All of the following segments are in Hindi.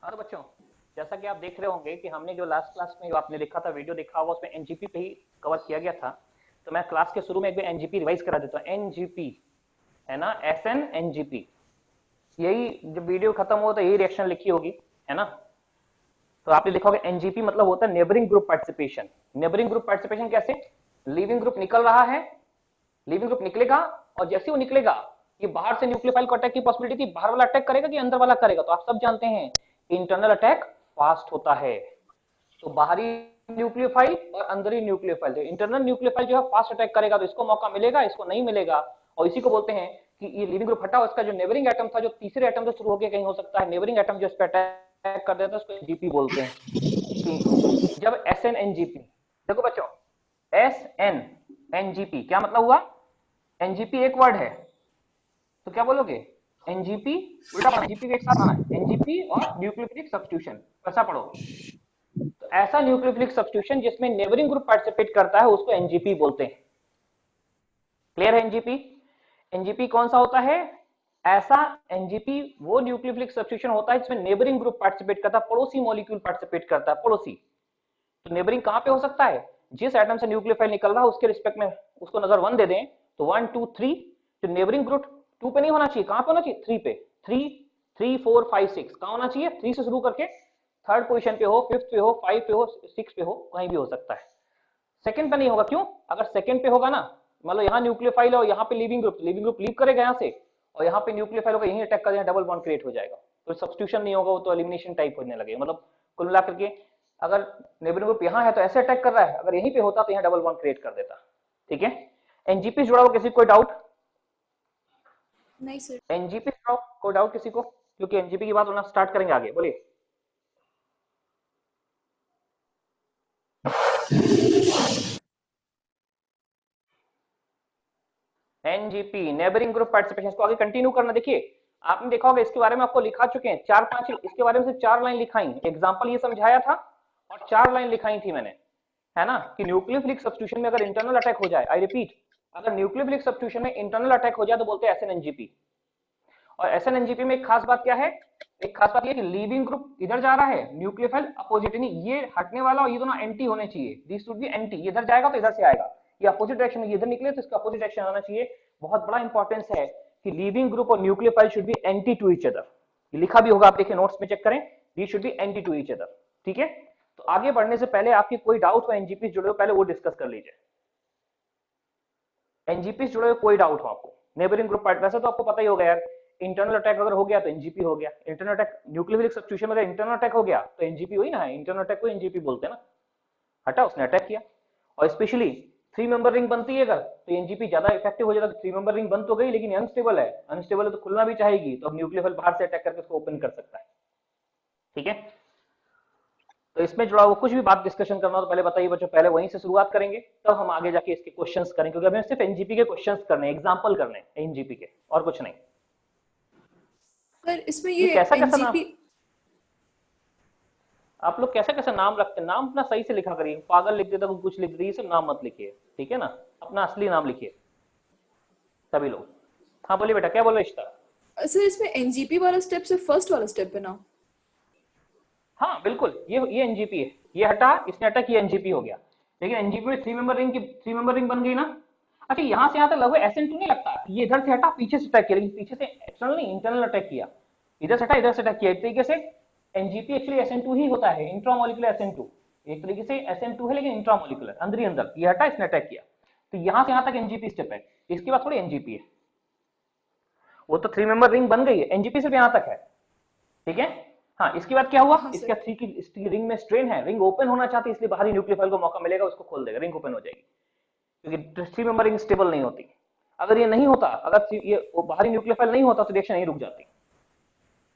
हाँ तो बच्चों, जैसा कि आप देख रहे होंगे कि हमने जो लास्ट क्लास में जो आपने देखा था, वीडियो देखा होगा, उसमें एनजीपी पे ही कवर किया गया था। तो मैं क्लास के शुरू में एक बार एनजीपी रिवाइज करा देता हूँ। एनजीपी है ना, एसएन एनजीपी, यही जब वीडियो खत्म हो तो यही रिएक्शन लिखी होगी, है ना। तो आपने देखा होगा एनजीपी मतलब होता है neighbouring group participation. Neighbouring group participation कैसे? लिविंग ग्रुप निकल रहा है, लिविंग ग्रुप निकलेगा, और जैसे वो निकलेगा, ये बाहर से न्यूक्लियोफाइल को अटैक की पॉसिबिलिटी थी, बाहर वाला अटैक करेगा कि अंदर वाला करेगा? तो आप सब जानते हैं इंटरनल अटैक फास्ट होता है। तो बाहरी न्यूक्लियोफाइल और अंदरी न्यूक्लियोफाइल, जो इंटरनल न्यूक्लियोफाइल जो है फास्ट अटैक करेगा, तो इसको मौका मिलेगा, इसको नहीं मिलेगा। और इसी को बोलते हैं कि ये लिविंग ग्रुप हटा, उसका जो नेबरिंग एटम था, जो तीसरे एटम से शुरू होकर कहीं हो सकता है, नेबरिंग एटम जो इस पर अटैक कर देता है, उसको एनजीपी बोलते हैं। कि जब एस एन एनजीपी, देखो बच्चों, एस एन एनजीपी क्या मतलब हुआ? एनजीपी एक वर्ड है, तो क्या बोलोगे? एनजीपी, उल्टा एनजीपी के एक साथ आना है, एनजीपी और न्यूक्लियोफिलिक सब्स्टिट्यूशन, कैसा पढ़ो? तो ऐसा न्यूक्लियोफिलिक सब्स्टिट्यूशन जिसमें नेबरिंग ग्रुप पार्टिसिपेट करता है, उसको एनजीपी बोलते हैं। क्लियर है? एनजीपी, एनजीपी कौन सा होता है? ऐसा एनजीपी वो न्यूक्लियोफिलिक सब्स्टिट्यूशन होता है जिसमें नेबरिंग ग्रुप पार्टिसिपेट करता है, पड़ोसी मॉलिक्यूल पार्टिसिपेट करता है, पड़ोसी। तो नेबरिंग कहां पे हो सकता है? जिस एटम से न्यूक्लियोफाइल निकल रहा है उसके रिस्पेक्ट में उसको नजर 1 दे दें, तो 1 2 3, जो नेबरिंग ग्रुप 2 पे नहीं होना चाहिए, कहां पे होना चाहिए? 3 पे। 3 3 4 5 6 कहां होना चाहिए? 3 से शुरू करके थर्ड पोजीशन पे हो, फिफ्थ पे हो, 5 पे हो, 6 पे हो, कहीं भी हो सकता है। सेकंड पे नहीं होगा, क्यों? अगर सेकंड पे होगा ना, मान लो यहाँ न्यूक्लियोफाइल और यहाँ पे leaving group, leaving group leave करेगा यहाँ से, और यहाँ पे न्यूक्लियोफाइल होगा, यहीं अटैक कर, डबल बॉन्ड क्रिएट हो जाएगा, तो सब्स्टिट्यूशन नहीं होगा, वो तो एलिमिनेशन टाइप होने लगेगा। मतलब कुल मिला करके, अगर नेबरिंग ग्रुप यहाँ है तो ऐसे अटैक कर रहा है, अगर यहीं पे होता तो यहाँ डबल बॉन्ड क्रिएट कर देता। ठीक है? एनजीपी जुड़ा हुआ, किसी कोई डाउट? नहीं सर। एनजीपी जुड़ा हुआ कोई डाउट किसी को? क्योंकि एनजीपी की बात होना स्टार्ट करेंगे आगे, बोलिए। एनजीपी नेबरिंग ग्रुप पार्टिसिपेशन को आगे कंटिन्यू करना। देखिए, आपने देखा होगा इसके बारे में आपको लिखा चुके हैं, 4 5 इसके बारे में से 4 लाइन लिखाई, एग्जांपल ये समझाया था, और 4 लाइन लिखाई थी मैंने, है ना, कि न्यूक्लियोफिलिक सब्स्टिट्यूशन में अगर इंटरनल अटैक हो जाए, आई रिपीट, अगर न्यूक्लियोफिलिक सब्स्टिट्यूशन में इंटरनल अटैक हो जाए तो बोलते हैं एसएनएनजीपी। और एसएनएनजीपी में एक खास बात क्या है? एक खास बात ये कि लीविंग ग्रुप इधर जा रहा है, न्यूक्लियोफाइल अपोजिट, नहीं ये हटने वाला और ये दोनों एंटी होने चाहिए, दिस शुड बी एंटी, ये इधर जाएगा तो इधर से आएगा, ये अपोजिट डायरेक्शन में, ये इधर निकले तो इसका अपोजिट डायरेक्शन आना चाहिए। बहुत बड़ा इंपॉर्टेंस है कि लीविंग ग्रुप और nucleophile should be anti to each other. ये लिखा भी होगा, आप देखिए नोट्स में चेक करें, they should be anti to each other. ठीक है? तो आगे बढ़ने से पहले आपकी कोई डाउट हो एनजीपी जुड़े हो, पहले वो डिस्कस कर लीजिए। एनजीपी जुड़े हुए कोई डाउट हो आपको? नेबरिंग ग्रुप पार्ट, वैसे तो आपको पता ही होगा यार, इंटरनल अटैक अगर हो गया तो एनजीपी हो गया, इंटरनल अटैक न्यूक्लियोफिलिक सब्स्टिट्यूशन में अगर इंटरनल अटैक हो गया तो एनजीपी हुई ना, इंटरनल अटैक को एनजीपी बोलते हैं ना, हटा उसने अटैक किया। और स्पेशली 3 मेंबर रिंग बनती है अगर, तो एनजीपी ज्यादा इफेक्टिव हो जाता है। 3 मेंबर रिंग बन तो गई लेकिन अनस्टेबल है, अनस्टेबल है तो खुलना भी चाहेगी, तो अब न्यूक्लियोफाइल बाहर से अटैक करके उसको ओपन कर सकता है। ठीक है? तो इसमें जुड़ा हुआ कुछ भी बात डिस्कशन करना हो तो पहले बताइए बच्चों, पहले वहीं से शुरुआत करेंगे, तब हम आगे जाके इसके क्वेश्चंस करेंगे, क्योंकि हमें सिर्फ एनजीपी के क्वेश्चंस करने हैं, एग्जांपल करने हैं एनजीपी के, और कुछ नहीं। सर इसमें ये ये कैसा कैसा नाम, एनजीपी। आप लोग कैसा कैसा नाम रखते हैं? नाम अपना सही से लिखा करिए, पागल लिख देता कुछ लिख दीजिए, सब नाम मत लिखिए, ठीक है ना, अपना असली नाम लिखिए सभी लोग। हाँ बोलिए बेटा, क्या बोल रहे इश्ता? सर इसमें एनजीपी वाला स्टेप सिर्फ फर्स्ट वाला स्टेप है ना? हाँ बिल्कुल, ये एनजीपी है, ये हटा, इसने हटा, ये एनजीपी हो गया। लेकिन एनजीपी में 3 मेंबर रिंग की 3 मेंबर रिंग बन गई ना। अच्छा, यहाँ से यहाँ तक लगभग एसएन2 नहीं लगता, ये इधर से हटा पीछे से अटैक किया, लेकिन पीछे से एक्सटर्नल नहीं इंटरनल अटैक किया, इधर से हटा इधर से अटैक किया, एक तरीके से एनजीपी एक्चुअली एसएन2 ही होता है, इंट्रामोलिकुलर एसएन2, एक तरीके से एसएन2 है लेकिन इंट्रामोलिकुलर, अंदर ही अंदर, ये हटा इसने अटैक किया। तो यहाँ से यहाँ तक एनजीपी स्टेप है, इसके बाद थोड़ी एनजीपी है, वो तो 3 मेंबर रिंग बन गई है, एनजीपी सिर्फ यहाँ तक है। ठीक है? हाँ, इसके बाद क्या हुआ? हाँ इसका सर। 3 की रिंग में स्ट्रेन है, रिंग ओपन होना चाहती है, इसलिए बाहरी न्यूक्लियोफाइल को मौका मिलेगा, उसको खोल देगा, रिंग ओपन हो जाएगी, क्योंकि 3 मेंबर रिंग स्टेबल नहीं होती। अगर ये नहीं होता, अगर ये बाहरी न्यूक्लियोफाइल नहीं होता तो रिएक्शन नहीं रुक जाती।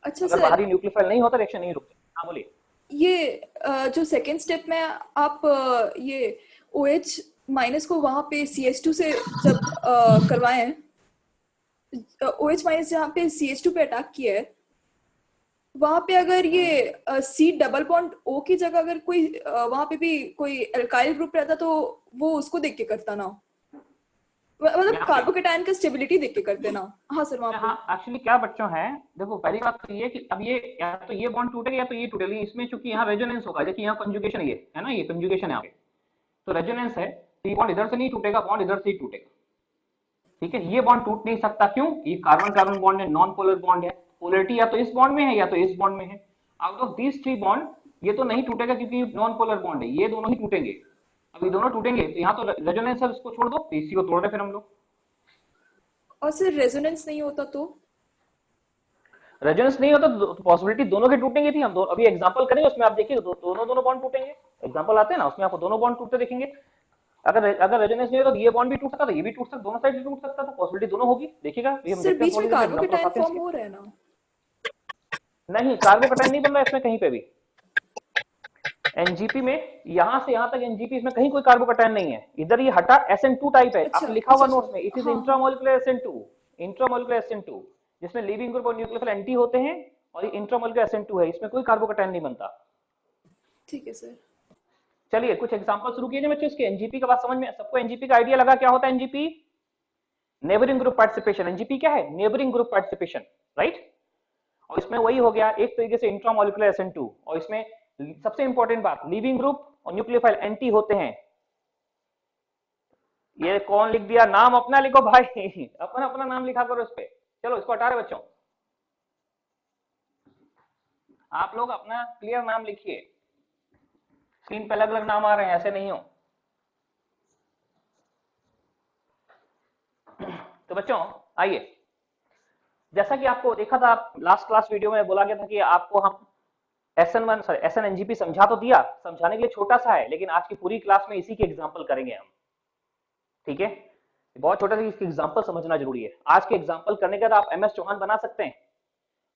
अच्छा अगर सर, बाहरी न्यूक्लियोफाइल नहीं होता रिएक्शन नहीं रुकती। हाँ बोलिए। ये जो सेकेंड स्टेप में आप ये OH माइनस को वहां पे CH2 से जब करवाए हैं, OH माइनस जहाँ पे CH2 पे अटैक किया है, वहां पे अगर ये C डबल बॉन्ड O की जगह अगर कोई वहां पे भी कोई एल्काइल ग्रुप रहता तो वो उसको देख के करता ना, मतलब कार्बोकेटायन का स्टेबिलिटी देख के करते हैं ना। हाँ सर, वहां पे हाँ एक्चुअली क्या बच्चों है, देखो पहली बात तो ये कि अब ये या तो ये बॉन्ड टूटेगा या तो ये टूटेगा, इसमें चूंकि यहाँ रेजोनेंस होगा, देखिए यहाँ कंजुगेशन ये है ना, ये कंजुगेशन है यहाँ पे, तो रेजोनेंस है, तो ये बॉन्ड इधर से नहीं टूटेगा, बॉन्ड इधर से ही टूटेगा। ठीक है, ये बॉन्ड टूट नहीं सकता, क्यों? ये कार्बन कार्बन बॉन्ड है, नॉन पोलर बॉन्ड है, पोलरिटी या तो इस बॉन्ड में है या तो इस बॉन्ड में है। Out of these three bond ये तो नहीं टूटेगा क्योंकि नॉन पोलर बॉन्ड है, ये दोनों ही टूटेंगे। अब ये दोनों टूटेंगे तो यहाँ तो रेजोनेंस है, इसको छोड़ दो, तो इसी को तोड़ रहे फिर हम लोग। और सर रेजोनेंस नहीं होता तो? रेजोनेंस नहीं होता तो पॉसिबिलिटी दोनों के टूटने की थी, हम अभी एग्जांपल करेंगे उसमें आप देखिए दोनों दोनों बॉन्ड टूटेंगे, एग्जांपल आते हैं ना उसमें आपको दोनों बॉन्ड टूटते देखेंगे। अगर रेजोनेंस नहीं होता तो ये बॉन्ड भी टूट सकता था, ये भी टूट सकता, दोनों साइड भी टूट सकता था, पॉसिबिलिटी दोनों होगी, देखिएगा ये हम सर देखते हैं बीच में थोड़ी देर में एग्जांपल कार्बोकेटायन आते हैं फॉर्म इसके। हो रहा है ना? नहीं, कार्बोकेटायन नहीं बन रहा है इसमें कहीं पे भी, एनजीपी में यहां से यहां तक एनजीपी, इसमें कहीं कोई कार्बोकेटायन नहीं है, इधर ये हटा SN2 टाइप है, अच्छा आप लिखा हुआ अच्छा नोट्स में इट इज हाँ हाँ इंट्रामोलिकुलर SN2, इंट्रामोलिकुलर SN2, जिसमें लीविंग ग्रुप और न्यूक्लियोफिल एंटी होते हैं, और ये इंट्रामोलिकुलर SN2 है, इसमें कोई कार्बोकेटायन नहीं बनता। ठीक है सर। चलिए कुछ एग्जांपल शुरू कीजिए बच्चों इसके, एनजीपी का बात समझ में, सबको एनजीपी का आइडिया लगा क्या होता है NGP? Neighbouring group participation, NGP क्या है? Neighbouring group participation, right. और इसमें वही हो गया एक तरीके से इंट्रामोलिकुलर SN2, और इसमें सबसे इंपॉर्टेंट बात, लीविंग ग्रुप और न्यूक्लियोफाइल एंटी होते हैं। ये कौन लिख दिया? नाम अपना लिखो भाई अपना अपना नाम लिखा करो इस पे। चलो इसको हटा रहे बच्चों, आप लोग अपना क्लियर नाम लिखिए, स्क्रीन पे अलग अलग नाम आ रहे हैं, ऐसे नहीं हो। तो बच्चों आइए, जैसा कि आपको देखा था, लास्ट क्लास वीडियो में बोला गया था कि आपको हम SN1 सॉरी SNNGP समझा तो दिया, समझाने के लिए छोटा सा है, लेकिन आज की पूरी क्लास में इसी के एग्जांपल करेंगे हम। ठीक है, बहुत छोटा सा, इसके एग्जांपल समझना जरूरी है। आज के एग्जांपल करने के बाद आप MS चौहान बना सकते हैं,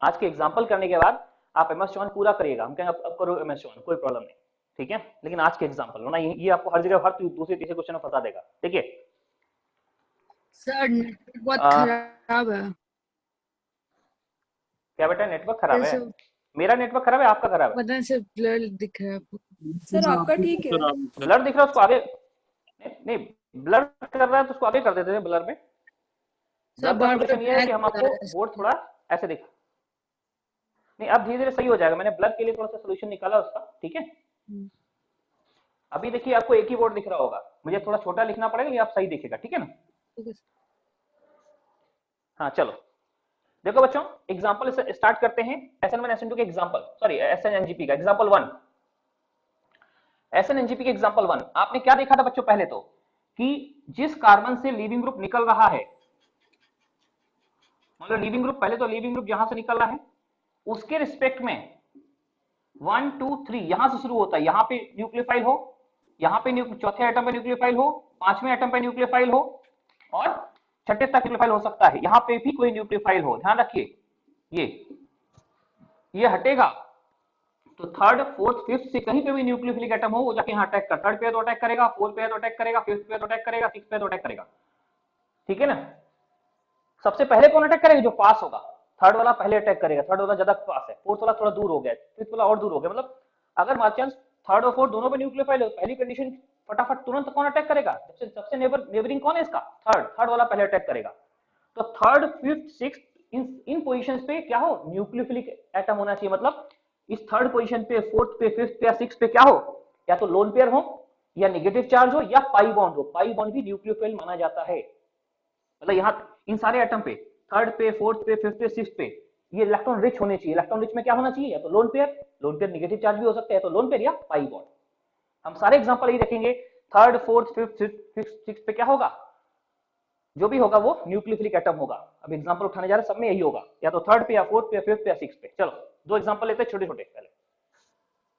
आज के एग्जांपल करने के बाद आप MS चौहान पूरा करिएगा, हम कहेंगे अब करो MS चौहान, कोई प्रॉब्लम नहीं। ठीक है, लेकिन आज के एग्जांपल वरना ये आपको हर जगह हर दूसरे तीसरे क्वेश्चन में फंसा देगा। देखिए सर नेटवर्क बहुत आ, खराब है। क्या बेटा नेटवर्क खराब है? जैसे मेरा नेटवर्क खराब है, आपका खराब है? पता नहीं सर ब्लर दिख रहा है। सर आपका ठीक है। ब्लर दिख रहा है उसको आगे, नहीं ब्लर कर रहा है तो उसको आगे कर देते हैं ब्लर में। सर ब्लर का बार बार सोल्यूशन ये है कि ब्लैक हम हो आपको रहा है। बोर्ड थोड़ा ऐसे दिखा, नहीं अब धीरे धीरे सही हो जाएगा, मैंने ब्लर के लिए थोड़ा सा सोल्यूशन निकाला उसका। ठीक है, अभी देखिए आपको एक ही बोर्ड दिख रहा होगा, मुझे थोड़ा छोटा लिखना पड़ेगा, ये आप सही दिखेगा। ठीक है ना? ठीक है। हाँ चलो देखो बच्चों, एग्जांपल स्टार्ट करते हैं। SN1 SN2 के एग्जांपल, सॉरी SNNGP का एग्जांपल 1, SNNGP के एग्जांपल 1 आपने क्या देखा था बच्चों? पहले तो कि जिस कार्बन से लीविंग ग्रुप निकल रहा है, मतलब लीविंग ग्रुप, पहले तो लीविंग ग्रुप जहां से निकल रहा है उसके रिस्पेक्ट में 1 2 3 यहां से शुरू होता है, यहां पे न्यूक्लियोफाइल हो, यहां पे चौथे एटम पे न्यूक्लियोफाइल हो, पांचवें एटम पे न्यूक्लियोफाइल हो, और छठे तक न्यूक्लियोफाइल हो सकता है, यहां पे भी कोई न्यूक्लियोफाइल हो, ध्यान रखिए। ये हटेगा तो थर्ड फोर्थ फिफ्थ से कहीं पे भी न्यूक्लियोफिलिक एटम हो वो जाके यहाँ अटैक कर, थर्ड पे तो अटैक करेगा, फोर्थ पे तो अटैक करेगा, फिफ्थ पे तो अटैक करेगा, सिक्स पे तो अटैक करेगा। ठीक है ना? सबसे पहले कौन अटैक करेगा? जो पास होगा, थर्ड वाला पहले अटैक करेगा, थर्ड वाला ज्यादा पास है, फोर्थ वाला थोड़ा दूर हो गया, फिफ्थ वाला और दूर हो गया। मतलब अगर बाई चांस थर्ड और फोर्थ दोनों पे न्यूक्लियोफाइल हो, पहली कंडीशन फटाफट तुरंत कौन अटैक करेगा? सबसे नेबरिंग कौन है इसका? थर्ड वाला पहले अटैक करेगा। तो third fifth six in position पे क्या हो? न्यूक्लियोफिलिक एटम होना चाहिए। मतलब इस थर्ड पोजीशन पे, फोर्थ पे, फिफ्थ पे या सिक्स पे क्या हो? या तो लोन पेयर हो, या नेगेटिव चार्ज हो, या पाई बॉन्ड हो। पाई बॉन्ड भी न्यूक्लियोफिल माना जाता है। मतलब यहां इन सारे एटम पे, थर्ड पे, फोर्थ पे, फिफ्थ पे, सिक्स पे, ये इलेक्ट्रॉन रिच होने चाहिए। इलेक्ट्रॉन रिच में क्या होना चाहिए? या तो लोन पेयर नेगेटिव चार्ज भी हो सकता है, तो लोन पेयर या पाई बॉन्ड। हम सारे एग्जांपल यही देखेंगे, थर्ड फोर्थ फिफ्थ सिक्स पे क्या होगा? जो भी होगा वो न्यूक्लियोफिलिक एटम होगा। अब एग्जांपल उठाने जा रहे हैं, सब में यही होगा, या तो थर्ड पे, या फोर्थ पे, या फिफ्थ पे, या सिक्स पे। चलो दो एग्जांपल लेते हैं छोटे छोटे पहले।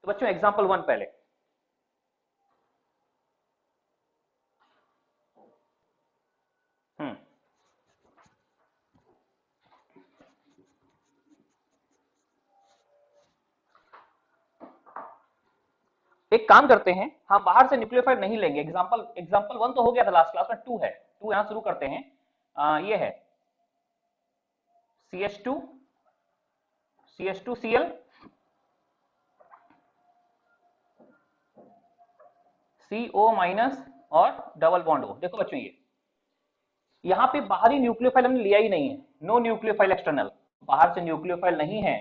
तो बच्चों एग्जांपल 1 पहले, हम्म एक काम करते हैं, हम बाहर से न्यूक्लियोफाइल नहीं लेंगे। एग्जांपल 1 तो हो गया था लास्ट क्लास में, 2 है, 2 यहां शुरू करते हैं। ये है CH2 CH2Cl CO- और डबल बॉन्ड O। देखो बच्चों, ये यहाँ पे बाहरी न्यूक्लियोफाइल हमने लिया ही नहीं है, नो न्यूक्लियोफाइल एक्सटर्नल, बाहर से न्यूक्लियोफाइल नहीं है,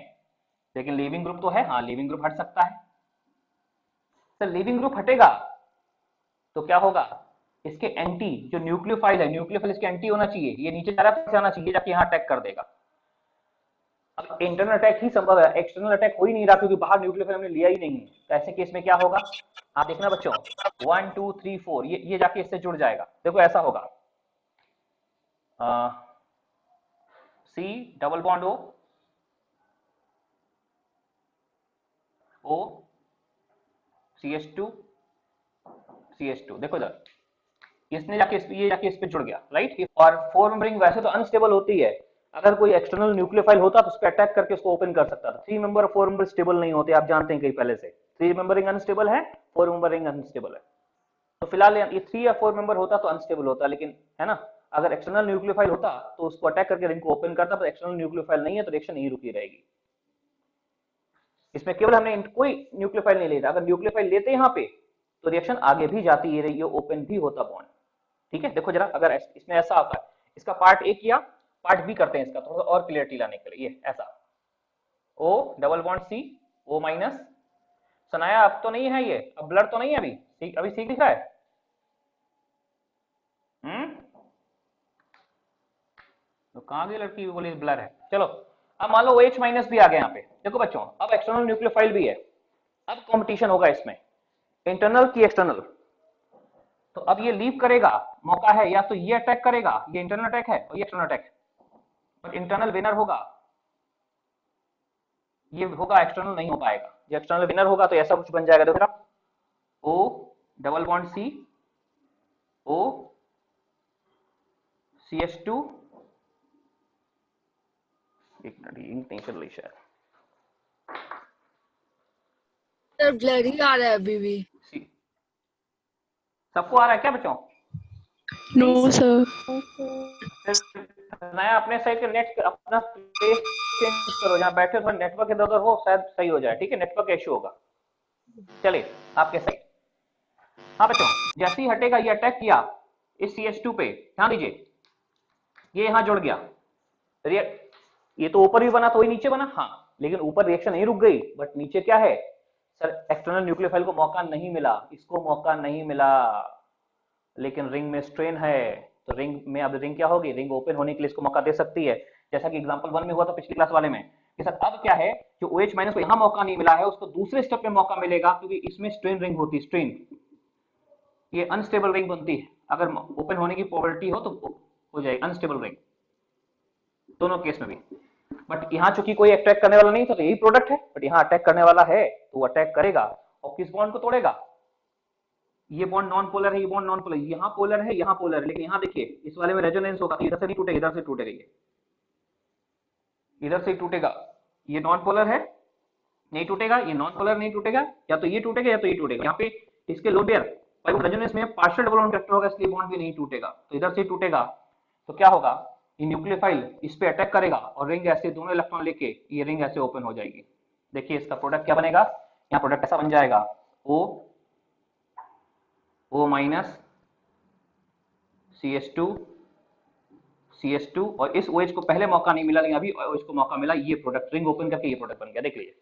लेकिन लीविंग ग्रुप तो है, हाँ लीविंग ग्रुप हट सकता है। सर लीविंग ग्रुप हटेगा तो क्या होगा, इसके एंटी जो न्यूक्लियोफाइल है, न्यूक्लियोफाइल इसके एंटी होना चाहिए, ये नीचे जा रहा है आना चाहिए, जाके यहाँ अटैक कर देगा। अब इंटरनल अटैक ही संभव है, एक्सटर्नल अटैक हो ही नहीं रहा क्योंकि बाहर न्यूक्लियोफाइल हमने लिया ही नहीं है। तो ऐसे केस में क्या होगा, आप देखना बच्चों 1 2 3 4 ये जाके इससे जुड़ जाएगा। देखो ऐसा होगा सी डबल बॉन्ड ओ, ओ CH2 CH2, देखो इधर इसने जाके ये जाके इस पे जुड़ गया, राइट। और 4 मेंबर रिंग वैसे तो अनस्टेबल होती है, अगर कोई एक्सटर्नल न्यूक्लियोफाइल होता तो उस पर अटैक करके उसको ओपन कर सकता था। 3 मेंबर और 4 मेंबर स्टेबल नहीं होते, आप जानते हैं कहीं पहले से। 3 मेंबर रिंग अनस्टेबल है, 4 मेंबर रिंग अनस्टेबल है। तो फिलहाल ये 3 या 4 मेंबर होता तो अनस्टेबल होता, लेकिन है ना, अगर एक्सटर्नल न्यूक्लियोफाइल होता तो उसको अटैक करके रिंग को ओपन करता, पर एक्सटर्नल न्यूक्लियोफाइल नहीं है तो रिएक्शन यहीं रुकी रहेगी। इसमें केवल हमने कोई न्यूक्लियोफाइल नहीं लेता, अगर न्यूक्लियोफाइल लेते यहाँ पे तो रिएक्शन आगे भी जाती है, ये ओपन भी होता बॉन्ड। ठीक है, देखो जरा, अगर इसमें ऐसा होता है, इसका पार्ट ए किया, पार्ट बी करते हैं इसका थोड़ा और क्लियरिटी लाने के लिए। ये ऐसा O double bond C, O minus, Sanaya अब तो नहीं है ये, अब ब्लर तो नहीं है अभी, अभी सी लिखा है। तो कहां गई लड़की, बोली ब्लर है। चलो अब मान लो OH माइनस भी आ गया यहाँ पे। देखो बच्चों अब एक्सटर्नल न्यूक्लियोफाइल भी है, अब कंपटीशन होगा इसमें इंटरनल की एक्सटर्नल। तो अब ये लीव करेगा, मौका है या तो ये अटैक करेगा, ये इंटरनल अटैक है और ये एक्सटर्नल अटैक है, बट इंटरनल विनर होगा, ये होगा एक्सटर्नल नहीं हो पाएगा। जो एक्सटर्नल विनर होगा तो ऐसा कुछ बन जाएगा, देखो ओ डबल बॉन्ड सी, ओ CH2, एक मिनट इंक नहीं चल रही शायद, सर ब्लर ही आ रहा है अभी भी। सबको आ रहा है क्या बच्चों? No sir. नया अपने साइड के नेट अपना प्लेस चेंज करो, जहां बैठे थोड़ा नेटवर्क इधर उधर हो, शायद सही हो जाए। ठीक है, नेटवर्क इशू होगा। चलिए आपके साइड, हाँ बच्चों जैसे ही हटेगा, ये अटैक किया इस CH2 पे, ध्यान दीजिए ये यहां जुड़ गया, ये तो ऊपर भी बना तो वही नीचे बना, हाँ, लेकिन ऊपर रिएक्शन नहीं रुक गई, बट नीचे क्या है सर, एक्सटर्नल न्यूक्लियोफाइल को मौका नहीं मिला, इसको मौका नहीं मिला, लेकिन रिंग में स्ट्रेन है, तो रिंग में अब रिंग क्या होगी, रिंग ओपन होने के लिए इसको मौका दे सकती है, जैसा कि एग्जांपल 1 में हुआ था पिछली क्लास वाले में कि सर अब क्या है, जो OH माइनस को यहां मौका नहीं मिला है उसको दूसरे स्टेप में मौका मिलेगा, क्योंकि इसमें स्ट्रेन रिंग होती है, स्ट्रेन, ये अनस्टेबल रिंग बनती है, अगर ओपन होने की प्रोबेबिलिटी हो तो हो जाएगी अनस्टेबल रिंग, दोनों केस में भी। बट यहाँ चूंकि कोई अटैक करने वाला नहीं था तो यही प्रोडक्ट है, बट यहाँ अटैक करने वाला है तो वो अटैक करेगा और किस बॉन्ड को तोड़ेगा, ये बॉन्ड नॉन पोलर है, ये बॉन्ड नॉन पोलर, यहाँ पोलर है यहाँ पोलर है, लेकिन यहाँ देखिए इस वाले में रेजोनेंस होगा, इधर से नहीं टूटेगा, इधर से टूटेगा, ये इधर से टूटेगा, ये नॉन पोलर है नहीं टूटेगा, ये नॉन पोलर नहीं टूटेगा, या तो ये टूटेगा या तो ये टूटेगा। यहाँ पे इसके लोन पेयर रेजोनेंस में पार्शियल डबल बॉन्ड कैरेक्टर होगा, इसलिए बॉन्ड भी नहीं टूटेगा, तो इधर से टूटेगा। तो क्या होगा, ये न्यूक्लियोफाइल इस पे अटैक करेगा और रिंग ऐसे दोनों इलेक्ट्रॉन लेके ये रिंग ऐसे ओपन हो जाएगी। देखिए इसका प्रोडक्ट क्या बनेगा, यहाँ प्रोडक्ट ऐसा बन जाएगा O माइनस CH2 और इस OH को पहले मौका नहीं मिला, लेकिन अभी OH को मौका मिला, ये प्रोडक्ट रिंग ओपन करके ये प्रोडक्ट बन गया, देख लीजिए।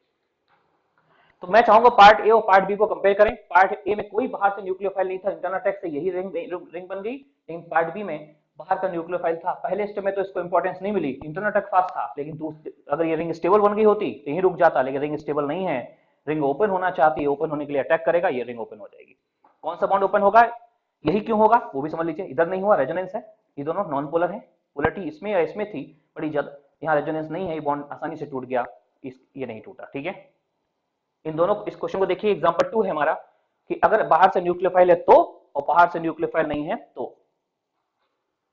तो मैं चाहूंगा पार्ट ए और पार्ट बी को कंपेयर करें। पार्ट ए में कोई बाहर से न्यूक्लियोफाइल नहीं था, इंटरनल अटैक से यही रिंग बन गई, लेकिन पार्ट बी में बाहर का न्यूक्लियोफाइल था। पहले स्टेप में तो इसको इंपॉर्टेंस नहीं मिली, इंटरनल अटैक फास्ट था, लेकिन अगर ये रिंग स्टेबल बन गई होती तो यहीं रुक जाता, लेकिन रिंग स्टेबल नहीं है, रिंग ओपन होना चाहती है, ओपन होने के लिए अटैक करेगा, ये रिंग ओपन हो जाएगी। कौन सा बॉन्ड ओपन होगा, यही क्यों होगा वो भी समझ लीजिए। इधर नहीं हुआ, रेजोनेंस है, ये दोनों नॉन पोलर है, पोलरिटी इसमें या इसमें थी, बड़ी ज्यादा यहाँ रेजोनेंस नहीं है, ये बॉन्ड आसानी से टूट गया, ये नहीं टूटा। ठीक है, इन दोनों इस क्वेश्चन को देखिए, एग्जांपल 2 है हमारा कि अगर बाहर से न्यूक्लियोफाइल है तो, और बाहर से न्यूक्लियोफाइल नहीं है तो।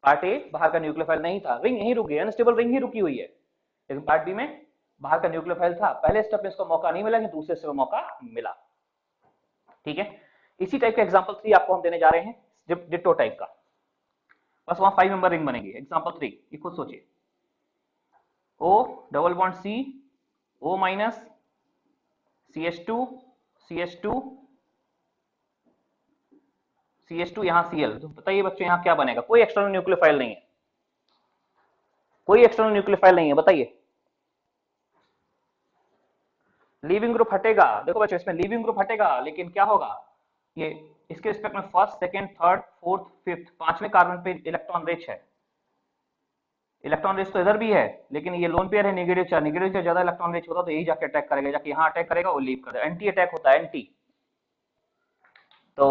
पार्ट ए बाहर का न्यूक्लियोफाइल नहीं था, रिंग यहीं रुक गई, अनस्टेबल रिंग ही रुकी हुई है, लेकिन पार्ट बी में बाहर का न्यूक्लियोफाइल था, पहले स्टेप में इसको मौका नहीं मिला, लेकिन दूसरे स्टेप में मौका मिला। ठीक है, इसी टाइप का एग्जांपल 3 आपको हम देने जा रहे हैं, डिट्टो टाइप का, बस वहां 5 मेंबर रिंग बनेगी। एग्जांपल 3 ये खुद सोचिए, O double bond C, O minus CH2 CH2 CH2 यहाँ Cl। तो बताइए बच्चों यहाँ क्या बनेगा, कोई एक्सटर्नल न्यूक्लियोफाइल नहीं है, कोई एक्सटर्नल न्यूक्लियोफाइल नहीं है, बताइए। लीविंग ग्रुप हटेगा, देखो बच्चों इसमें लीविंग ग्रुप हटेगा, लेकिन क्या होगा, ये इसके रिस्पेक्ट में first second third fourth fifth पांचवें कार्बन पे इलेक्ट्रॉन रिच है। इलेक्ट्रॉन रिच तो इधर भी है, लेकिन ये लोन पेयर है नेगेटिव चार्ज, नेगेटिव चार्ज ज्यादा इलेक्ट्रॉन रिच होता तो यही जाके अटैक करेगा, जाके यहाँ अटैक करेगा, वो लीव कर देगा, एंटी अटैक होता है, एंटी। तो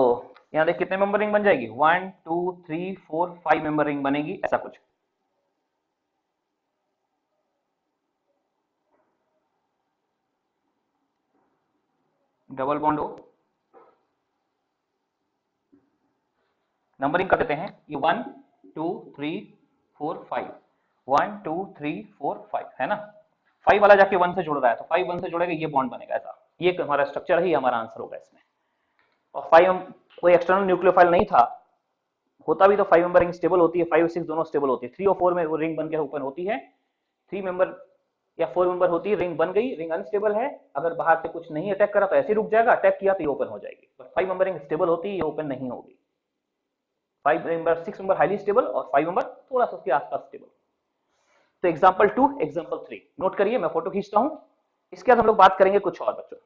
यहाँ देख कितने मेंबर रिंग बन जाएगी, 1 2 3 4 5 मेंबर रिंग बनेगी, ऐसा कुछ। डबल बॉन्ड हो, नंबरिंग कर देते हैं, ये 1 2 3 4 5, 1 2 3 4 5 है ना, 5 वाला जाके 1 से जुड़ रहा है, तो 5 1 से जुड़ेगा, ये बॉन्ड बनेगा ऐसा, ये हमारा स्ट्रक्चर ही हमारा आंसर होगा इसमें। और 5 कोई एक्सटर्नल न्यूक्लियोफाइल नहीं था, होता भी तो 5 मेंबर रिंग स्टेबल होती है, 5 और 6 दोनों स्टेबल होती है, 3 और 4 में वो रिंग बन के ओपन होती है, 3 मेंबर या 4 मेंबर होती है, रिंग बन गई, रिंग अनस्टेबल है, अगर बाहर से कुछ नहीं अटैक करा तो ऐसे रुक जाएगा, अटैक किया तो ये ओपन हो जाएगी, बट 5 मेंबर रिंग स्टेबल होती है, ये ओपन नहीं होगी। 5 मेंबर 6 मेंबर हाईली स्टेबल और 5 मेंबर थोड़ा सा उसके आसपास स्टेबल। तो एग्जांपल 2 एग्जांपल 3 नोट करिए, मैं फोटो खींचता हूं, इसके बाद हम लोग बात करेंगे कुछ और बच्चों,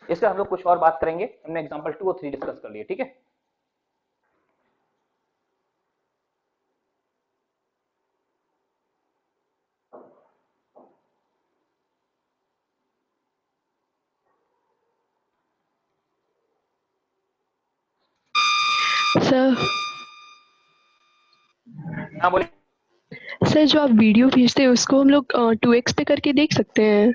इसके हम लोग कुछ और बात करेंगे, हमने एग्जांपल 2 और 3 डिस्कस कर लिए, ठीक है। सर हाँ बोलिए। सर जो आप वीडियो भेजते हैं उसको हम लोग 2x पे करके देख सकते हैं?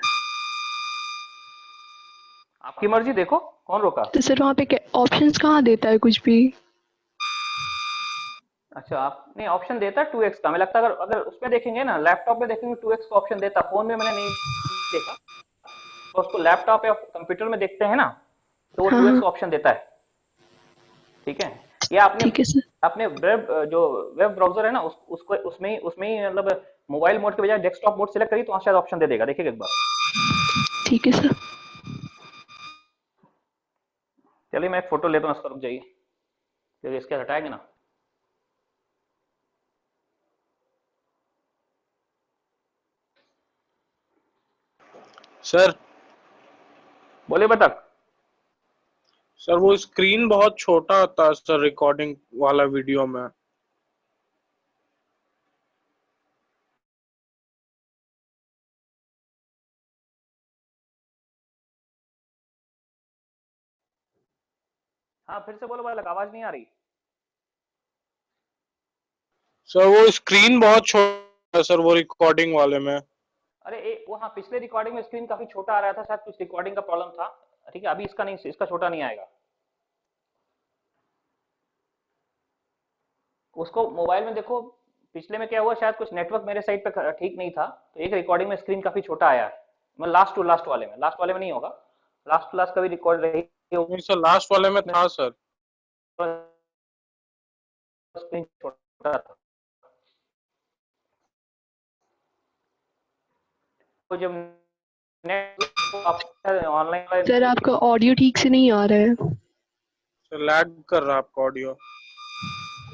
आपकी मर्जी, देखो कौन रोका। तो सर वहाँ पे ऑप्शंस कहाँ देता है कुछ भी? अच्छा, आप नहीं ऑप्शन देता है 2x का, हमें लगता है अगर अगर उसमें देखेंगे ना, लैपटॉप में देखेंगे 2x का ऑप्शन देता, फोन में मैंने नहीं देखा, तो उसको लैपटॉप या कंप्यूटर में देखते हैं ना, तो वो हाँ 2x हाँ, का ऑप्शन देता है, ठीक है। या आपने ठीक है सर। अपने वेब जो वेब ब्राउजर है ना, उसको उसमें ही मतलब मोबाइल मोड के बजाय डेस्कटॉप मोड सेलेक्ट करिए तो वहां शायद ऑप्शन दे देगा, देखिएगा एक बार। ठीक है सर। चलिए मैं एक फोटो लेता हूँ इसका, रुक जाइए, क्योंकि इसके हटाएंगे ना। सर बोले बतख। सर वो स्क्रीन बहुत छोटा आता है सर रिकॉर्डिंग वाला वीडियो में। हाँ फिर से बोलो बतख, आवाज नहीं आ रही। सर वो स्क्रीन बहुत छोटा है सर वो रिकॉर्डिंग वाले में। अरे वो हाँ, पिछले रिकॉर्डिंग में स्क्रीन काफी छोटा आ रहा था, शायद कुछ रिकॉर्डिंग का प्रॉब्लम था, ठीक है। अभी इसका नहीं, इसका छोटा नहीं आएगा। उसको मोबाइल में देखो, पिछले में क्या हुआ, शायद कुछ नेटवर्क मेरे साइड पे ठीक नहीं था, तो एक रिकॉर्डिंग में स्क्रीन काफी छोटा आया है, मतलब लास्ट टू लास्ट वाले में, लास्ट वाले में नहीं होगा, लास्ट टू लास्ट का भी रिकॉर्ड रही नहीं सर लास्ट वाले में था सर। स्क्रीन छोटा था, तो जब नेट ऑनलाइन, सर आपका ऑडियो ठीक से नहीं आ रहा है। सर लैग कर रहा है आपका ऑडियो।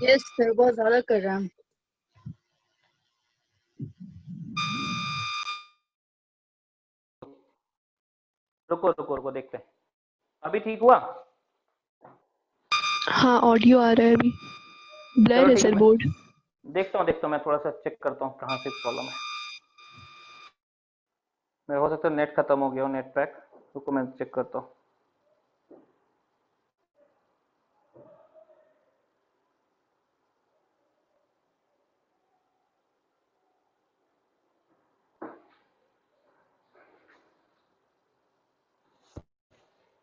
यस सर, बहुत ज्यादा कर रहा है। रुको रुको रुको देखते हैं, अभी ठीक हुआ। हाँ ऑडियो आ रहा है अभी, चलो ब्लर है ठीक है, सर मैं बोर्ड। देखता हूँ मैं थोड़ा सा चेक करता हूँ कहाँ से प्रॉब्लम है। मेरा हो सकता है नेट खत्म हो गया हो, नेट पैक, रुको मैं चेक करता हूँ।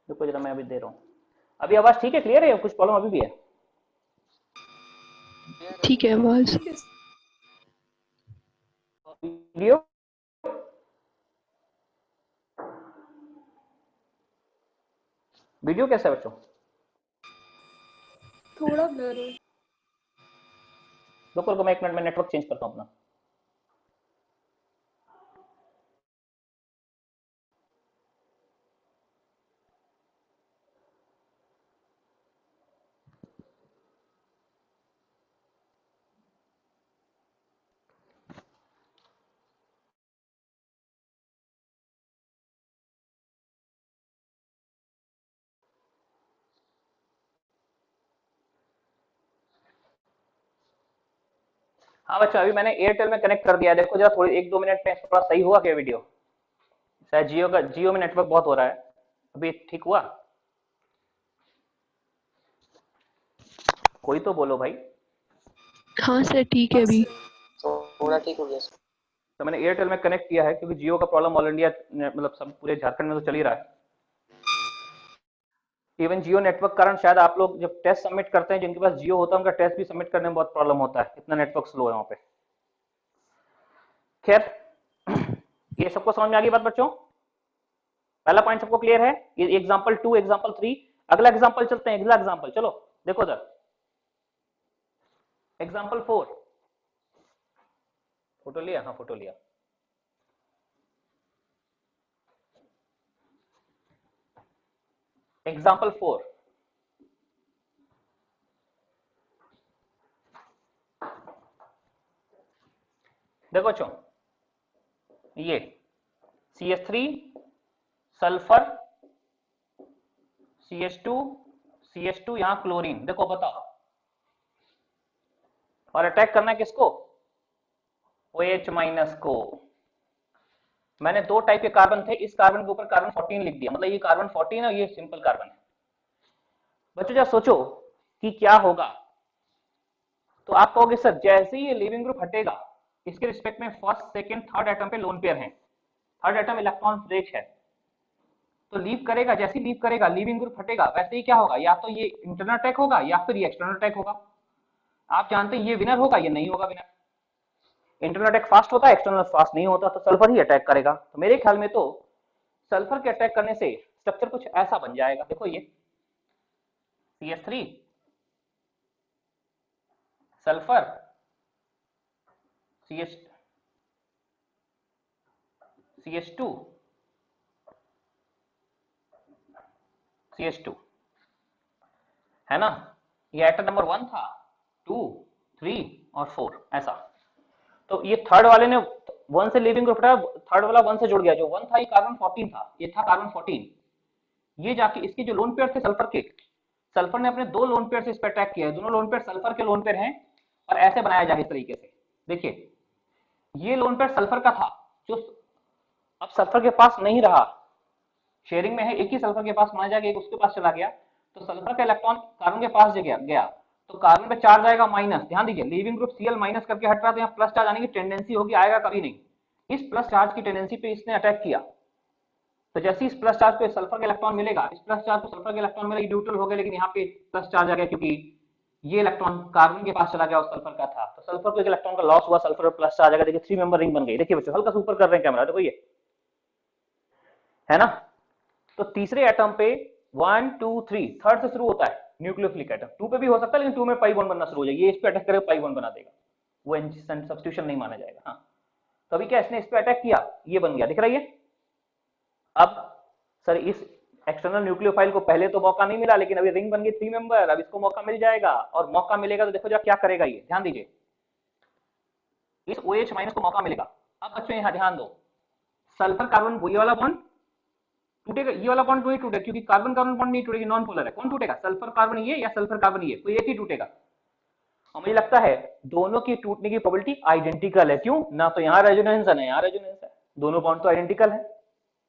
रुको जरा, मैं अभी दे रहा हूँ। अभी आवाज ठीक है, क्लियर है, कुछ प्रॉब्लम अभी भी है? ठीक है आवाज। ठीक है। वीडियो, वीडियो कैसा है बच्चों? थोड़ा ब्लर है। रुको रुको, मैं एक मिनट में नेटवर्क चेंज करता हूँ अपना। हाँ बच्चों, अभी मैंने एयरटेल में कनेक्ट कर दिया है। देखो जरा थोड़ी 1-2 मिनट में थोड़ा सही हुआ क्या वीडियो? शायद जियो में नेटवर्क बहुत हो रहा है। अभी ठीक हुआ? कोई तो बोलो भाई। हाँ सर ठीक है अभी। थोड़ा ठीक हो गया सर। तो मैंने एयरटेल में कनेक्ट किया है क्योंकि जियो का प्रॉब्लम ऑल इंडिया मतलब सब पूरे झारखंड में तो चल ही रहा है। इवन जियो नेटवर्क कारण शायद आप लोग जब टेस्ट सबमिट करते हैं, जिनके पास जियो होता है उनका टेस्ट भी सबमिट करने में बहुत प्रॉब्लम होता है, इतना नेटवर्क स्लो है वहां पे। खैर ये सबको समझ में आ गई बात बच्चों? पहला पॉइंट सबको क्लियर है? ये एग्जांपल 2, एग्जांपल 3। अगला एग्जांपल चलते हैं, अगला एग्जांपल चलो देखो सर, एग्जांपल 4। फोटो लिया? हाँ फोटो लिया। एग्जांपल 4, देखो बच्चों, ये CH3 सल्फर CH2 यहां क्लोरीन। देखो बताओ, और अटैक करना है किसको? OH माइनस को। मैंने 2 टाइप के कार्बन थे, इस कार्बन के ऊपर कार्बन 14 लिख दिया, मतलब ये कार्बन 14 है, ये सिंपल कार्बन है। बच्चों जरा सोचो कि क्या होगा। तो आप कहोगे सर जैसे ही ये लीविंग ग्रुप हटेगा, इसके रिस्पेक्ट में फर्स्ट सेकंड थर्ड एटम पे लोन पेयर है, थर्ड एटम इलेक्ट्रॉन ब्रेक है, तो लीव करेगा, जैसे ही लीव करेगा लीविंग ग्रुप हटेगा, वैसे ही क्या होगा, या तो ये इंटरनल अटैक होगा या फिर ये एक्सटर्नल अटैक होगा। आप जानते हैं ये विनर होगा, ये नहीं होगा विनर। इंटरनल अटैक फास्ट होता है, एक्सटर्नल फास्ट नहीं होता, तो सल्फर ही अटैक करेगा। तो मेरे ख्याल में तो सल्फर के अटैक करने से स्ट्रक्चर कुछ ऐसा बन जाएगा। देखो ये CH3 सल्फर CH2 है ना। ये एटम नंबर 1 था, 2, 3 और 4 ऐसा। तो ये थर्ड वाले ने 1 से लीविंग ग्रुप हटाया, थर्ड वाला 1 से जुड़ गया। जो 1 था ये कार्बन 14 था, ये था कार्बन 14। ये जाके इसके जो लोन पेयर थे सल्फर के, सल्फर ने अपने 2 लोन पेयर से इस पर अटैक किया है। दोनों लोन पेयर सल्फर के लोन पेयर हैं और ऐसे बनाया जाए इस तरीके से। देखिए ये लोन पेयर सल्फर का था, जो अब सल्फर के पास नहीं रहा, शेयरिंग में है, एक ही सल्फर के पास माना जाएगा, एक उसके पास चला गया, तो सल्फर का इलेक्ट्रॉन कार्बन के पास गया तो कार्बन पे चार्ज आएगा माइनस। ध्यान दीजिए लीविंग ग्रुप Cl माइनस करके हट रहा है, तो यहाँ प्लस चार्ज आने की टेंडेंसी होगी, आएगा कभी नहीं। इस प्लस चार्ज की टेंडेंसी पे इसने अटैक किया, तो जैसे इस प्लस चार्ज पे सल्फर का इलेक्ट्रॉन मिलेगा, इस प्लस चार्ज पे सल्फर का इलेक्ट्रॉन मिलेगा, न्यूट्रल हो गया, लेकिन यहाँ पे प्लस चार्ज आ गया क्योंकि ये इलेक्ट्रॉन कार्बन के पास चला गया और सल्फर का था, तो सल्फर को एक इलेक्ट्रॉन का लॉस हुआ, सल्फर पर प्लस चार्ज आ गया। देखिए 3 मेंबर रिंग बन गई। देखिए बच्चों हल्का सा ऊपर कर रहे हैं कैमरा, देखो ये है ना। तो तीसरे एटम पे 1 2 3 थर्ड से शुरू होता है न्यूक्लियोफिलिक एटम, 2 पे भी हो सकता है, लेकिन 2 में पाई बॉन्ड बनना शुरू हो जाएगा, ये इस पे अटैक करेगा पाई बॉन्ड बना देगा, वो सब्स्टिट्यूशन नहीं माना जाएगा। हाँ तो अभी क्या इसने इस पे अटैक किया, ये बन गया, दिख रहा है ये। अब सर इस एक्सटर्नल न्यूक्लियोफाइल को पहले तो मौका नहीं मिला, लेकिन अभी रिंग बन गई 3 मेंबर, अब इसको मौका मिल जाएगा, और मौका मिलेगा तो देखो जरा क्या करेगा ये, ध्यान दीजिए। इस OH माइनस को मौका मिलेगा। अब बच्चों यहां ध्यान दो, सल्फर कार्बन ये वाला बॉन्ड टूटेगा, ये वाला बॉन्ड नहीं टूटेगा क्योंकि कार्बन कार्बन बॉन्ड नहीं टूटेगी, नॉन पोलर है। कौन टूटेगा, सल्फर कार्बन ये या सल्फर कार्बन ये, कोई एक ही टूटेगा। और मुझे लगता है दोनों की टूटने की प्रोबेबिलिटी आइडेंटिकल है। क्यों ना, तो यहाँ रेजोनेंस है ना यहाँ रेजोनेंस है, दोनों बॉन्ड तो आइडेंटिकल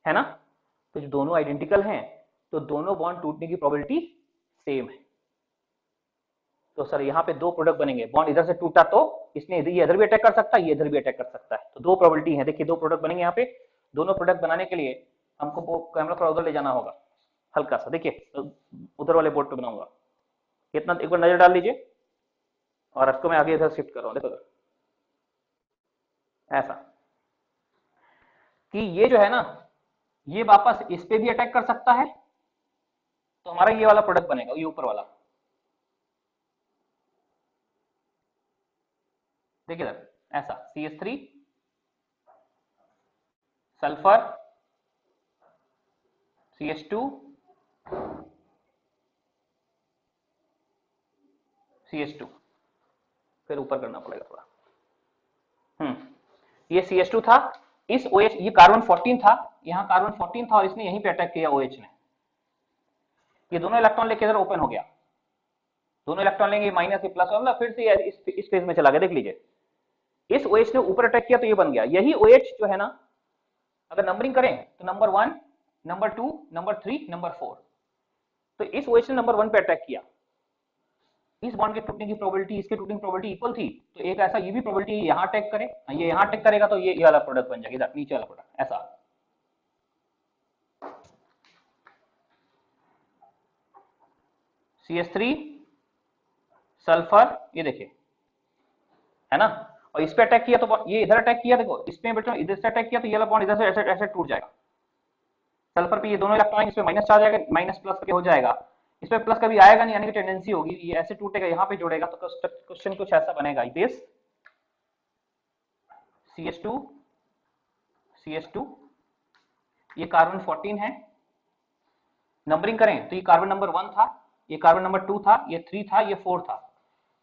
है ना। तो जो दोनों आइडेंटिकल हैं तो दोनों बॉन्ड टूटने की प्रोबेबिलिटी सेम है। तो सर यहाँ पे 2 प्रोडक्ट बनेंगे, बॉन्ड इधर से टूटा तो इसने ये इधर भी अटैक कर सकता है, ये इधर भी अटैक कर सकता है, तो 2 प्रोबेबिलिटी है। देखिए 2 प्रोडक्ट बनेंगे यहाँ पे। दोनों प्रोडक्ट बनाने के लिए हमको कैमरा थोड़ा उधर ले जाना होगा हल्का सा, देखिए उधर वाले बोर्ड पे बनाऊंगा, इतना एक बार नजर डाल लीजिए, और इसको मैं आगे इधर शिफ्ट कर रहा हूँ, देखो ऐसा कि ये जो है ना, ये वापस इस पे भी अटैक कर सकता है, तो हमारा ये वाला प्रोडक्ट बनेगा, ये ऊपर वाला, देखिए सर ऐसा CH3 सल्फर CH2 CH2, फिर ऊपर करना पड़ेगा थोड़ा। ये CH2 था, इस OH ये कार्बन 14 था, यहाँ कार्बन 14 था और इसने यहीं पे अटैक किया OH ने, ये दोनों इलेक्ट्रॉन लेके इधर ओपन हो गया, दोनों इलेक्ट्रॉन लेंगे माइनस से प्लस होगा, फिर से इस फेज में चला गया, देख लीजिए इस OH ने ऊपर अटैक किया तो ये बन गया। यही OH जो है ना, अगर नंबरिंग करें तो नंबर 1, नंबर 2, नंबर 3, नंबर 4, तो इस OH ने नंबर 1 पे अटैक किया, इस बॉन्ड के टूटने की प्रोबेबिलिटी इसके टूटने की प्रोबेबिलिटी इक्वल थी, तो एक ऐसा ये भी प्रोबेबिलिटी यहाँ अटैक करे, ये यहाँ अटैक करेगा तो ये वाला प्रोडक्ट बन जाएगा, नीचे वाला प्रोडक्ट ऐसा। CH3 सल्फर, ये देखिए है ना, और इस पे अटैक किया तो ये इधर अटैक किया, देखो इस पे बेटा इधर से अटैक किया तो ये वाला बॉन्ड इधर से ऐसे ऐसे टूट जाएगा। सल्फर पे ये दोनों इलेक्ट्रॉन इस पे माइनस चार्ज आएगा, माइनस प्लस करके हो जाएगा, इस पे प्लस कभी आएगा नहीं, यानी कि टेंडेंसी होगी ये ऐसे टूटेगा, यहाँ पे जोड़ेगा तो क्वेश्चन कुछ ऐसा बनेगा, दिस CH2 CH2, ये कार्बन 14 है, नंबरिंग करें तो ये कार्बन नंबर 1 था, ये कार्बन नंबर 2 था, ये 3 था, ये 4 था,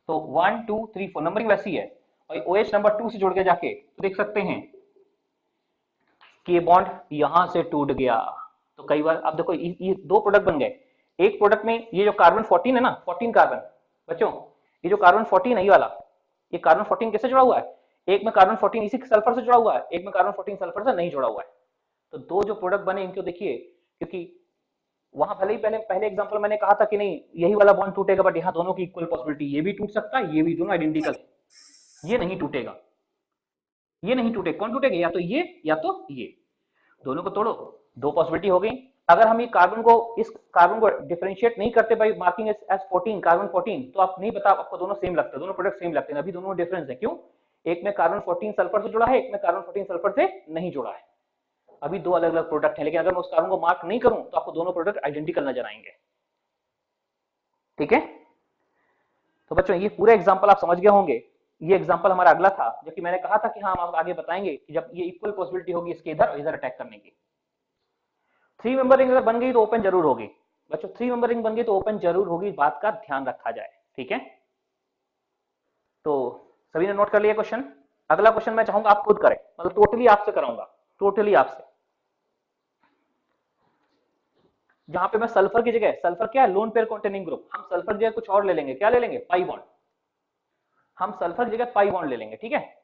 तो 1 2 3 4 नंबरिंग वैसी है। और OH नंबर 2 से जोड़ के जाके तो देख सकते हैं कि ये बॉन्ड यहां से टूट गया। तो कई बार अब देखो ये दो प्रोडक्ट बन गए, एक प्रोडक्ट में ये जो कार्बन 14 है ना, 14 कार्बन बच्चों, ये जो कार्बन 14 है ये वाला, ये कार्बन 14 कैसे जुड़ा हुआ है, एक में कार्बन 14 इसी सल्फर से जुड़ा हुआ है, एक में कार्बन 14 सल्फर से नहीं जुड़ा हुआ है। तो दो जो प्रोडक्ट बने इनको देखिए, क्योंकि वहां भले ही पहले एग्जांपल मैंने कहा था कि नहीं यही वाला बॉन्ड टूटेगा, बट यहाँ दोनों की इक्वल पॉसिबिलिटी, ये भी टूट सकता है, ये भी, दोनों आइडेंटिकल, ये नहीं टूटेगा, ये नहीं टूटेगा, कौन टूटेगा, या तो ये या तो ये, दोनों को तोड़ो, दो पॉसिबिलिटी हो गई। अगर हम ये कार्बन को, इस कार्बन को डिफरेंशिएट नहीं करते बाय मार्किंग एज 14 कार्बन 14, तो आप नहीं बता, आपको दोनों सेम लगते हैं, दोनों प्रोडक्ट सेम लगते हैं, अभी दोनों डिफरेंस है, क्यों, एक में कार्बन 14 सल्फर से जुड़ा है, एक में कार्बन 14 सल्फर से नहीं जुड़ा है, अभी दो अलग अलग प्रोडक्ट है। लेकिन अगर मैं उस कार्बन को मार्क नहीं करूं तो आपको दोनों प्रोडक्ट आइडेंटिकल नजर आएंगे, ठीक है। तो बच्चों ये पूरे एग्जांपल आप समझ गए होंगे, ये एग्जांपल हमारा अगला था, जो कि मैंने कहा था कि हाँ हम आगे बताएंगे कि जब ये इक्वल पॉसिबिलिटी होगी इसके इधर और इधर अटैक करने की। 3 मेंबर रिंग अगर बन गई तो ओपन जरूर होगी बच्चों, 3 मेंबर रिंग बन गई तो ओपन जरूर होगी, बात का ध्यान रखा जाए, ठीक है। तो सभी ने नोट कर लिया क्वेश्चन। अगला क्वेश्चन मैं चाहूंगा आप खुद करें, मतलब टोटली आपसे कराऊंगा, टोटली आपसे, जहां पे मैं सल्फर की जगह, सल्फर क्या है, लोन पेयर कंटेनिंग ग्रुप, हम सल्फर की जगह कुछ और ले लेंगे, क्या ले लेंगे, पाई बॉन्ड, हम सल्फर की जगह पाई बॉन्ड ले लेंगे, ठीक है।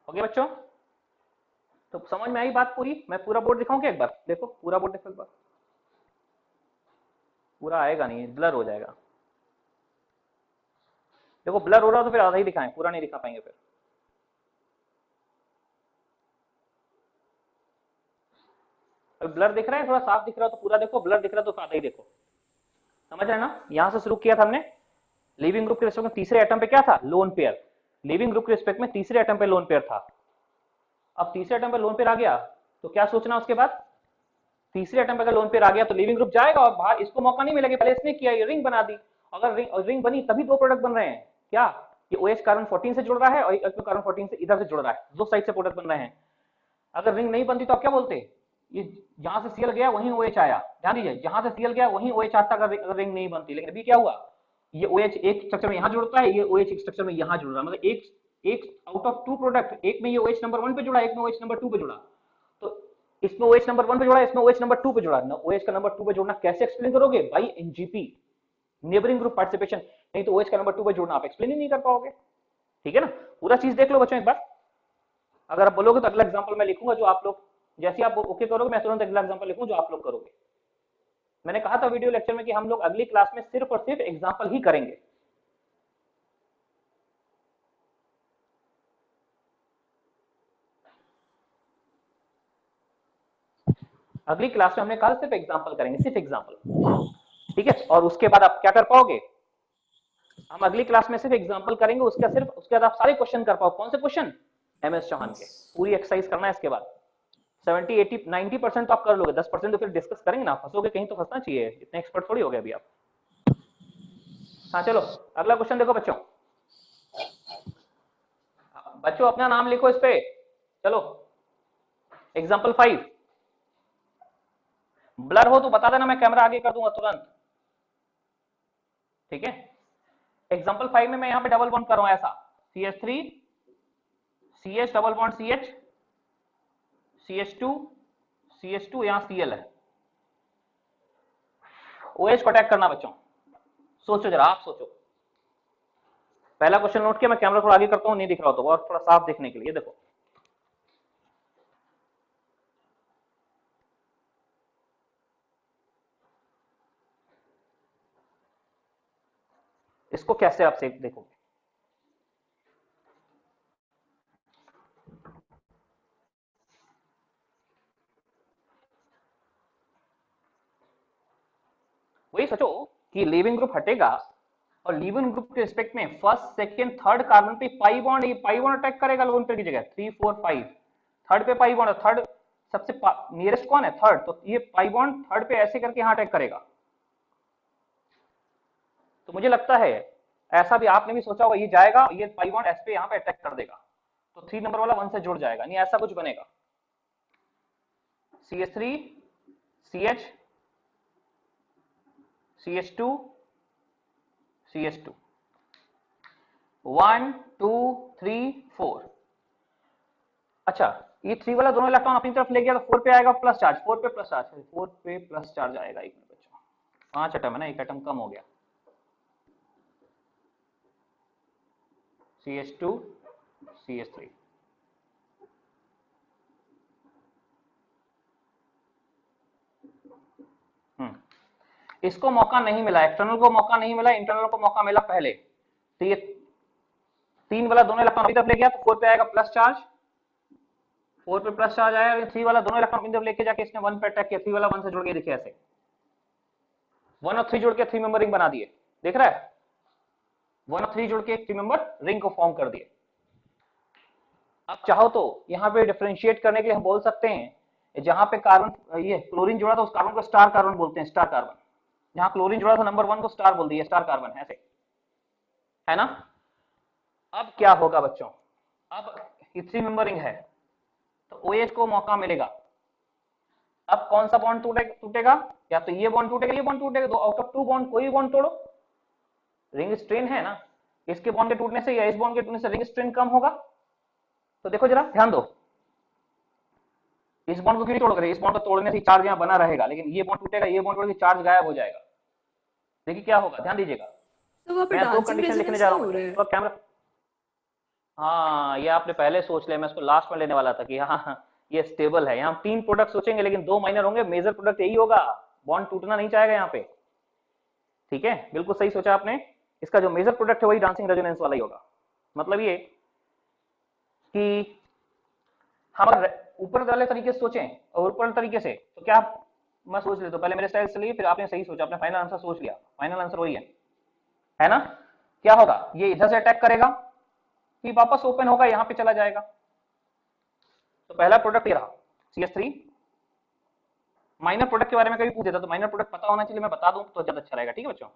हो गया बच्चों, तो समझ में आई बात पूरी, मैं पूरा बोर्ड दिखाऊं क्या एक बार, देखो पूरा बोर्ड देखो एक बार, पूरा आएगा नहीं, ब्लर हो जाएगा, देखो ब्लर हो रहा तो फिर आधा ही दिखाएं, पूरा नहीं दिखा पाएंगे फिर। अभी ब्लर दिख रहा है, थोड़ा साफ दिख रहा है तो पूरा देखो, ब्लर दिख रहा है तो आधा ही देखो, समझ रहे हैं ना। यहां से शुरू किया था हमने, लिविंग ग्रुप के रिस्पेक्ट में तीसरे एटम पे क्या था, लोन पेयर, लिविंग ग्रुप के रिस्पेक्ट में तीसरे एटम पे लोन पेयर था। अब तीसरे एटम पे लोन पेयर आ गया तो क्या सोचना उसके बाद, तीसरे एटम पे अगर लोन पेयर आ गया तो लिविंग ग्रुप जाएगा और बाहर इसको मौका नहीं मिलेगा, पहले इसने किया, ये रिंग बना दी, अगर रिंग बनी तभी दो प्रोडक्ट बन रहे हैं, क्या ये OH कार्बन 14 से जुड़ रहा है और कार्बन 14 से इधर से जुड़ रहा है, दो साइड से प्रोडक्ट बन रहे हैं। अगर रिंग नहीं बनती तो आप क्या बोलते, ये जहां से Cl गया वहीं OH आया, ध्यान दीजिए, जहां से Cl गया वहीं OH आता अगर रिंग नहीं बनती। लेकिन अभी क्या हुआ, ये OH एक स्ट्रक्चर में यहां जुड़ता है, ये OH एक स्ट्रक्चर में यहां जुड़ रहा है, मतलब एक आउट ऑफ टू प्रोडक्ट, एक में ये OH नंबर 1 पे जुड़ा, एक में OH नंबर 2 पे जुड़ा, तो इसमें OH नंबर 1 पे जुड़ा, इसमें OH नंबर 2 पे जुड़ा, OH का नंबर 2 पे जुड़ना कैसे एक्सप्लेन करोगे, by NGP, neighbouring group participation, नहीं तो OH का नंबर 2 पे जुड़ना आप एक्सप्लेन ही नहीं कर पाओगे, ठीक है ना। पूरा चीज देख लो बच्चों एक बार, अगर आप बोलोगे तो अगला एग्जांपल मैं लिखूंगा जो आप लोग, जैसे आप ओके करोगे मैं तुरंत अगला एग्जांपल लिखूं जो आप लोग करोगे। मैंने कहा था वीडियो लेक्चर में कि हम लोग अगली क्लास में सिर्फ और सिर्फ एग्जांपल ही करेंगे, अगली क्लास में हमने कहा सिर्फ एग्जांपल करेंगे, सिर्फ एग्जांपल, ठीक है। और उसके बाद आप क्या कर पाओगे, हम अगली क्लास में सिर्फ एग्जांपल करेंगे, उसके बाद आप सारे क्वेश्चन कर पाओ, कौन से क्वेश्चन, MS चौहान के, पूरी एक्सरसाइज करना है। इसके बाद 70 80 90% तो आप कर लोगे, 10% तो फिर डिस्कस करेंगे ना, फंसोगे कहीं तो फंसना चाहिए, इतने एक्सपर्ट थोड़ी हो गए अभी आप। हाँ चलो अगला क्वेश्चन देखो बच्चों, बच्चों अपना नाम लिखो इस पे, चलो एग्जांपल 5, ब्लर हो तो बता देना, मैं कैमरा आगे कर दूंगा तुरंत, ठीक है। एग्जांपल 5 में मैं यहां पे डबल बॉन्ड कर रहा हूं ऐसा, CH3 CH double bond CH CH2 CH2, यहां Cl है। OH को अटैक करना बच्चों, सोचो जरा, आप सोचो। पहला क्वेश्चन नोट किया, मैं कैमरा थोड़ा आगे करता हूं, नहीं दिख रहा हो तो, और थोड़ा साफ देखने के लिए देखो। इसको कैसे आप सेक देखोगे? वही सोचो कि लीविंग ग्रुप हटेगा और लीविंग ग्रुप के रिस्पेक्ट में फर्स्ट सेकंड थर्ड कार्बन पे पाई बॉन्ड, ये पाई बॉन्ड अटैक करेगा लोन पेयर की जगह, 3 4 5 थर्ड पे पाई बॉन्ड, थर्ड सबसे नियरेस्ट कौन है? थर्ड, तो ये पाई बॉन्ड थर्ड पे ऐसे करके यहां अटैक करेगा। तो मुझे लगता है ऐसा भी आपने भी सोचा होगा, ये जाएगा, ये पाई बॉन्ड एस पे यहां पे अटैक कर देगा, तो 3 नंबर वाला 1 से जुड़ जाएगा, नहीं ऐसा कुछ बनेगा। CH3 CH CH2 CH2 1 2 3 4। अच्छा, ये 3 वाला दोनों इलेक्ट्रॉन अपनी तरफ ले गया तो 4 पे आएगा प्लस चार्ज, 4 पे प्लस चार्ज, 4 पे प्लस चार्ज आएगा। एक मिनट बच्चों, 5 एटम है ना, एक एटम कम हो गया। CH2 CH3, इसको मौका नहीं मिला, एक्सटर्नल को मौका नहीं मिला, इंटरनल को मौका मिला पहले, तो ये 3 वाला दोनों इलेक्ट्रॉन अपनी तरफ ले गया तो 4 पे आएगा प्लस चार्ज, 4 पे प्लस चार्ज आया, और 3 वाला दोनों इलेक्ट्रॉन अपनी तरफ लेके जाके इसने 1 पे अटैक किया, 3 वाला 1 से जुड़ के देखिए ऐसे 1 और 3 जुड़ के 3 मेंबर रिंग बना दिए, देख रहा है, 1 और 3 जुड़ के एक 3 मेंबर रिंग को फॉर्म कर दिए। अब चाहो तो यहां पे डिफरेंशिएट करने के लिए हम बोल सकते हैं, जहां पे कार्बन ये क्लोरीन जुड़ा था उस कार्बन को स्टार कार्बन बोलते हैं, स्टार कार्बन। जहां क्लोरीन जुड़ा था नंबर 1 को स्टार बोल दिया, स्टार कार्बन, ऐसे है ना। अब क्या होगा बच्चों, अब ये 3 मेंबर रिंग है तो OH को मौका मिलेगा। अब कौन सा बॉन्ड टूटेगा? या तो ये बॉन्ड टूटेगा, ये बॉन्ड टूटेगा, तो आउट ऑफ 2 बॉन्ड कोई बॉन्ड तोड़ो, रिंग स्ट्रेन है ना, इसके बॉन्ड के टूटने से या इस बॉन्ड के टूटने से रिंग स्ट्रेन कम होगा। तो देखो जरा ध्यान दो, इस बॉन्ड को क्यों तोड़ोगे? इस बॉन्ड को तोड़ने से चार्ज यहाँ बना रहेगा, लेकिन ये बॉन्ड टूटेगा, ये बॉन्ड टूटेगा, चार्ज गायब हो जाएगा। देखिए क्या होगा, ध्यान दीजिएगा। तो वहाँ पे मैं 2 डांसिंग कंडीशन लिखने रेजोनेंस जा ना रहा हो हूँ रहा है। तो कैमरा, हाँ ये आपने पहले सोच लिया, मैं इसको लास्ट में लेने वाला था कि हाँ ये स्टेबल है। यहाँ 3 प्रोडक्ट सोचेंगे लेकिन 2 माइनर होंगे, मेजर प्रोडक्ट यही होगा, बॉन्ड टूटना नहीं चाहेगा यहाँ पे, ठीक है, बिल्कुल सही सोचा आपने। इसका जो मेजर प्रोडक्ट है वही डांसिंग रेजोनेंस वाला ही होगा। मतलब ये कि हम अगर ऊपर वाले तरीके से सोचें और ऊपर तरीके से, तो क्या मैं सोच लेता हूं, पहले मेरे स्टाइल से लिए, फिर आपने सही सोचा, आपने फाइनल आंसर सोच लिया, फाइनल आंसर वही है ना। क्या होगा, ये इधर से अटैक करेगा, फिर वापस ओपन होगा, यहां पे चला जाएगा। तो पहला प्रोडक्ट ये रहा CH3। माइनर प्रोडक्ट के बारे में कभी पूछ देता तो माइनर प्रोडक्ट पता होना चाहिए, मैं बता दूं तो ज्यादा अच्छा रहेगा, ठीक है बच्चों।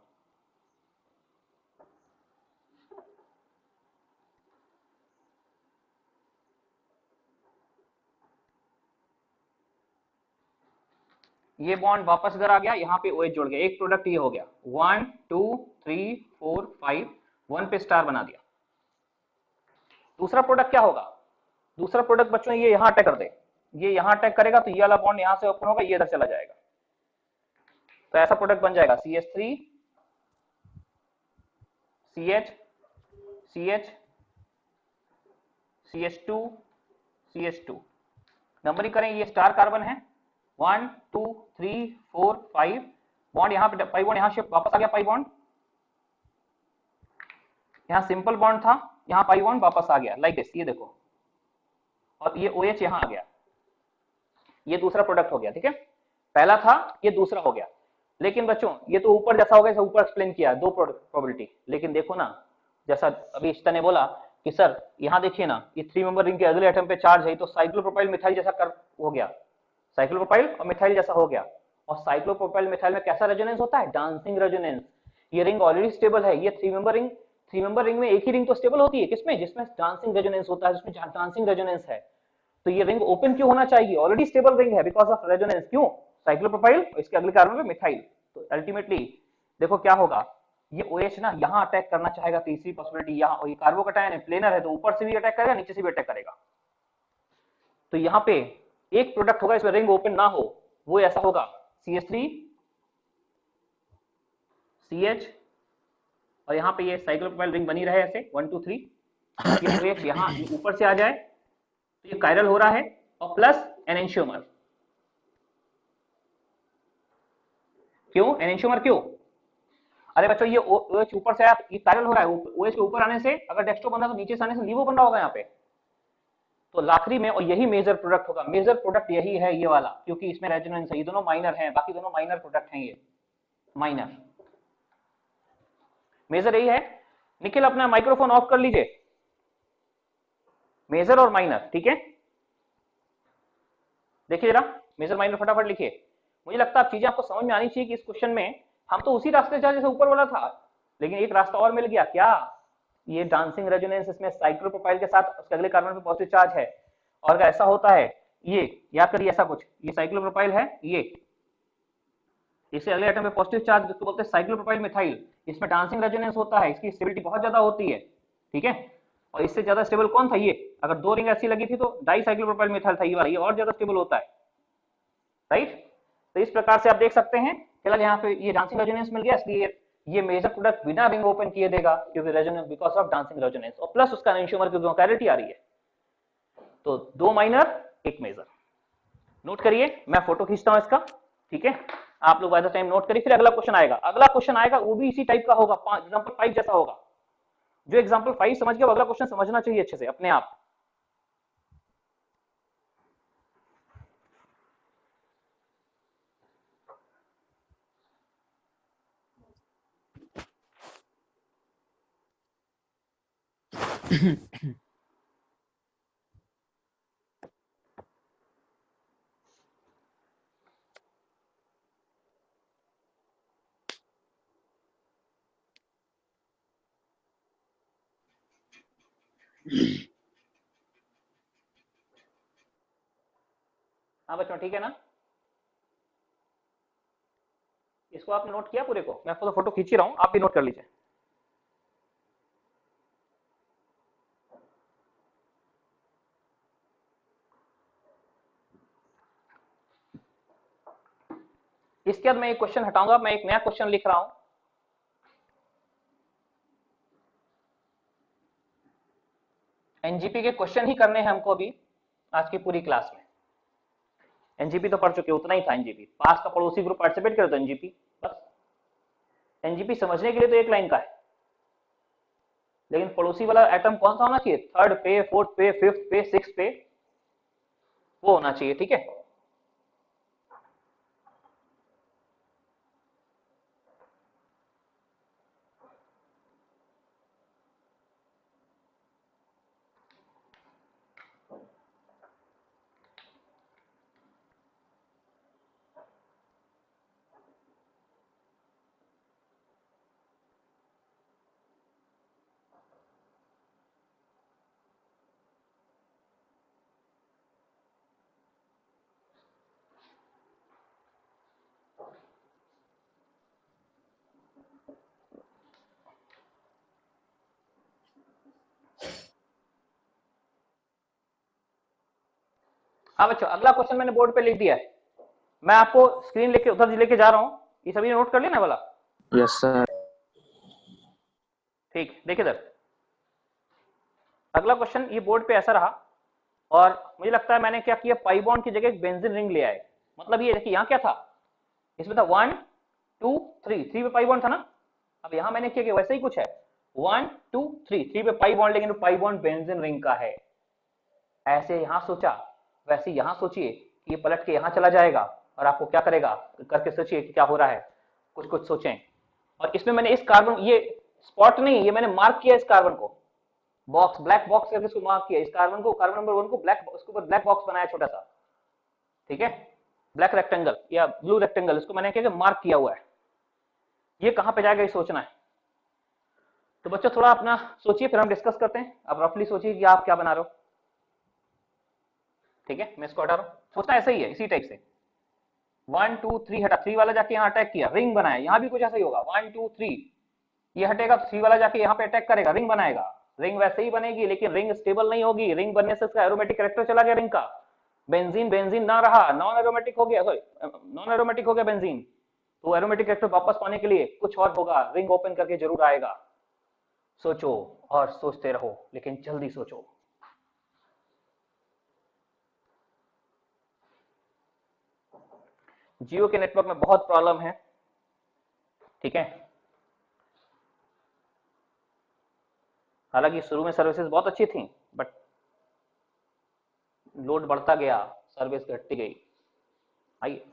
ये बॉन्ड वापस इधर आ गया, यहाँ पे OH जुड़ गया, एक प्रोडक्ट ये हो गया, 1 2 3 4 5, 1 पे स्टार बना दिया। दूसरा प्रोडक्ट क्या होगा, दूसरा प्रोडक्ट बच्चों ये यहाँ अटैक कर दे, ये यहाँ अटैक करेगा तो ये वाला बॉन्ड यहाँ से ओपन होगा, ये इधर चला जाएगा, तो ऐसा प्रोडक्ट बन जाएगा CH3 CH CH CH2 CH2। Numbering करें, ये स्टार कार्बन है, 1 2 3 4 5, बॉन्ड यहाँ पे पाई बॉन्ड यहाँ शिफ्ट वापस आ गया, पाई बॉन्ड यहाँ सिंपल बॉन्ड था, यहाँ पाई बॉन्ड वापस आ गया लाइक दिस, ये देखो, और ये OH यहाँ आ गया, ये दूसरा प्रोडक्ट हो गया, ठीक है, पहला था ये दूसरा हो गया। लेकिन बच्चों ये तो ऊपर जैसा हो गया, ऊपर एक्सप्लेन किया 2 प्रोबेबिलिटी, लेकिन देखो ना जैसा अभी इश्ता ने बोला कि सर यहाँ देखिए ना, ये 3 मेंबर रिंग के अगले एटम पे चार्ज है, तो साइक्लोप्रोपाइल मिथाइल जैसा कर हो गया, साइक्लोप्रोपाइल और मिथाइल जैसा हो गया। और साइक्लोप्रोपाइल मिथाइल में कैसा रेजोनेंस होता है, डांसिंग रेजोनेंस। ये रिंग ऑलरेडी स्टेबल है, ये 3 मेंबर रिंग में एक ही रिंग तो स्टेबल होती है, किसमें, जिसमें डांसिंग रेजोनेंस होता है, जिसमें डांसिंग रेजोनेंस है। तो ये रिंग ओपन क्यों होना चाहिए, ऑलरेडी स्टेबल रिंग है, बिकॉज ऑफ रेजोनेंस। क्यों, साइक्लोप्रोपाइल और इसके अगले कार्बन पे मिथाइल। तो अल्टीमेटली देखो क्या होगा, ये OH ना यहाँ अटैक करना चाहेगा, तीसरी पॉसिबिलिटी यहाँ, और ये कार्बोकैटायन है प्लेनर है तो ऊपर से भी अटैक करेगा नीचे से भी अटैक करेगा। तो यहाँ पे एक प्रोडक्ट होगा इसमें रिंग ओपन ना हो, वो ऐसा होगा CH3 CH, और यहाँ पे ये साइक्लोप्रोपाइल रिंग बनी रहे ऐसे 1 2 3, ये OH यहाँ ऊपर से आ जाए तो ये कायरल हो रहा है, और प्लस एनेंशियोमर। क्यों एनेंशियोमर क्यों? अरे बच्चों ये OH ऊपर से आया, ये कायरल हो रहा है, OH के ऊपर आने से अगर डेक्स्ट्रो बन रहा है तो नीचे से आने से लीवो बन रहा होगा यहाँ पे, तो आखिरी में, और यही मेजर प्रोडक्ट होगा। मेजर प्रोडक्ट यही है ये वाला, क्योंकि इसमें रेजोनेंस है, ये दोनों माइनर हैं, बाकी दोनों माइनर प्रोडक्ट हैं, ये माइनर। मेजर यही है। निखिल अपना माइक्रोफोन ऑफ कर लीजिए, मेजर और माइनर, ठीक है। देखिए जरा मेजर माइनर फटाफट लिखिए। मुझे लगता है चीजें आपको समझ में आनी चाहिए कि इस क्वेश्चन में हम तो उसी रास्ते से जैसे ऊपर वाला था, लेकिन एक रास्ता और मिल गया। क्या? ये डांसिंग रेजोनेंस, इसमें साइक्लोप्रोपाइल के साथ उसके अगले कार्बन पे पॉजिटिव चार्ज है, और अगर ऐसा होता है, ये याद करिए ऐसा कुछ, ये साइक्लोप्रोपाइल है, ये इससे अगले एटम पे पॉजिटिव चार्ज जिसको बोलते हैं साइक्लोप्रोपाइल मिथाइल, इसमें डांसिंग रेजोनेंस होता है, इसकी स्टेबिलिटी बहुत ज्यादा होती है, ठीक है। और इससे ज्यादा स्टेबल कौन था? ये। अगर 2 रिंग ऐसी लगी थी तो डाई साइक्लोप्रोपाइल मिथाइल था ये वाला, ये और ज्यादा स्टेबल होता है, राइट। तो इस प्रकार से आप देख सकते हैं, फिलहाल यहाँ पे ये डांसिंग रेजोनेंस मिल गया, इसलिए ये मेजर प्रोडक्ट बिना रिंग ओपन किए देगा, क्योंकि resonance because of dancing resonance, और प्लस उसका एनेंशियोमर की क्लैरिटी आ रही है। तो 2 माइनर 1 मेजर। नोट करिए, मैं फोटो खींचता हूं इसका, ठीक है। आप लोग बाय द टाइम नोट करिए, फिर अगला क्वेश्चन आएगा। अगला क्वेश्चन आएगा वो भी इसी टाइप का होगा, एग्जांपल 5 जैसा होगा। जो एग्जांपल 5 समझ गया, अगला क्वेश्चन समझना चाहिए अच्छे से अपने आप। हाँ बच्चों ठीक है ना? इसको आपने नोट किया पूरे को? मैं आपको तो फोटो खींच ही रहा हूं, आप भी नोट कर लीजिए। इसके बाद मैं एक क्वेश्चन हटाऊंगा, मैं एक नया क्वेश्चन लिख रहा हूं। एनजीपी के क्वेश्चन ही करने हैं हमको अभी आज की पूरी क्लास में। एनजीपी तो पढ़ चुके, उतना ही था। एनजीपी पास का पड़ोसी ग्रुप पार्टिसिपेट करे तो एनजीपी, बस। एनजीपी समझने के लिए तो एक लाइन का है, लेकिन पड़ोसी वाला एटम कौन सा होना चाहिए? 3rd पे, 4th पे, 5th पे, 6th पे, वो होना चाहिए, ठीक है। हाँ बच्चों, अगला क्वेश्चन मैंने बोर्ड पे लिख दिया है, मैं आपको स्क्रीन लेके उधर लेके जा रहा हूँ। ये सभी नोट कर लेना वाला? Yes sir. ठीक, देखिए इधर अगला क्वेश्चन, ये बोर्ड पे ऐसा रहा, और मुझे लगता है मैंने क्या किया, पाई बॉन्ड की जगह एक बेंजीन रिंग ले आए। मतलब ये देखिए यहाँ क्या था, इसमें था 1 2 3, 3 पे पाई बॉन्ड था ना। अब यहाँ मैंने किया कि वैसे ही कुछ है, 1 2 3, 3 पे पाई बॉन्ड, लेकिन पाई बॉन्ड बेंजीन रिंग का है। ऐसे यहाँ सोचा, वैसे यहाँ सोचिए कि ये पलट के यहाँ चला जाएगा, और आपको क्या करेगा करके सोचिए कि क्या हो रहा है, कुछ कुछ सोचें। और इसमें मैंने इस कार्बन, ये स्पॉट नहीं, ये मैंने मार्क किया इस कार्बन को, बॉक्स, ब्लैक बॉक्स करके इसको मार्क किया, इस कार्बन को, कार्बन नंबर 1 को ब्लैक, उसके ऊपर ब्लैक बॉक्स बनाया छोटा सा, ठीक है, ब्लैक रेक्टेंगल या ब्लू रेक्टेंगल, इसको मैंने क्या मार्क किया हुआ है। ये कहां पे जाएगा ये सोचना है। तो बच्चों थोड़ा अपना सोचिए, फिर हम डिस्कस करते हैं। अब रफली सोचिए कि आप क्या बना रहे हो, ठीक है। मैं इसको हटा रहा हूं, सोचना ऐसा ही है, इसी टाइप से। 1 2 3 हटा, 3 वाला जाके यहाँ अटैक किया, रिंग बनाया, यहाँ भी कुछ ऐसा ही होगा, 1 2 3 ये हटेगा, 3 वाला जाके यहाँ पे अटैक करेगा, रिंग बनाएगा, रिंग वैसे ही बनेगी लेकिन रिंग स्टेबल नहीं होगी, रिंग बनने से इसका एरोमेटिक कैरेक्टर चला गया रिंग का, बेंजीन बेंजीन ना रहा, नॉन एरोमेटिक हो गया, सॉरी नॉन एरोमेटिक हो गया बेंजीन, तो एरोमेटिक कैरेक्टर वापस पाने के लिए कुछ और होगा, रिंग ओपन करके जरूर आएगा। सोचो और सोचते रहो लेकिन जल्दी सोचो। जियो के नेटवर्क में बहुत प्रॉब्लम है, ठीक है, हालांकि शुरू में सर्विसेज बहुत अच्छी थी बट लोड बढ़ता गया, सर्विस घटती गई। आइए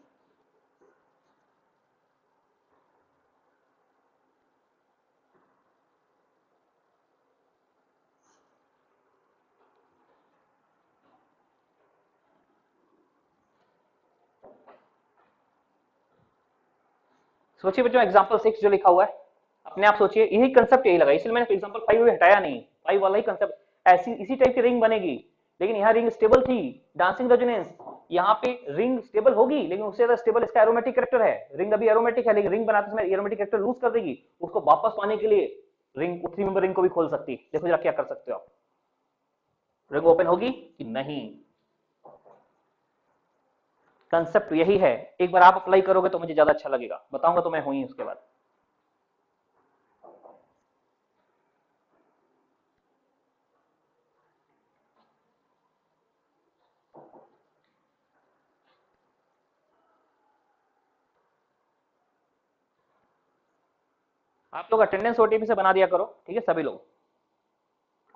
सोचिए बच्चों, एग्जांपल 6 जो लिखा हुआ है अपने आप सोचिए, यही कंसेप्ट यही लगा, इसलिए मैंने एग्जांपल 5 हटाया नहीं, 5 वाला ही कंसेप्ट, ऐसी इसी टाइप की रिंग बनेगी लेकिन यहाँ रिंग स्टेबल थी, डांसिंग रेजोनेंस, यहाँ पे रिंग स्टेबल होगी लेकिन उससे ज्यादा स्टेबल इसका एरोमेटिक कैरेक्टर है, रिंग अभी एरोमेटिक है लेकिन रिंग बनाते समय एरोमेटिक कैरेक्टर लूज कर देगी, उसको वापस पाने के लिए रिंग, उसी मेंबर रिंग को भी खोल सकती है, देखो जरा क्या कर सकते हो आप, रिंग ओपन होगी कि नहीं, कंसेप्ट यही है, एक बार आप अप्लाई करोगे तो मुझे ज्यादा अच्छा लगेगा, बताऊंगा तो मैं हुई उसके बाद। आप लोग अटेंडेंस ओटीपी से बना दिया करो, ठीक है सभी लोग,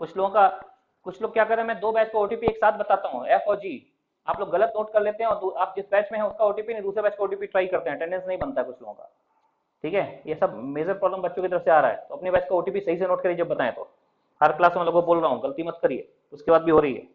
कुछ लोग क्या करें, मैं 2 बैच का ओटीपी एक साथ बताता हूँ, एफ और जी, आप लोग गलत नोट कर लेते हैं और आप जिस बैच में हैं उसका ओटीपी नहीं, दूसरे बैच का ओटीपी ट्राई करते हैं, अटेंडेंस नहीं बनता है कुछ लोगों का, ठीक है, ये सब मेजर प्रॉब्लम बच्चों की तरफ से आ रहा है, तो अपने बैच का ओटीपी सही से नोट करिए जब बताएं तो, हर क्लास में लोगों को बोल रहा हूँ गलती मत करिए, उसके बाद भी हो रही है।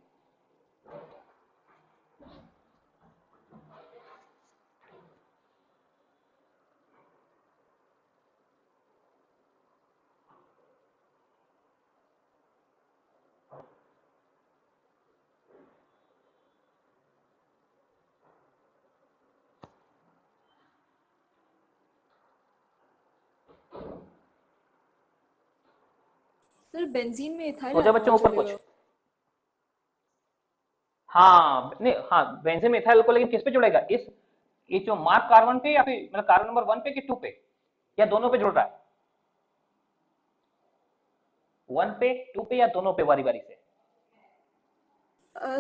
सर बेंजीन में इथाइल हो जाए बच्चों ऊपर कुछ, हाँ नहीं, हाँ बेंजीन में इथाइल को, लेकिन किस पे जुड़ेगा, इस ये जो मार्क कार्बन पे या फिर मतलब कार्बन नंबर 1 पे कि 2 पे, या दोनों पे जुड़ रहा है, 1 पे 2 पे या दोनों पे बारी बारी से,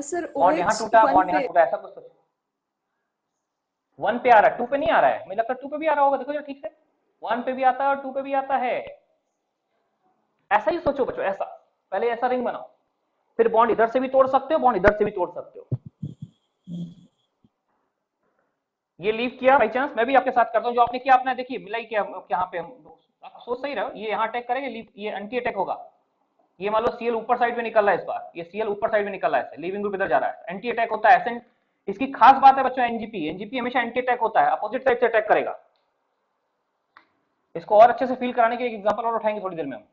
सर बॉन्ड यहाँ OH टूटा 1 बॉन्ड यहाँ पे, टूटा, ऐसा कुछ सोचो, 1 पे आ रहा है 2 पे नहीं आ रहा है, मुझे लगता है 2 पे भी आ रहा होगा, देखो जरा ठीक से, 1 पे भी आता है और 2 पे भी आता है, ऐसा ही सोचो बच्चों, ऐसा पहले ऐसा रिंग बनाओ, फिर बॉन्ड इधर से भी तोड़ सकते हो, बॉन्ड इधर से भी तोड़ सकते हो, ये लीव किया बाई चांस, मैं भी आपके साथ करता हूं जो आपने किया, आपने देखिए मिला ही क्या, यहाँ पे हम आप सोच सही रहो, ये यहाँ अटैक करेंगे, ये एंटी अटैक होगा, ये मान लो सीएल ऊपर साइड में निकल रहा है, इस बार ये सीएल ऊपर साइड में निकल रहा है, लिविंग ग्रुप इधर जा रहा है, एंटी अटैक होता है, एसेंट, इसकी खास बात है बच्चों, एनजीपी हमेशा एंटी अटैक होता है, अपोजिट साइड से अटैक करेगा, इसको और अच्छे से फील कराने के एक एग्जांपल और उठाएंगे थोड़ी देर में हम,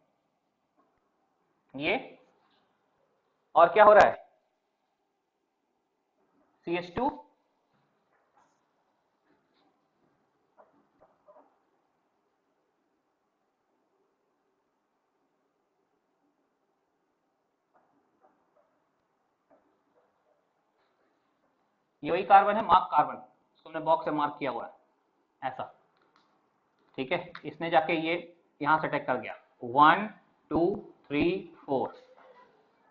ये और क्या हो रहा है, CH2 ये वही कार्बन है, मार्क कार्बन, इसको हमने बॉक्स से मार्क किया हुआ है ऐसा, ठीक है, इसने जाके ये यहां से अटैक कर गया, 1 2 3 4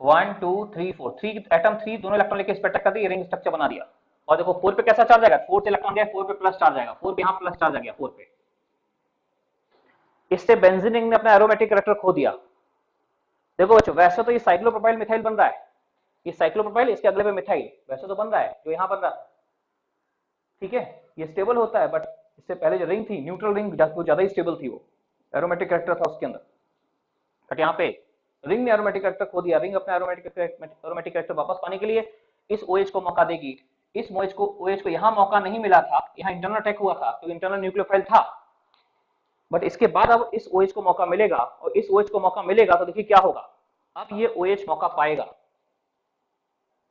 1 2 3 4 3 एटम 3 दोनों इलेक्ट्रॉन लेके इस पे अटैक कर दिया, रिंग स्ट्रक्चर बना दिया, और देखो 4 पे कैसा चार्ज आएगा, 4 से इलेक्ट्रॉन गया, 4 पे प्लस चार्ज आएगा, 4 पे यहां प्लस चार्ज आ गया 4 पे, इससे बेंजीन रिंग ने अपना एरोमेटिक कैरेक्टर खो दिया, देखो बच्चों वैसे तो ये साइक्लोप्रोपाइल मिथाइल बन रहा है, ये साइक्लोप्रोपाइल, इसके अगले पे मिथाइल, वैसे तो बन रहा है जो यहां बन रहा है, ठीक है, ये स्टेबल होता है, बट इससे पहले जो रिंग थी न्यूट्रल रिंग वो ज्यादा ही स्टेबल थी, वो एरोमेटिक कैरेक्टर था उसके अंदर, बट यहाँ पे रिंग ने एरोमेटिक कैरेक्टर खो दिया, रिंग अपना एरोमेटिक कैरेक्टर वापस पाने के लिए इस OH को मौका देगी, इस OH को यहाँ मौका नहीं मिला था, यहाँ इंटरनल अटैक हुआ था तो इंटरनल न्यूक्लियोफाइल था, बट इसके बाद अब इस OH को मौका मिलेगा, और इस OH को मौका मिलेगा तो देखिए क्या होगा, अब ये OH मौका पाएगा,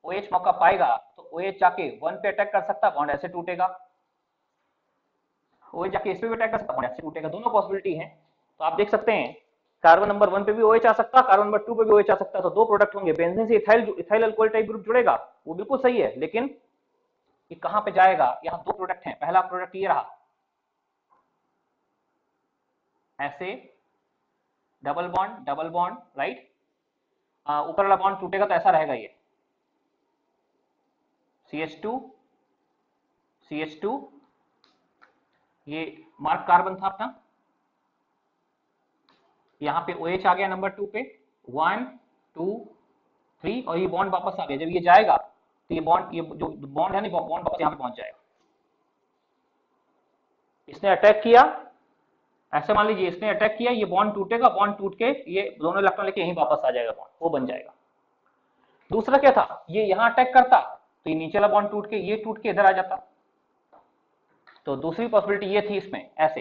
OH मौका पाएगा तो OH जाके 1 पे अटैक कर सकता है, बॉन्ड ऐसे टूटेगा, OH जाके इस पे भी अटैक कर सकता है, बॉन्ड ऐसे टूटेगा, दोनों पॉसिबिलिटी है। तो आप देख सकते हैं कार्बन नंबर 1 पे भी OH आ सकता है, कार्बन नंबर 2 पे भी OH आ सकता है, तो दो प्रोडक्ट होंगे। बेंजीन से इथाइल अल्कोहल टाइप ग्रुप जुड़ेगा, वो बिल्कुल सही है, लेकिन ये कहां पे जाएगा? यहाँ दो प्रोडक्ट हैं, पहला प्रोडक्ट ये रहा, ऐसे डबल बॉन्ड, राइट, ऊपर वाला बॉन्ड टूटेगा तो ऐसा रहेगा, ये CH2, ये मार्क कार्बन था अपना, यहाँ पे OH आ गया नंबर 2 पे, 1 2 3, और ये बॉन्ड वापस आ गया। जब ये जाएगा तो ये बॉन्ड, ये जो बॉन्ड है ना, बॉन्ड वापस यहाँ पे पहुंच जाएगा। इसने अटैक किया, ऐसे मान लीजिए इसने अटैक किया, ये बॉन्ड टूटेगा, बॉन्ड टूट के ये दोनों इलेक्ट्रॉन लेके यहीं वापस आ जाएगा, बॉन्ड वो बन जाएगा। दूसरा क्या था, ये यहाँ अटैक करता तो ये नीचे वाला बॉन्ड टूट के ये टूट के इधर आ जाता। तो दूसरी पॉसिबिलिटी ये थी इसमें, ऐसे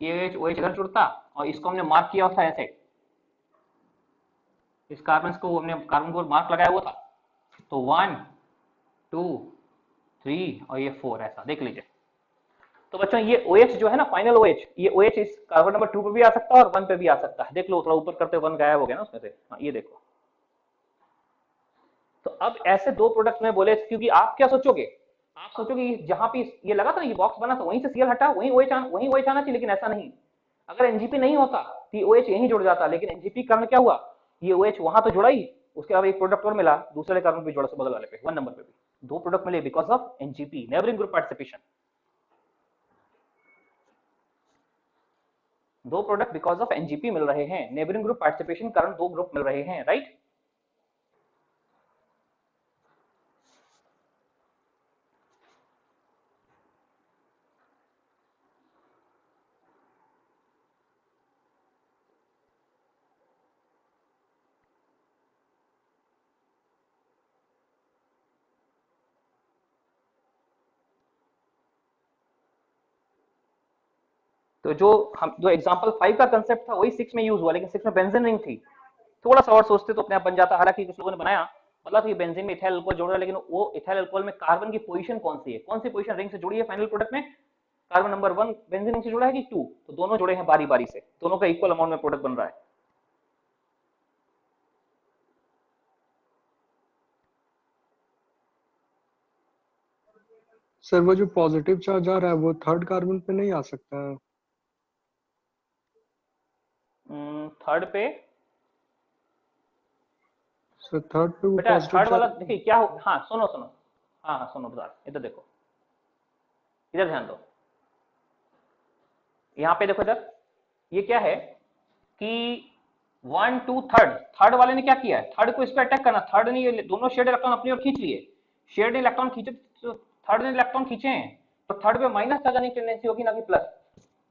ये OH इधर जुड़ता, और इसको हमने मार्क किया था ऐसे, इस कार्बन को हमने कार्बन को मार्क लगाया हुआ था, तो 1 2 3 और ये 4, ऐसा देख लीजिए। तो बच्चों ये OH जो है ना, फाइनल OH, ये OH इस कार्बन नंबर 2 पे भी आ सकता है और 1 पे भी आ सकता है। देख लो, थोड़ा ऊपर करते 1 गायब हो गया ना उसमें से, हाँ ये देखो। तो अब ऐसे दो प्रोडक्ट में बोले, क्योंकि आप क्या सोचोगे, आप सोचोगे जहां पे ये लगा था ना, ये बॉक्स बना था, वहीं से Cl हटा, वहीं OH आना चाहिए, लेकिन ऐसा नहीं। अगर NGP नहीं होता तो OH यहीं जुड़ जाता, लेकिन NGP कारण क्या हुआ, ये OH वहां तो जुड़ा ही, उसके बाद एक प्रोडक्ट और मिला दूसरे कार्बन पे जोड़ा, बगल वाले पे 1 नंबर पे भी दो प्रोडक्ट मिले because of NGP, neighbouring group participation. दो प्रोडक्ट बिकॉज ऑफ NGP मिल रहे हैं, नेबरिंग ग्रुप पार्टिसिपेशन कारण दो ग्रुप मिल रहे हैं, राइट। तो जो एग्जांपल 5 का कांसेप्ट था वही 6 में यूज हुआ, लेकिन 6 में बेंजीन रिंग थी। थोड़ा सा और सोचते तो अपने आप बन जाता। हालांकि कुछ लोगों ने बनाया, मतलब कि बेंजीन में इथाइल अल्कोहल जोड़ रहा है, लेकिन वो इथाइल अल्कोहल में कार्बन की पोजीशन कौन सी है, कौन सी पोजीशन रिंग से जुड़ी है फाइनल प्रोडक्ट में? कार्बन नंबर 1 बेंजीन रिंग से जुड़ा है कि 2? तो दोनों जुड़े हैं बारी बारी से, दोनों का इक्वल अमाउंट में प्रोडक्ट बन रहा है। सर वो जो पॉजिटिव चार्ज आ रहा है वो थर्ड कार्बन पे नहीं आ सकता है? थर्ड पे सर थर्ड पे वो बेटा, थर्ड वाला देखिए क्या हो, हाँ सुनो, हाँ सुनो बता, इधर देखो, इधर ध्यान दो, यहाँ पे देखो इधर, ये क्या है कि 1 2 थर्ड वाले ने क्या किया है, थर्ड को इस पे अटैक करना, थर्ड ने ये दोनों शेड इलेक्ट्रॉन अपनी ओर खींच लिए, शेड इलेक्ट्रॉन खींचे तो थर्ड ने इलेक्ट्रॉन खींचे हैं, तो थर्ड पे माइनस चार्ज आने की टेंडेंसी होगी ना कि प्लस।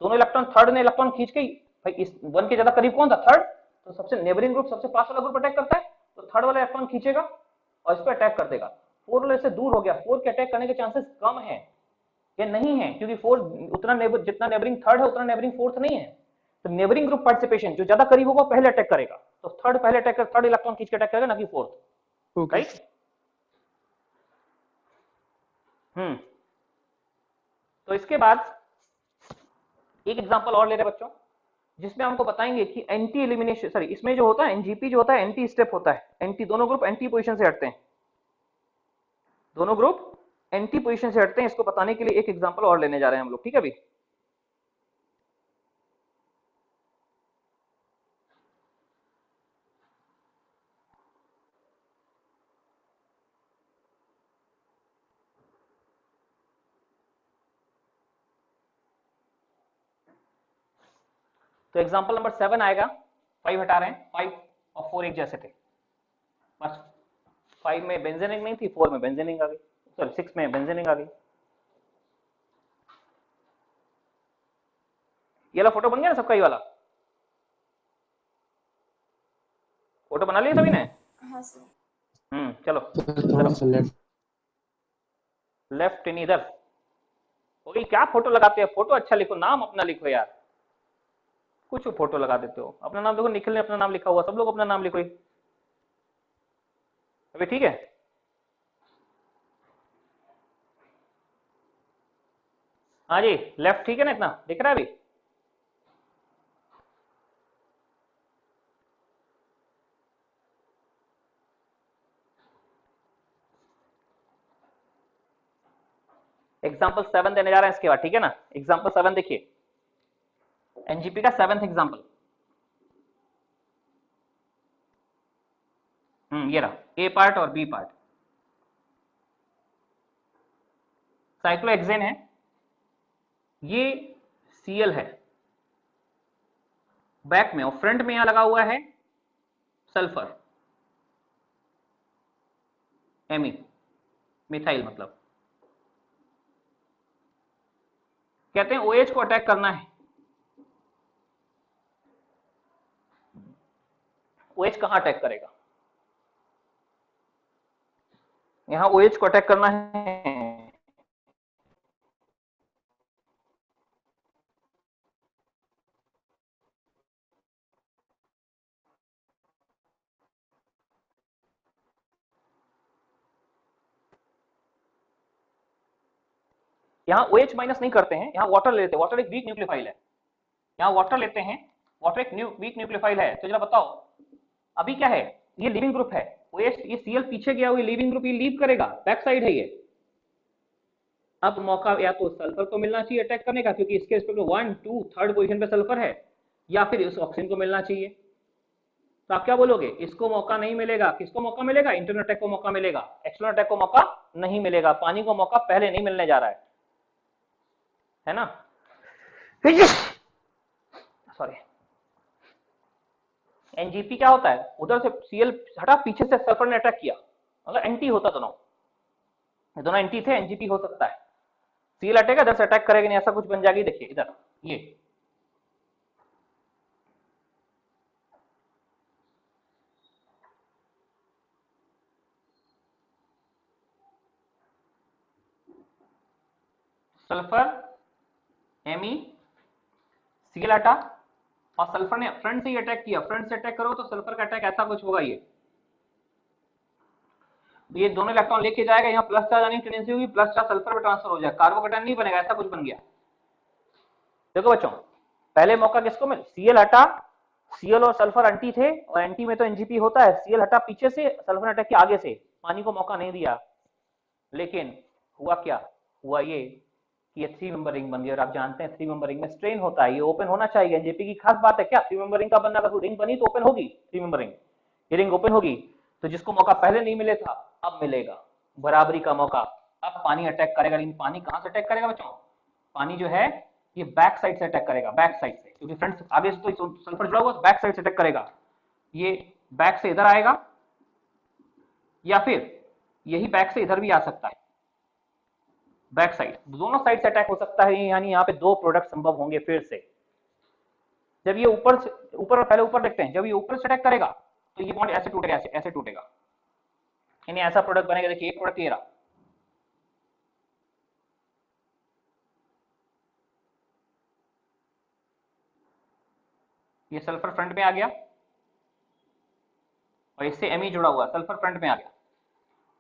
दोनों इलेक्ट्रॉन, थर्ड ने इलेक्ट्रॉन खींच के, भाई इस 1 के ज्यादा करीब कौन था, थर्ड, तो सबसे नेबरिंग ग्रुप, सबसे पास वाला ग्रुप अटैक करता है, तो थर्ड वाला इलेक्ट्रॉन खींचेगा और इस पे अटैक कर देगा। 4 वाले से दूर हो गया, 4 के अटैक करने के चांसेस कम है या नहीं है, क्योंकि 4 उतना जितना नेबरिंग थर्ड है उतना नेबरिंग फोर्थ नहीं है। तो नेबरिंग ग्रुप पार्टिसिपेशन, जो ज्यादा करीब होगा पहले अटैक करेगा, तो थर्ड पहले अटैक कर, थर्ड इलेक्ट्रॉन खींच के अटैक करेगा, ना कि फोर्थ, राइट। तो इसके बाद एक एग्जांपल और ले रहे बच्चों, जिसमें हमको बताएंगे कि एंटी एलिमिनेशन, सॉरी, इसमें जो होता है एनजीपी जो होता है एंटी स्टेप होता है, एंटी, दोनों ग्रुप एंटी पोजीशन से हटते हैं, दोनों ग्रुप एंटी पोजीशन से हटते हैं। इसको बताने के लिए एक एग्जांपल और लेने जा रहे हैं हम लोग, ठीक है अभी। तो एग्जांपल नंबर 7 आएगा, 5 हटा रहे हैं, 5 और 4 एक जैसे थे, बस 5 में बेंजीन रिंग नहीं थी, 4 में बेंजीन रिंग आ गई, सॉरी 6 में बेंजीन रिंग आ गई। ये वाला फोटो बन गया ना सबका, ये वाला फोटो बना लिया सभी ने? हाँ सर। चलो लेफ्ट इन इधर हो गई। क्या फोटो लगाते हैं, फोटो अच्छा लिखो, नाम अपना लिखो यार, कुछ फोटो लगा देते हो, अपना नाम देखो, निखिल ने अपना नाम लिखा हुआ, सब लोग अपना नाम लिखो। अभी ठीक है, हाँ जी लेफ्ट ठीक है ना, इतना दिख रहा है अभी? एग्जाम्पल 7 देने जा रहे हैं इसके बाद, ठीक है ना। एग्जाम्पल 7 देखिए, एनजीपी का 7th एग्जाम्पल। ये रहा ए पार्ट और बी पार्ट। साइक्लोहेक्सेन है, ये सीएल है बैक में, और फ्रंट में यहां लगा हुआ है सल्फर, एमी, मिथाइल मतलब। कहते हैं OH को अटैक करना है। OH कहां अटैक करेगा? यहां OH को अटैक करना है, यहां OH माइनस नहीं करते हैं, यहां वाटर लेते हैं। वाटर एक वीक न्यूक्लियोफाइल है, यहां वाटर लेते हैं, वाटर एक वीक न्यूक्लियोफाइल है। तो जरा बताओ अभी क्या है, ये लीविंग ग्रुप है। OH ये Cl पीछे गया हुआ लीविंग ग्रुप, ये लीव करेगा, बैक साइड है ये। अब मौका या तो सल्फर को मिलना चाहिए अटैक करने का, क्योंकि इसके रिस्पेक्ट में 1 2 3rd पोजीशन पे सल्फर है, या फिर इस ऑक्सीजन को मिलना चाहिए। तो आप क्या बोलोगे, इसको मौका नहीं मिलेगा। किसको मौका मिलेगा? इंटरनल अटैक को मौका मिलेगा, एक्सटर्नल अटैक को मौका नहीं मिलेगा। पानी को मौका पहले नहीं मिलने जा रहा है ना। सॉरी, एनजीपी क्या होता है, उधर से Cl हटा, पीछे से सल्फर ने अटैक किया, अगर एंटी होता दोनों एंटी थे, एनजीपी हो सकता है। Cl अटैक इधर से अटैक करेगा नहीं, ऐसा कुछ बन जाएगी। देखिए इधर ये सल्फर, एमी, Cl हटा, और सल्फर ने फ्रंट से ही अटैक किया। फ्रंट से अटैक करो तो सल्फर का अटैक ऐसा कुछ होगा, ये दोनों इलेक्ट्रॉन लेके जाएगा, यहाँ प्लस चार्ज आने की टेंडेंसी होगी, प्लस चार्ज सल्फर पे ट्रांसफर हो जाएगा, कार्बोकेटायन नहीं बनेगा, ऐसा कुछ बन गया। देखो बच्चों, पहले मौका किसको मिल, Cl हटा, Cl और सल्फर एंटी थे, और एंटी में तो एनजीपी होता है। Cl हटा पीछे से, सल्फर अटैक किया आगे से, पानी को मौका नहीं दिया। लेकिन हुआ क्या, हुआ ये कि ये 3 मेंबर रिंग बन गई। और आप जानते हैं 3 मेंबर रिंग में स्ट्रेन होता है, ये ओपन होना चाहिए। एनजीपी की खास बात है क्या, 3 मेंबर रिंग का बनना, अगर रिंग बनी तो ओपन होगी, 3 मेंबर रिंग, ये रिंग ओपन होगी। तो जिसको मौका पहले नहीं मिले था, अब मिलेगा, बराबरी का मौका। अब पानी अटैक करेगा, लेकिन पानी कहां से अटैक करेगा बच्चों, पानी जो है ये बैक साइड से अटैक करेगा, बैक साइड से, क्योंकि फ्रंट आगे से तो सल्फर जुड़ा हुआ, बैक साइड से अटैक करेगा। ये बैक से इधर आएगा, या फिर यही बैक से इधर भी आ सकता है, बैक साइड, दोनों साइड से अटैक हो सकता है। यानी यहाँ पे 2 प्रोडक्ट संभव होंगे फिर से। जब ये ऊपर पहले ऊपर देखते हैं, जब ये ऊपर से अटैक करेगा तो ये बॉन्ड ऐसे टूटेगा, ऐसे टूटेगा, यानी ऐसा प्रोडक्ट बनेगा। देखिए एक प्रोडक्ट ये रहा, ये सल्फर फ्रंट में आ गया, और इससे एमी जुड़ा हुआ, सल्फर फ्रंट में आ गया।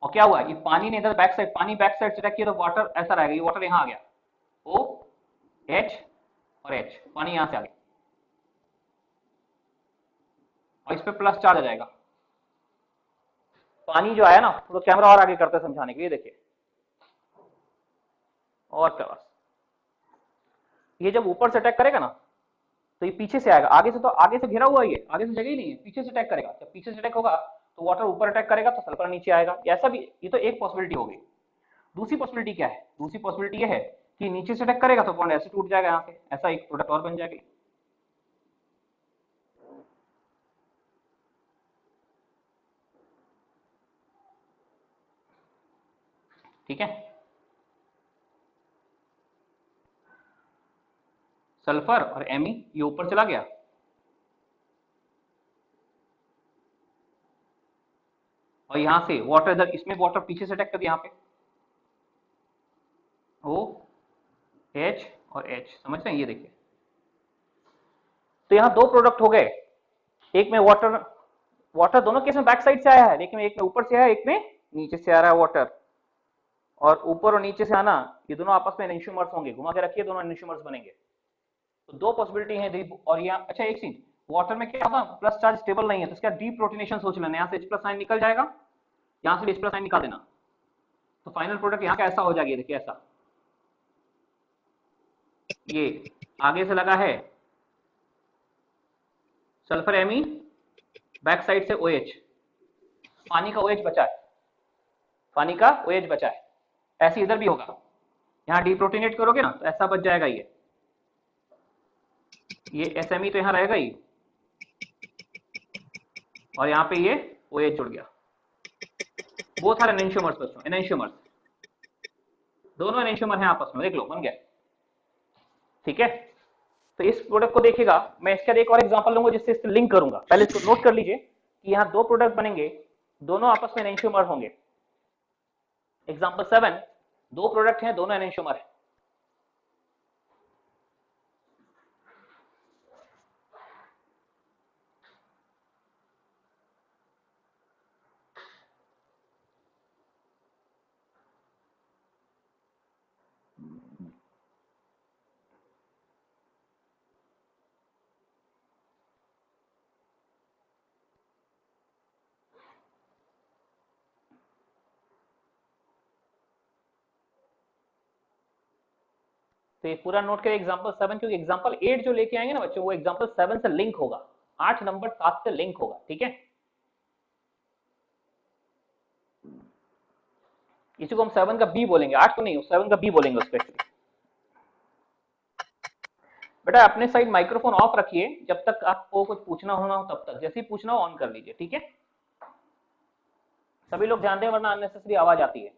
और क्या हुआ, ये पानी ने इधर बैक साइड, पानी बैक साइड से अटैक किया, तो वाटर ऐसा रहेगा, ये वाटर यहां आ गया, OH और H, पानी यहां से आ गया, और इस पे प्लस चार्ज आ जाएगा। पानी जो आया ना, तो कैमरा और आगे करते समझाने के लिए, देखिए और क्या, ये जब ऊपर से अटैक करेगा ना, तो ये पीछे से आएगा, आगे से तो आगे से घिरा हुआ है, ये आगे से जगह ही नहीं है, पीछे से अटैक करेगा। जब पीछे से अटैक होगा तो वाटर ऊपर अटैक करेगा, तो सल्फर नीचे आएगा। ऐसा भी, ये तो एक पॉसिबिलिटी हो गई। दूसरी पॉसिबिलिटी क्या है, दूसरी पॉसिबिलिटी ये है कि नीचे से अटैक करेगा तो बॉन्ड ऐसे टूट जाएगा, यहाँ से ऐसा एक प्रोडक्ट और बन जाएगा। ठीक है, सल्फर और एमी ये ऊपर चला गया, और यहां से वाटर इधर, इसमें वाटर पीछे से अटैक कर दिया, यहाँ पे OH और H, समझ रहे हैं, ये देखिए तो यहाँ दो प्रोडक्ट हो गए, एक में वाटर, वाटर दोनों केस में बैक साइड से आया है, लेकिन एक में ऊपर से आया, एक में नीचे से आ रहा है वाटर। और ऊपर और नीचे से आना, ये दोनों आपस में एनेंशियोमर्स होंगे, घुमा के रखिए, दोनों एनेंशियोमर्स बनेंगे। तो दो पॉसिबिलिटी है। और यहाँ अच्छा एक चीज, वाटर में क्या होगा, प्लस चार्ज स्टेबल नहीं है, तो इसका डीप्रोटोनेशन सोच लेना, यहाँ से H+ साइन निकल जाएगा, यहाँ से H+ साइन निकाल देना, तो फाइनल प्रोडक्ट यहाँ का ऐसा हो जाएगा, देखिए ऐसा, ये आगे से लगा है सल्फर एमी, बैक साइड से OH, पानी का OH बचा है, पानी का OH बचा है। ऐसे इधर भी होगा, यहाँ डीप्रोटोनेट करोगे ना तो ऐसा बच जाएगा, ये SME तो यहाँ रहेगा ही, और यहाँ पे ये OH जुड़ गया। वो था एनेंशियोमर्स, बच्चों एनेंशियोमर्स, दोनों एनेंशियोमर हैं आपस में, देख लो बन गया। ठीक है, तो इस प्रोडक्ट को देखिएगा, मैं इसका एक और एग्जांपल लूंगा जिससे इससे लिंक करूंगा। पहले इसको नोट कर लीजिए कि यहाँ दो प्रोडक्ट बनेंगे, दोनों आपस में एनेंशियोमर होंगे। एग्जांपल 7, दो प्रोडक्ट हैं, दोनों एनेंशियोमर हैं। तो ये पूरा नोट करें एग्जांपल 7, क्योंकि एग्जांपल 8 जो लेके आएंगे ना बच्चों, वो एग्जांपल 7 से लिंक होगा, 8 नंबर 7 से लिंक होगा। ठीक है, इसी को हम 7 का बी बोलेंगे, 8 को नहीं, 7 का बी बोलेंगे उस पर। बेटा अपने साइड माइक्रोफोन ऑफ रखिए, जब तक आपको कुछ पूछना होना हो तब तक, जैसे ही पूछना हो ऑन कर लीजिए। ठीक है, सभी लोग ध्यान दें वरना अननेसेसरी आवाज आती है।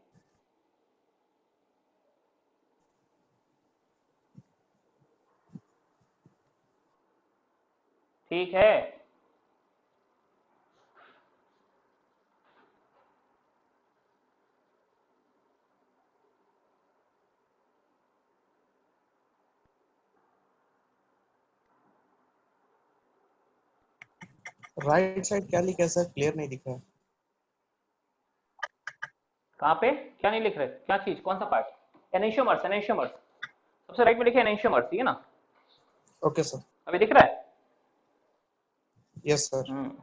ठीक है, राइट साइड क्या लिखा है सर, क्लियर नहीं दिखा है। कहाँ पे क्या नहीं लिख रहे, क्या चीज, कौन सा पार्ट? एनेंशियोमर्स, एनेंशियोमर्स सबसे राइट में लिखे एनेंशियोमर्स, ठीक है ना? Okay sir. अभी दिख रहा है? Yes sir.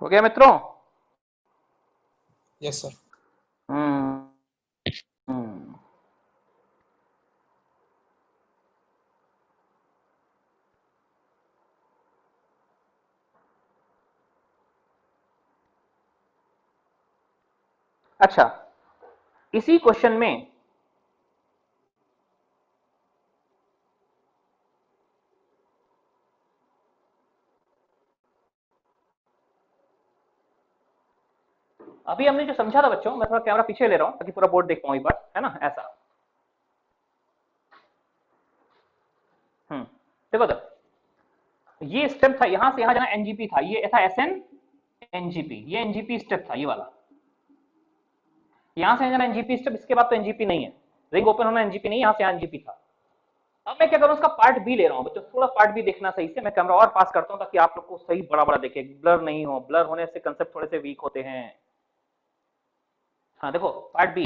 हो गया मित्रों? Yes sir. अच्छा, इसी क्वेश्चन में अभी हमने जो समझा था बच्चों, मैं थोड़ा कैमरा पीछे ले रहा हूं ताकि पूरा बोर्ड देख पाऊं एक बार, है ना? ऐसा देखो तो ये स्टेप था, यहां से यहां जाना एनजीपी था, ये था एसएन एनजीपी, ये एनजीपी स्टेप था, ये वाला यहां से जाना एनजीपी स्टेप, इसके बाद तो एनजीपी नहीं है, रिंग ओपन होना एनजीपी नहीं, यहां से एनजीपी था। अब मैं क्या करूं, उसका पार्ट बी ले रहा हूं बच्चों, थोड़ा पार्ट बी देखना सही से, मैं कैमरा और पास करता हूं ताकि आप लोग को सही बड़ा बड़ा दिखे, ब्लर नहीं हो, ब्लर होने से कंसेप्ट थोड़े से वीक होते हैं। हाँ देखो पार्ट बी,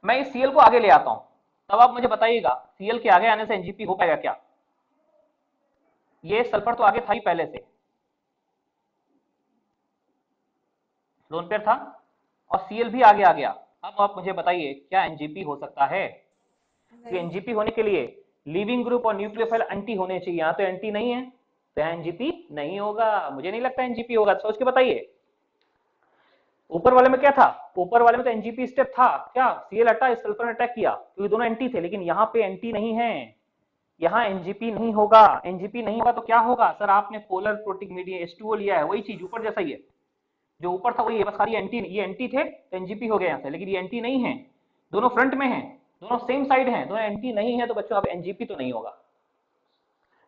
मैं इस सीएल को आगे ले आता हूं, तब आप मुझे बताइएगा सीएल के आगे आने से एनजीपी हो पाएगा क्या? ये सल्फर तो आगे था ही पहले से, लोन पेयर था, और सीएल भी आगे आ गया। अब आप मुझे बताइए क्या एनजीपी हो सकता है? कि एनजीपी होने के लिए लीविंग ग्रुप और न्यूक्लियोफाइल एंटी होने चाहिए, यहाँ तो एंटी नहीं है, तो एनजीपी नहीं होगा, मुझे नहीं लगता एनजीपी होगा, सोच के बताइए। ऊपर वाले में क्या था, ऊपर वाले में तो एनजीपी स्टेप था, क्या सीएल हटा, सल्फर ने अटैक किया, क्योंकि दोनों एंटी थे, लेकिन यहाँ पे एंटी नहीं है, यहाँ एनजीपी नहीं होगा, एनजीपी नहीं होगा तो क्या होगा सर, आपने पोलर प्रोटिक मीडियम H2O लिया है, वही चीज ऊपर जैसा ही है, जो ऊपर था वही है, बस खाली एंटी, ये एंटी थे तो एनजीपी हो गया यहाँ से, लेकिन ये एंटी नहीं है, दोनों फ्रंट में है, दोनों सेम साइड हैं, दोनों एंटी नहीं है, तो बच्चों अब एनजीपी तो नहीं होगा।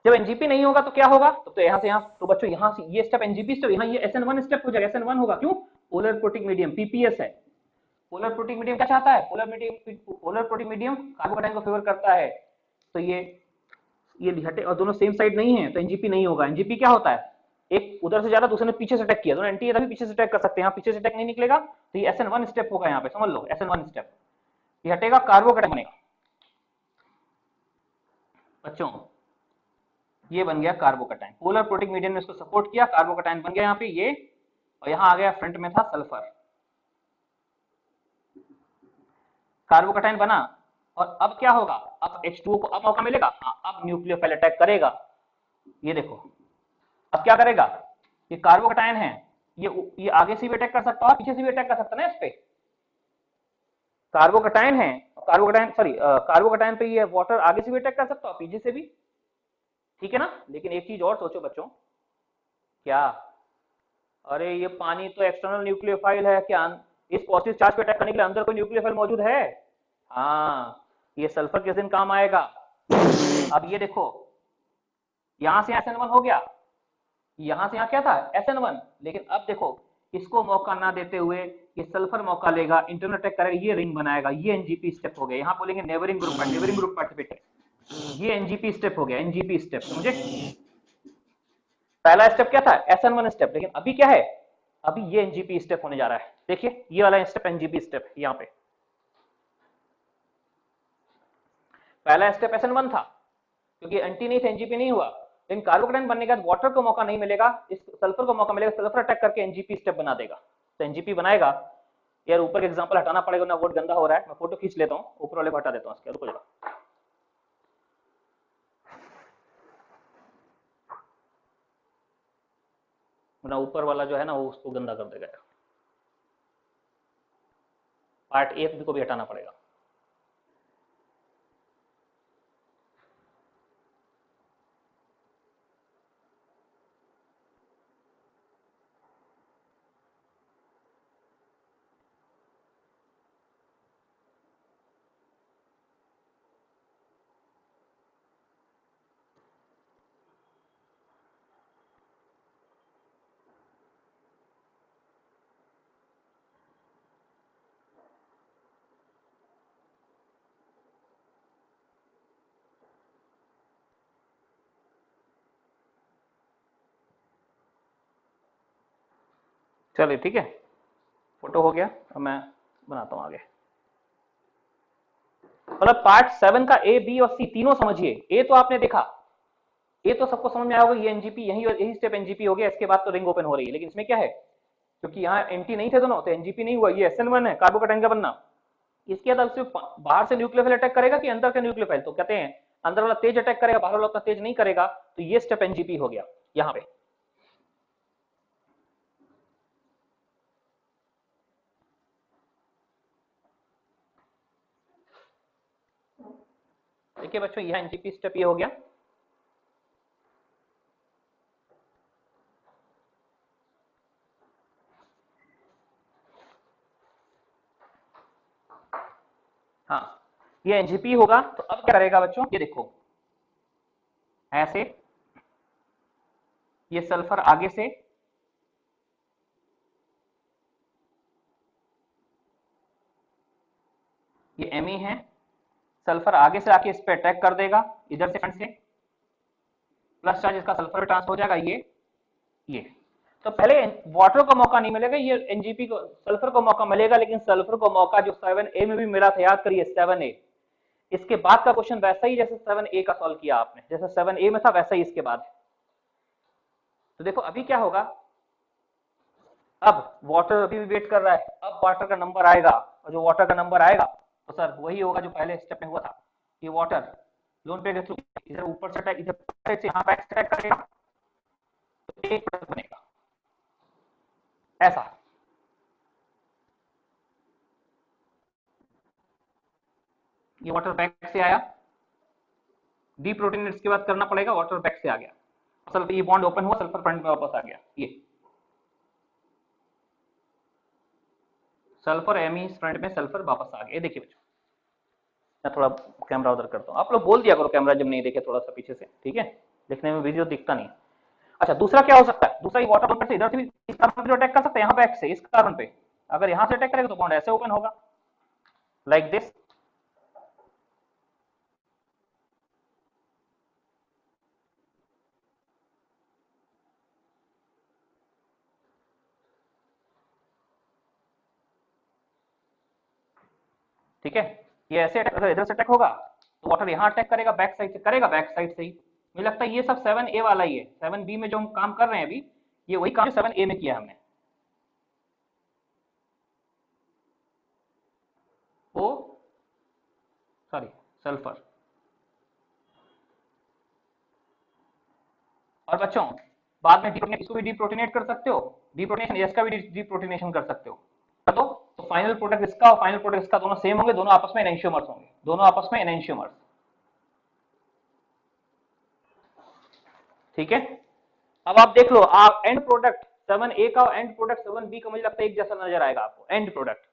जब एनजीपी नहीं होगा तो क्या होगा, तो यहाँ से यहाँ, तो बच्चों यहाँ से ये स्टेप एनजीपी स्टेप, यहाँ ये SN1 स्टेप हो जाएगा, SN1 होगा, क्यों, पोलर प्रोटिक मीडियम, पीपीएस है। पोलर प्रोटिक मीडियम क्या चाहता है, पोलर प्रोटिक मीडियम कार्बोकैटायन को फेवर करता है, तो ये हटे और दोनों सेम साइड नहीं है तो एनजीपी नहीं होगा। एनजीपी क्या होता है, एक उधर से ज्यादा दूसरे ने पीछे से अटैक किया, दोनों एंटी है तभी पीछे से अटैक कर सकते हैं, यहाँ पीछे से अटैक नहीं निकलेगा, तो ये SN1 स्टेप होगा, यहाँ पे समझ लो SN1 स्टेप, ये हटेगा कार्बोकैटायन बनेगा। बच्चों ये बन गया कार्बोकैटायन, पोलर प्रोटिक मीडियम ने इसको सपोर्ट किया, कार्बोकैटायन बन गया यहाँ पे ये, और यहाँ आ गया फ्रंट में था सल्फर, कार्बोकैटायन बना, और अब क्या होगा, अब H2O को अब मौका मिलेगा, हाँ अब न्यूक्लियोफाइल अटैक करेगा, ये देखो अब क्या करेगा, ये कार्बोकैटायन है, ये आगे से भी अटैक कर सकता है, पीछे से भी अटैक कर सकता है ना, इस पे कार्बोकैटायन है, कार्बोकैटायन पे ये वाटर आगे से भी अटैक कर सकता है, पीछे से भी, ठीक है ना। लेकिन एक चीज और सोचो बच्चों, क्या, अरे ये पानी तो एक्सटर्नल न्यूक्लियोफाइल है, क्या इस पॉजिटिव चार्ज पे अटैक करने के लिए अंदर कोई न्यूक्लियोफाइल मौजूद है, हाँ ये सल्फर किस दिन काम आएगा। अब ये देखो यहां से SN1 हो गया, यहां से यहां क्या था SN1, लेकिन अब देखो इसको मौका ना देते हुए ये सल्फर मौका लेगा, इंटरनल अटैक करेगा, ये रिंग बनाएगा, ये एनजीपी स्टेप हो गया, यहां बोलेंगे नेबरिंग ग्रुप पार्टिसिपेट, ये एनजीपी स्टेप हो गया, एनजीपी स्टेप, समझे। पहला स्टेप क्या था SN1 स्टेप, लेकिन अभी क्या है, अभी ये एनजीपी स्टेप होने जा रहा है, देखिए ये वाला स्टेप एनजीपी स्टेप, यहाँ पे पहला स्टेप SN1 था क्योंकि एंटी नहीं था, एनजीपी नहीं हुआ, लेकिन कार्बोकैटायन बनने के बाद वाटर को मौका नहीं मिलेगा, इस सल्फर को मौका मिलेगा, सल्फर अटैक करके एनजीपी स्टेप बना देगा, तो एनजीपी बनाएगा। यार ऊपर का एग्जांपल हटाना पड़ेगा ना, वोट गंदा हो रहा है, मैं फोटो खींच लेता हूँ, ऊपर वाले को हटा देता हूँ, इसके रुको जरा, वरना ऊपर वाला जो है ना वो उसको गंदा कर देगा, पार्ट ए को भी हटाना पड़ेगा। चलिए ठीक है, फोटो हो गया, अब मैं बनाता हूं आगे। मतलब पार्ट 7 का A, B और C तीनों समझिए। A तो आपने देखा, A तो सबको समझ में आया होगा, ये एनजीपी यही स्टेप एनजीपी हो गया, इसके बाद तो रिंग ओपन हो रही है, लेकिन इसमें क्या है, क्योंकि यहाँ एंटी नहीं थे दोनों, तो एनजीपी नहीं हुआ, ये SN1 है कार्बोकैटायन का बनना। इसके बाद सिर्फ बाहर से न्यूक्लियोफाइल अटैक करेगा कि अंदर का न्यूक्लियोफाइल, तो कहते हैं अंदर वाला तेज अटैक करेगा, बाहर वाला उतना तेज नहीं करेगा, तो ये स्टेप एनजीपी हो गया यहाँ पे। देखिए बच्चों यह एनजीपी स्टेप ये हो गया, हाँ ये एनजीपी होगा। तो अब क्या करेगा बच्चों, ये देखो ऐसे, ये सल्फर आगे से, ये Me है, सल्फर आगे से आके इस पे अटैक कर देगा, इधर से फ्रंट से प्लस चार्ज इसका सल्फर में ट्रांसफर हो जाएगा, ये तो पहले वाटर को मौका नहीं मिलेगा, ये एनजीपी को सल्फर को मौका मिलेगा, लेकिन सल्फर को मौका जो 7A में भी मिला था, याद करिए 7A, इसके बाद का क्वेश्चन वैसा ही जैसे 7A का सॉल्व किया आपने, जैसे 7A में था वैसा ही इसके बाद। तो देखो अभी क्या होगा, अब वाटर अभी भी वेट कर रहा है, अब वाटर का नंबर आएगा, और जो वाटर का नंबर आएगा तो सर वही होगा जो पहले स्टेप में हुआ था, ये वाटर लोन पे थ्रू इधर ऊपर से अटैक, इधर साइड से यहां पे अटैक करेगा, तो एक प्रोडक्ट बनेगा ऐसा। ये वाटर बैक से आया, डीप्रोटोनेट के बाद करना पड़ेगा, वाटर बैक से आ गया, सल्फर, ये बॉन्ड ओपन हुआ, सल्फर फ्रंट में वापस आ गया, ये सल्फर एमीज फ्रंट में सल्फर वापस आ गया। ये देखिए बच्चों, मैं थोड़ा कैमरा उधर करता हूँ, आप लोग बोल दिया करो कैमरा जब नहीं देखे थोड़ा सा पीछे से, ठीक है, दिखने में वीडियो दिखता नहीं। अच्छा दूसरा क्या हो सकता है, दूसरा ये वाटर बॉन्ड से इधर से भी इस कार्बन पे अटैक कर सकता है, यहाँ पे एक्स से इस कार्बन पे, अगर यहाँ से अटैक करेगा तो बॉन्ड ऐसे ओपन होगा लाइक दिस, ठीक है, ये ऐसे अटैक, अगर इधर से अटैक होगा तो वाटर यहाँ अटैक करेगा बैक साइड से, करेगा बैक साइड से ही। मुझे लगता है ये सब 7A वाला ही है, 7B में जो हम काम कर रहे हैं अभी, ये वही काम 7A में किया हमने। ओ सॉरी सल्फर। और बच्चों बाद में इसको भी डीप्रोटोनेट कर सकते हो, डीप्रोटोनेशन इसका भी डीप्रोटोनेशन कर सकते हो, तो फाइनल प्रोडक्ट इसका और फाइनल प्रोडक्ट इसका दोनों सेम होंगे, दोनों आपस में एनेंशियोमर्स होंगे, दोनों आपस में एनेंशियोमर्स, ठीक है। अब आप देख लो, आप एंड प्रोडक्ट 7A का और एंड प्रोडक्ट 7B का मुझे लगता है एक जैसा नजर आएगा आपको, एंड प्रोडक्ट,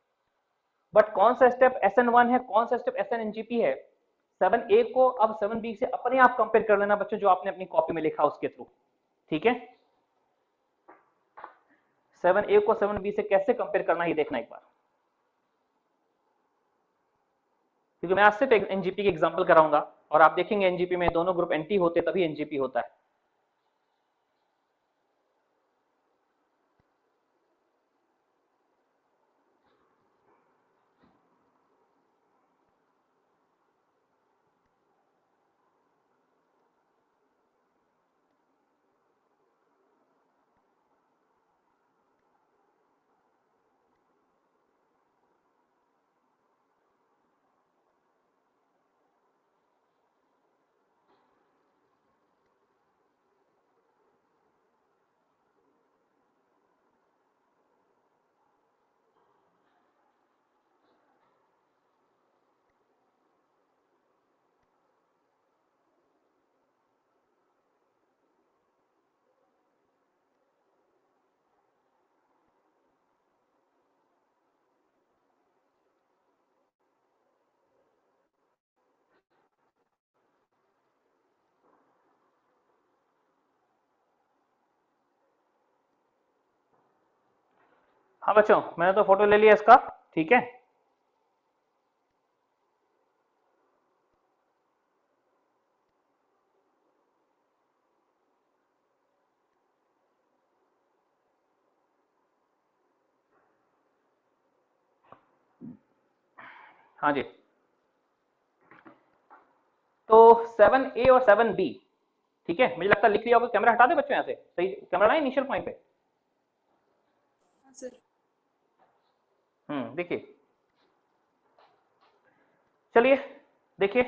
बट कौन सा स्टेप SN1 है, कौन सा स्टेप SNNGP है, 7A को अब 7B से अपने आप कंपेयर कर लेना बच्चों, जो आपने अपनी कॉपी में लिखा उसके थ्रू, ठीक है। 7A को 7B से कैसे कंपेयर करना ही देखना एक बार, क्योंकि मैं आज सिर्फ एनजीपी की एग्जांपल कराऊंगा और आप देखेंगे एनजीपी में दोनों ग्रुप एंटी होते तभी एनजीपी होता है। हाँ बच्चों मैंने तो फोटो ले लिया इसका, ठीक है। हाँ जी, तो 7A और 7B, ठीक है, मुझे लगता है लिख लिया होगा, कैमरा हटा दे बच्चों यहाँ से, सही कैमरा ना इनिशियल पॉइंट पे, सर देखिए, चलिए देखिए,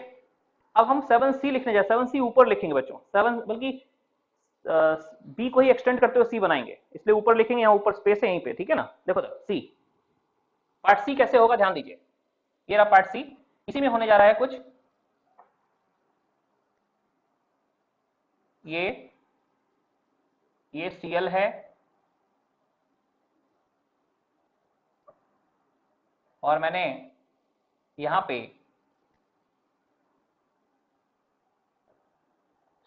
अब हम 7C लिखने जाए, 7C ऊपर लिखेंगे बच्चों, 7 बल्कि बी को ही एक्सटेंड करते हुए सी बनाएंगे, इसलिए ऊपर लिखेंगे, यहाँ ऊपर स्पेस है यहीं पे, ठीक है ना। देखो तो सी, पार्ट सी कैसे होगा ध्यान दीजिए, ये रहा पार्ट सी, इसी में होने जा रहा है कुछ, ये Cl है और मैंने यहां पे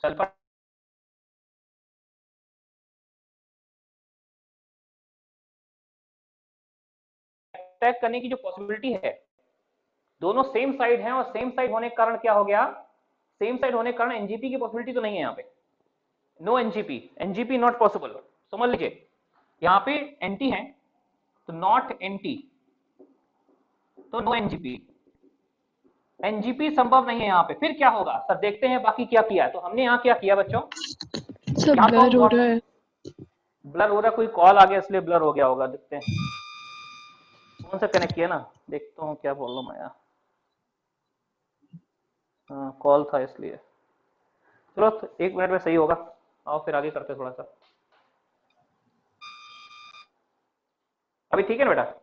सल्फर अटैक करने की जो पॉसिबिलिटी है, दोनों सेम साइड हैं और सेम साइड होने के कारण क्या हो गया, सेम साइड होने के कारण एनजीपी की पॉसिबिलिटी तो नहीं है यहाँ पे, no NGP, NGP not possible, समझ लीजिए, यहाँ पे एंटी है तो नॉट एंटी, तो नो एनजीपी, एनजीपी संभव नहीं है यहाँ पे। फिर क्या होगा सर, देखते हैं बाकी क्या किया, तो हमने यहाँ क्या किया बच्चों, सब ब्लर हो रहा है, ब्लर हो रहा है, कोई कॉल आ गया इसलिए ब्लर हो गया होगा, देखते हैं कौन सा कनेक्ट किया ना, देखता हूँ क्या प्रॉब्लम आया, कॉल था इसलिए, चलो तो 1 मिनट में सही होगा, आओ फिर आगे करते थोड़ा सा, अभी ठीक है ना बेटा,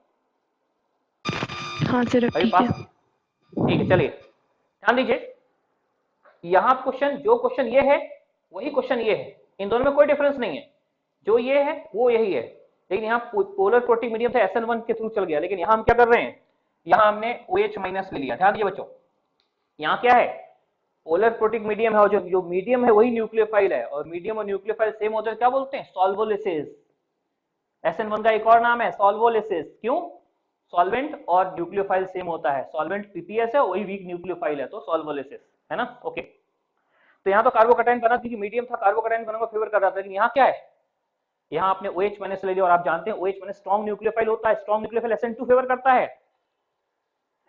हाँ सर अब अभी ठीक पास, है। ठीक है, चलिए ध्यान दीजिए, यहाँ क्वेश्चन, जो क्वेश्चन ये है वही क्वेश्चन ये है, इन दोनों में कोई डिफरेंस नहीं है, जो ये है वो यही है, लेकिन यहाँ पोलर प्रोटिक मीडियम से SN1 के थ्रू चल गया, लेकिन यहाँ हम क्या कर रहे हैं, यहाँ हमने OH माइनस ले लिया। ध्यान दिए बच्चों, यहाँ क्या है, पोलर प्रोटिक मीडियम है, और जो मीडियम है वही न्यूक्लियोफाइल है, और मीडियम और न्यूक्लियोफाइल सेम होते हैं, क्या बोलते हैं, सॉल्वोलिसिस। SN1 का एक और नाम है सॉल्वोलिसिस। क्यों, सॉल्वेंट और न्यूक्लियोफाइल सेम होता है, सॉल्वेंट PPS है, वही वीक न्यूक्लियोफाइल है, तो सॉल्वोलिसिस है ना। ओके, तो यहाँ तो कार्बोकैटायन बना, क्योंकि मीडियम था, कार्बोकैटायन बनने को फेवर कर रहा था, लेकिन यहाँ क्या है, यहाँ आपने OH माइनस ले लिया, और आप जानते हैं OH माइनस स्ट्रॉन्ग न्यूक्लियोफाइल होता है, स्ट्रॉन्ग न्यूक्लियोफाइल SN2 फेवर करता है।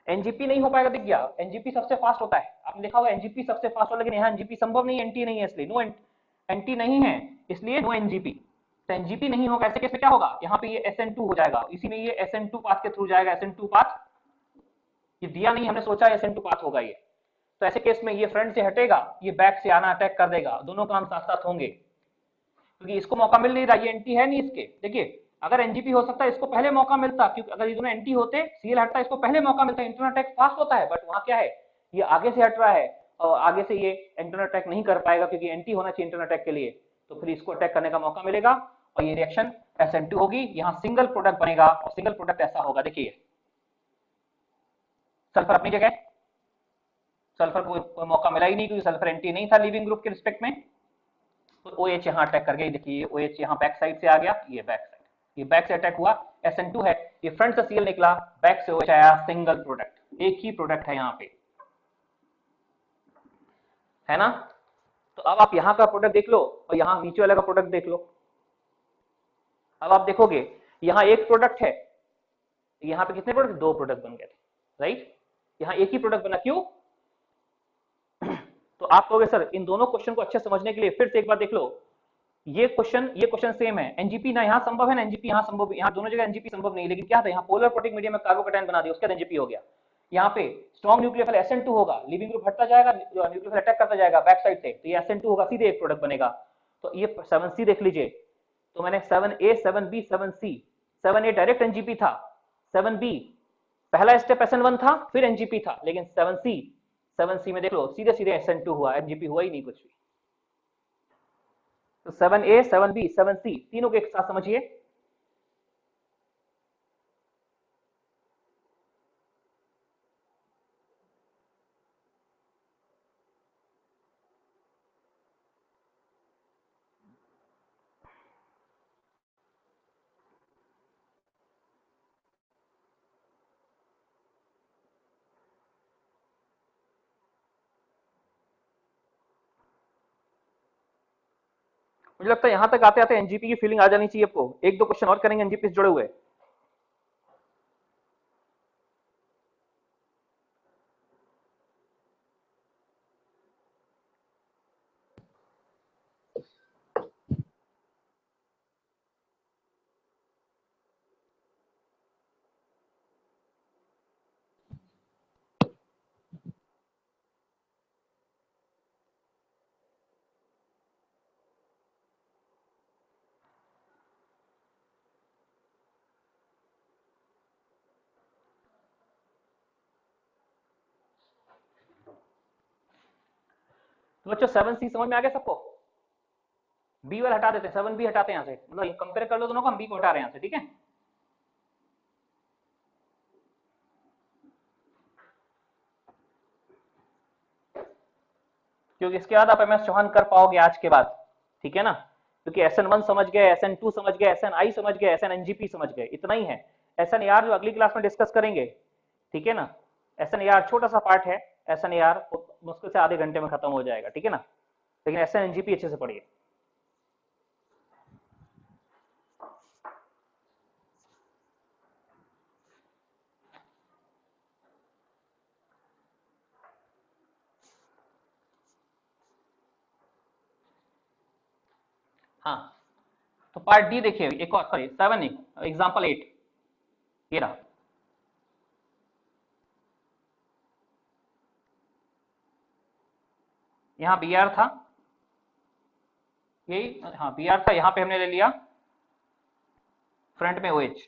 NGP नहीं हो पाएगा, दिख गया, NGP सबसे फास्ट होता है, आपने देखा होगा NGP सबसे फास्ट होता है, लेकिन यहाँ NGP संभव नहीं है, NT नहीं है, इसलिए नो, NT नहीं है इसलिए नो NGP। तो NGP नहीं होगा, ऐसे केस में क्या होगा, यहाँ पे ये SN2 हो जाएगा, इसी में ये SN2 पाथ के थ्रू जाएगा, SN2 पाथ, ये दिया नहीं, हमने सोचा SN2 पाथ होगा ये, तो ऐसे केस में ये फ्रंट से हटेगा, ये बैक से आना अटैक कर देगा, दोनों काम साथ साथ होंगे, क्योंकि इसको मौका मिल नहीं रहा, ये एंटी है नहीं इसके। देखिए अगर एनजीपी हो सकता है, इसको पहले मौका मिलता, क्योंकि अगर ये दोनों एंटी होते, सीएल हटता, इसको पहले मौका मिलता, इंटरनल अटैक फास्ट होता है, बट वहां क्या है, ये आगे से हट रहा है, और आगे से ये इंटरनल अटैक नहीं कर पाएगा, क्योंकि एंटी होना चाहिए इंटरनल अटैक के लिए, तो फिर इसको अटैक करने का मौका मिलेगा, और ये रिएक्शन SN2 होगी, यहाँ सिंगल प्रोडक्ट बनेगा, और सिंगल प्रोडक्ट ऐसा होगा, देखिए सल्फर अपनी जगह, सल्फर को मौका मिला ही नहीं, क्योंकि सल्फर एंटी नहीं था लिविंग ग्रुप के रिस्पेक्ट में, तो OH यहाँ अटैक कर गया, देखिए OH यहाँ बैक साइड से आ गया, ये बैक साइड, ये बैक से अटैक हुआ, SN2 है, ये फ्रंट से CL निकला, बैक से OH आया, सिंगल प्रोडक्ट, एक ही प्रोडक्ट है यहाँ पे, है ना। तो अब आप यहाँ का प्रोडक्ट देख लो, और यहाँ नीचे वाले का प्रोडक्ट देख लो, अब आप देखोगे यहाँ एक प्रोडक्ट है, यहाँ पे कितने प्रोडक्ट, 2 प्रोडक्ट बन गए थे, राइट, यहाँ एक ही प्रोडक्ट बना, क्यों। तो आप कहोगे सर इन दोनों क्वेश्चन को अच्छे समझने के लिए फिर से एक बार देख लो, ये क्वेश्चन सेम है, एनजीपी ना यहाँ संभव है ना एनजीपी यहाँ संभव, यहाँ दोनों जगह एनजीपी संभव नहीं, लेकिन क्या था, यहाँ पोलर प्रोटिक मीडियम में कार्बोकैटायन बना दिया, उसका एनजीपी हो गया, यहाँ पे स्ट्रॉन्ग न्यूक्लियोफाइल SN2 होगा, लिविंग ग्रुप हटता जाएगा, न्यूक्लियोफाइल अटैक करता जाएगा बैक साइड से, तो ये SN2 होगा, सीधे एक प्रोडक्ट बनेगा। तो ये 7C देख लीजिए, तो मैंने 7A 7B 7C, 7A direct NGP था, 7B पहला स्टेप SN1 था, फिर एनजीपी था, लेकिन 7C में देख लो सीधे सीधे SN2 हुआ, एनजीपी हुआ ही नहीं कुछ भी। तो 7A 7B 7C तीनों को एक साथ समझिए, मुझे लगता है यहां तक आते आते एनजीपी की फीलिंग आ जानी चाहिए आपको, एक दो क्वेश्चन और करेंगे एनजीपी से जुड़े हुए। तो बच्चों 7C समझ में आ गया सबको, बी वाला हटा देते हैं, 7B हटाते हैं यहाँ से, मतलब कंपेयर कर लो दोनों को, हम बी को हटा रहे हैं यहाँ से, ठीक है। क्योंकि इसके बाद आप MS चौहान कर पाओगे आज के बाद, ठीक है ना, क्योंकि SN1 समझ गए, SN2 समझ गए, SNI समझ गए, SNNGP समझ गए, इतना ही है। SNAR जो अगली क्लास में डिस्कस करेंगे, ठीक है ना, SNAR छोटा सा पार्ट है, SNAR मुश्किल से आधे घंटे में खत्म हो जाएगा, ठीक है ना, लेकिन SNNGP अच्छे से पढ़िए। हाँ, तो पार्ट डी देखिए, एक और सॉरी 7 एग्जाम्पल 8, ये रहा, यहाँ Br था, यही हाँ Br था, यहाँ पे हमने ले लिया फ्रंट में OH,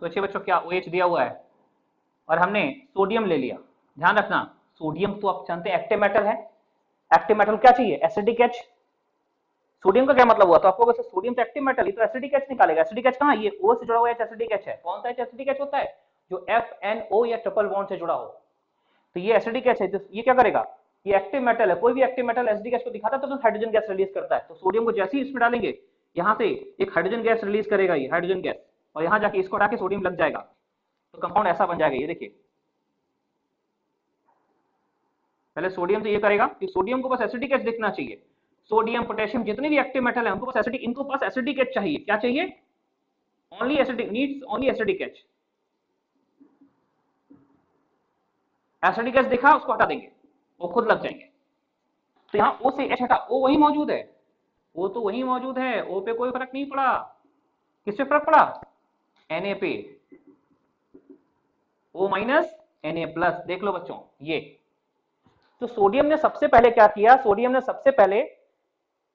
सोचिए बच्चों, क्या OH दिया हुआ है और हमने सोडियम ले लिया। ध्यान रखना, सोडियम तो आप जानते हैं एक्टिव मेटल है। एक्टिव मेटल क्या चाहिए? Acidic H. सोडियम का क्या मतलब हुआ? तो आपको वैसे सोडियम तो एक्टिव मेटल, ये तो एसिडिक एच निकालेगा। एसिडिक एच कहाँ? ये O से जुड़ा हुआ एच एसिडिक एच है। कौन सा एच एसिडिक एच होता है? जो FNO या ट्रिपल बॉन्ड से जुड़ा हो, तो ये एसिडिक एच है। तो ये क्या करेगा? ये एक्टिव मेटल है। कोई भी एक्टिव मेटल एसिडिक एच को दिखाता है तो हाइड्रोजन गैस रिलीज करता है। तो सोडियम को जैसे ही इसमें डालेंगे, यहाँ से एक हाइड्रोजन गैस रिलीज करेगा, ये हाइड्रोजन गैस, और यहाँ जाके इसको हटा के सोडियम लग जाएगा, तो कंपाउंड ऐसा बन जाएगा। ये देखिए, पहले सोडियम तो ये करेगा कि सोडियम को बस एसिडिक एच दिखना चाहिए। सोडियम, पोटेशियम, जितने भी एक्टिव मेटल है उनको बस एसिडिक, इनको बस एसिडिक एच चाहिए। क्या चाहिए? Only acidic, needs only acidic H. Acidic H दिखा, उसको हटा देंगे, वो खुद लग जाएंगे। तो यहाँ O से H हटा, O वही मौजूद है, O तो वही मौजूद है, O पे कोई फर्क नहीं पड़ा। किससे फर्क पड़ा? Na पे। O minus Na plus. देख लो बच्चों, ये तो सोडियम ने सबसे पहले क्या किया? सोडियम ने सबसे पहले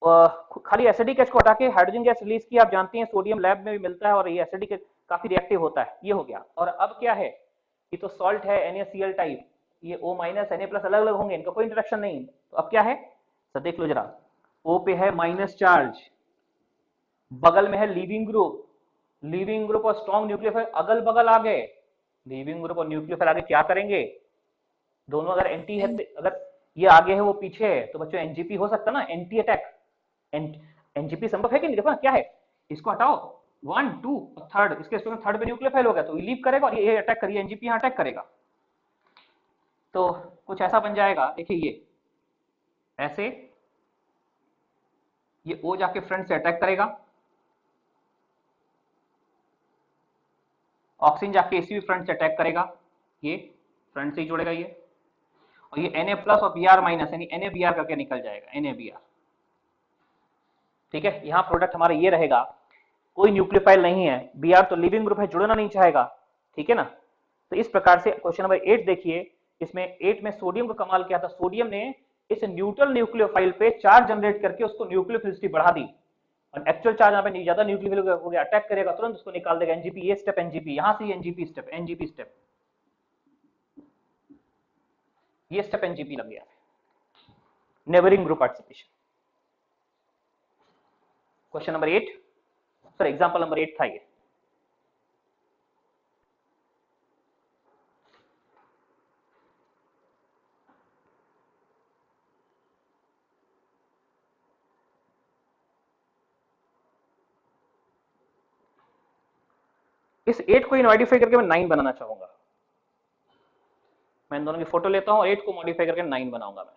खाली एसिडिक एच को हटा के हाइड्रोजन गैस रिलीज किया। आप जानते हैं सोडियम लैब में भी मिलता है और ये एसिडिक काफी रिएक्टिव होता है। ये हो गया। और अब क्या है? ये तो सॉल्ट है NaCl टाइप, ये O माइनस Na प्लस अलग अलग होंगे, इनका कोई इंटरेक्शन नहीं। तो अब क्या है? तो देख लो जरा, O पे है माइनस चार्ज, बगल में है लीविंग ग्रुप, लीविंग ग्रुप और स्ट्रॉन्ग न्यूक्लियोफाइल अगल बगल आ गए। लीविंग ग्रुप और न्यूक्लियोफाइल आगे क्या करेंगे? दोनों अगर एंटी है, अगर ये आगे है वो पीछे है, तो बच्चों एनजीपी हो सकता ना, एंटी अटैक। एनजीपी संभव है कि नहीं? देखो ना क्या है, इसको हटाओ, 1 2 और थर्ड, इसके थर्ड पे न्यूक्लियोफाइल हो गया तो लीव करेगा और ये अटैक करिए, एनजीपी यहाँ अटैक करेगा। तो कुछ ऐसा बन जाएगा। देखिए ये ऐसे, ये O जाके फ्रंट से अटैक करेगा, ऑक्सीजन जाके इसी भी फ्रंट से अटैक करेगा, ये फ्रंट से ही जुड़ेगा ये, और ये Na प्लस और Br माइनस यानी NaBr करके निकल जाएगा, NaBr। ठीक है, यहाँ प्रोडक्ट हमारा ये रहेगा, कोई न्यूक्लियोफाइल नहीं है, Br तो लिविंग ग्रुप है, जुड़ना नहीं चाहेगा। ठीक है ना? तो इस प्रकार से क्वेश्चन नंबर 8 देखिए, इसमें 8 में सोडियम को कमाल किया था। सोडियम ने इस न्यूट्रल न्यूक्लियोफाइल पे चार्ज जनरेट करके उसको न्यूक्लियोफिलिसिटी बढ़ा दी, और एक्चुअल चार्ज यहाँ पे ज्यादा न्यूक्लियोफिल हो गया, अटैक करेगा, तुरंत उसको निकाल देगा। एनजीपी, ये स्टेप एनजीपी, यहाँ से एनजीपी स्टेप, एनजीपी स्टेप, ये स्टेप एनजीपी लग गया। Neighbouring group participation. Question number 8, sir example number 8 था ये। इस 8 को मॉडिफाई करके मैं 9 बनाना चाहूंगा। मैं इन दोनों की फोटो लेता हूं और 8 को मॉडिफाई करके 9 बनाऊंगा मैं।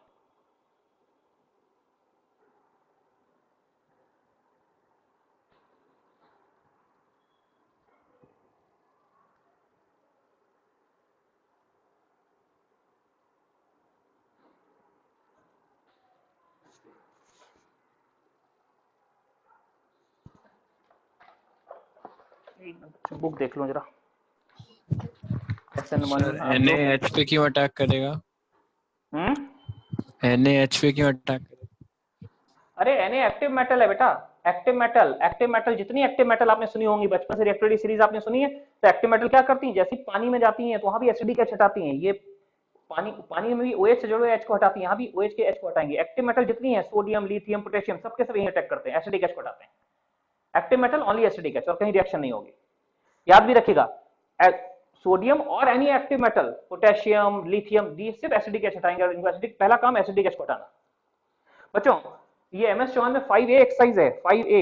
बुक देख लो जरा। NaH पे क्यों अटैक करेगा? NaH पे क्यों अटैक करेगा? अरे Na एक्टिव मेटल है बेटा, एक्टिव मेटल जितनी एक्टिव मेटल आपने सुनी होंगी बचपन से, रिएक्टिविटी सीरीज आपने सुनी है, तो एक्टिव मेटल क्या करती हैं? जैसे पानी में जाती हैं तो वहां भी एसिडिक एच हटाती हैं। ये पानी में भी OH से जुड़े एच को हटाती हैं, यहाँ भी OH के एच को हटाएंगे। एक्टिव मेटल जितनी है, सोडियम, लिथियम, पोटेशियम, सबके सब यही अटैक करते हैं, एसिडिक एच को हटाते हैं। Active metal only acidic H, और कहीं रिएक्शन नहीं होगी। याद भी रखिएगा, सोडियम और any active metal, potassium, lithium, ये सिर्फ एसिडिक एच हटाएंगे। इनको एसिडिक, पहला काम एसिडिक एच को हटाना। बच्चों ये MS चौहान में 5A एक्सरसाइज है, 5A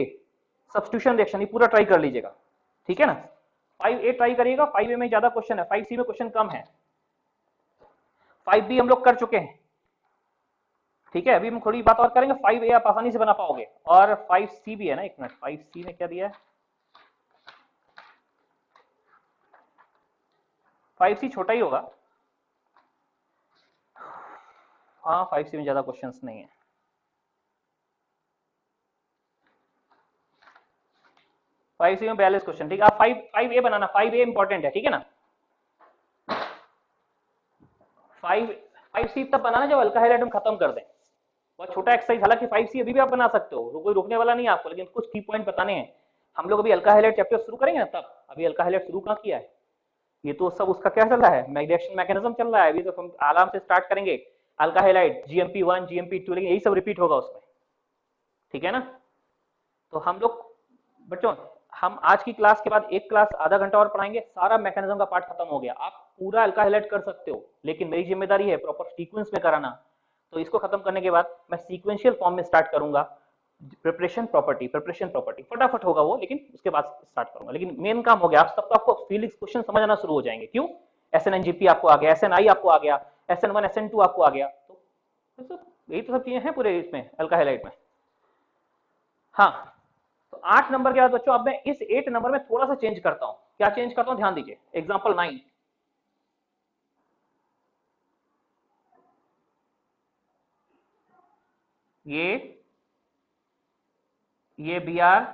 सब्स्टिट्यूशन रिएक्शन, ये पूरा ट्राई कर लीजिएगा। ठीक है ना? 5A ट्राई करिएगा, 5A में ज्यादा क्वेश्चन है, 5C में क्वेश्चन कम है। 5B हम लोग कर चुके हैं। ठीक है, अभी हम थोड़ी बात और करेंगे। 5A आप आसानी से बना पाओगे, और 5C भी है ना। एक मिनट, 5C में क्या दिया है? 5C छोटा ही होगा। हाँ, 5C में ज्यादा क्वेश्चंस नहीं है। सी में 42 क्वेश्चन। ठीक है, आप 5A बनाना, 5A इंपॉर्टेंट है। ठीक है ना? 5C तब बनाना जब अल्काइल एटम खत्म कर दें। बहुत छोटा एक्सरसाइज, हालांकि 5C अभी भी आप बना सकते हो, कोई रोकने वाला नहीं है आपको, लेकिन कुछ की पॉइंट बताने हैं। हम लोग अभी अल्काइल हाइलाइट चैप्टर शुरू करेंगे ना, तब अभी अल्काइल हाइलाइट शुरू कहाँ किया है, ये तो सब उसका क्या चल रहा है, रिएक्शन मैकेनिज्म चल रहा है, अभी तो हम आराम से स्टार्ट करेंगे अल्काइल हाइलाइट GMP1 GMP2, लेकिन यही सब रिपीट होगा उसमें, ठीक है ना। तो हम लोग बच्चों, हम आज की क्लास के बाद एक क्लास आधा घंटा और पढ़ाएंगे, सारा मैकेनिज्म का पार्ट खत्म हो गया। आप पूरा अल्काइल हाइलाइट कर सकते हो, लेकिन मेरी जिम्मेदारी है प्रॉपर सीक्वेंस में कराना। तो इसको खत्म करने के बाद मैं सीक्वेंशियल फॉर्म में स्टार्ट करूंगा, प्रिपरेशन प्रॉपर्टी फटाफट होगा वो, लेकिन उसके बाद स्टार्ट करूंगा। लेकिन मेन काम हो गया, आप सबको आपको फिजिक्स क्वेश्चन समझ आना शुरू हो जाएंगे। क्यों? SN आपको आ गया, SNI आपको आ गया, SN1 SN2 आपको आ गया, तो यही तो सब चीजें हैं पूरे इसमें अल्काइल हाइलाइट में। हाँ, तो 8 नंबर के बाद बच्चों अब मैं इस 8 नंबर में थोड़ा सा चेंज करता हूं। क्या चेंज करता हूं, ध्यान दीजिए। एग्जांपल 9, ये Br,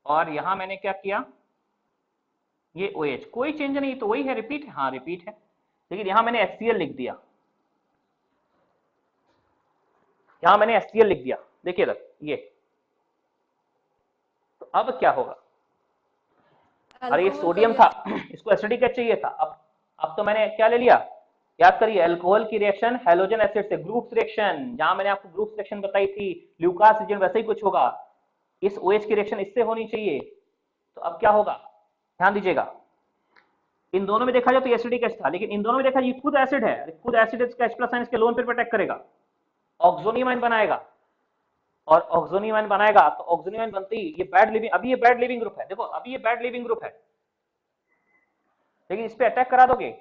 और यहां मैंने क्या किया, ये OH, कोई चेंज नहीं, तो वही है, रिपीट है, हाँ रिपीट है, लेकिन यहां मैंने HCl लिख दिया, यहां मैंने HCl लिख दिया, देखिए इधर ये। तो अब क्या होगा, अरे ये अल्कोहल का सोडियम लिया था, इसको एसिडिक क्या चाहिए था, अब तो मैंने क्या ले लिया, याद करिए, अल्कोहल की रिएक्शन हैलोजन एसिड से, ग्रुप्स रिएक्शन, जहां मैंने आपको ग्रुप्स रिएक्शन बताई थी, ल्यूकास रीजन, वैसे ही कुछ होगा। इस OH की रिएक्शन इससे होनी चाहिए, तो अब क्या होगा, ध्यान दीजिएगा। इन दोनों में देखा जाए तो एसिडिक एच था, लेकिन इन दोनों में देखा ये खुद एसिड है, खुद एसिड इसका H+ आयन इसके लोन पेयर पर अटैक करेगा, ऑक्सोनियम आयन बनाएगा, और ऑक्सोनियम आयन बनाएगा तो ऑक्सोनियम आयन बनते ही ये बैड लिविंग, अभी ये बैड लिविंग ग्रुप है, देखो अभी ये बैड लिविंग ग्रुप है, लेकिन इस पे अटैक करा दोगे,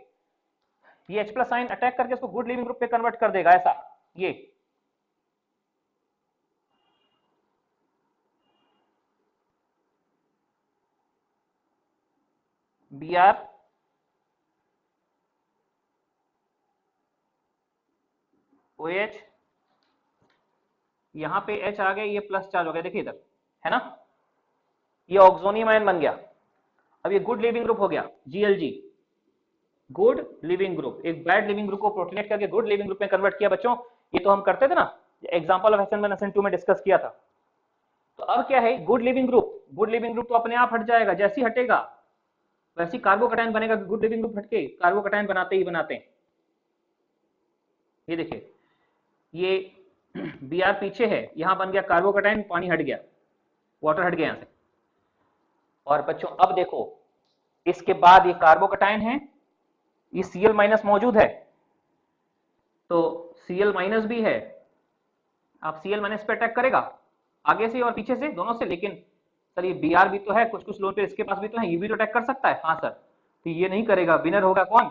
ये H+ आयन अटैक करके इसको गुड लिविंग ग्रुप पे कन्वर्ट कर देगा, ऐसा ये। Br OH, यहां पे H आ गया, ये प्लस चार्ज हो गया, देखिए इधर है ना, ये ऑक्सोनियम आयन बन गया। अब ये गुड लिविंग ग्रुप हो गया, GLG, गुड लिविंग ग्रुप, एक बैड लिविंग ग्रुप को प्रोटोनेट करके गुड लिविंग ग्रुप में कन्वर्ट किया बच्चों। ये तो हम करते थे ना, एग्जांपल ऑफ SN1 SN2 में डिस्कस किया था। तो अब क्या है, गुड लिविंग ग्रुप तो अपने आप हट जाएगा, जैसे ही हटेगा वैसे कार्बोकैटायन बनेगा, गुड लिविंग ग्रुप हटके कार्बोकैटायन बनाते ही बनाते हैं। ये देखिए, ये Br पीछे है, यहां बन गया कार्बोकैटायन, पानी हट गया, वाटर हट गया यहां से। और बच्चों अब देखो, इसके बाद ये कार्बोकैटायन है, ये Cl- मौजूद है, तो Cl- भी है, अब Cl- पे अटैक करेगा, आगे से और पीछे से, दोनों से। लेकिन सर ये Br भी तो है, कुछ कुछ लोन पे इसके पास भी तो है, ये भी तो अटैक कर सकता है। हाँ सर, तो ये नहीं करेगा, विनर होगा कौन,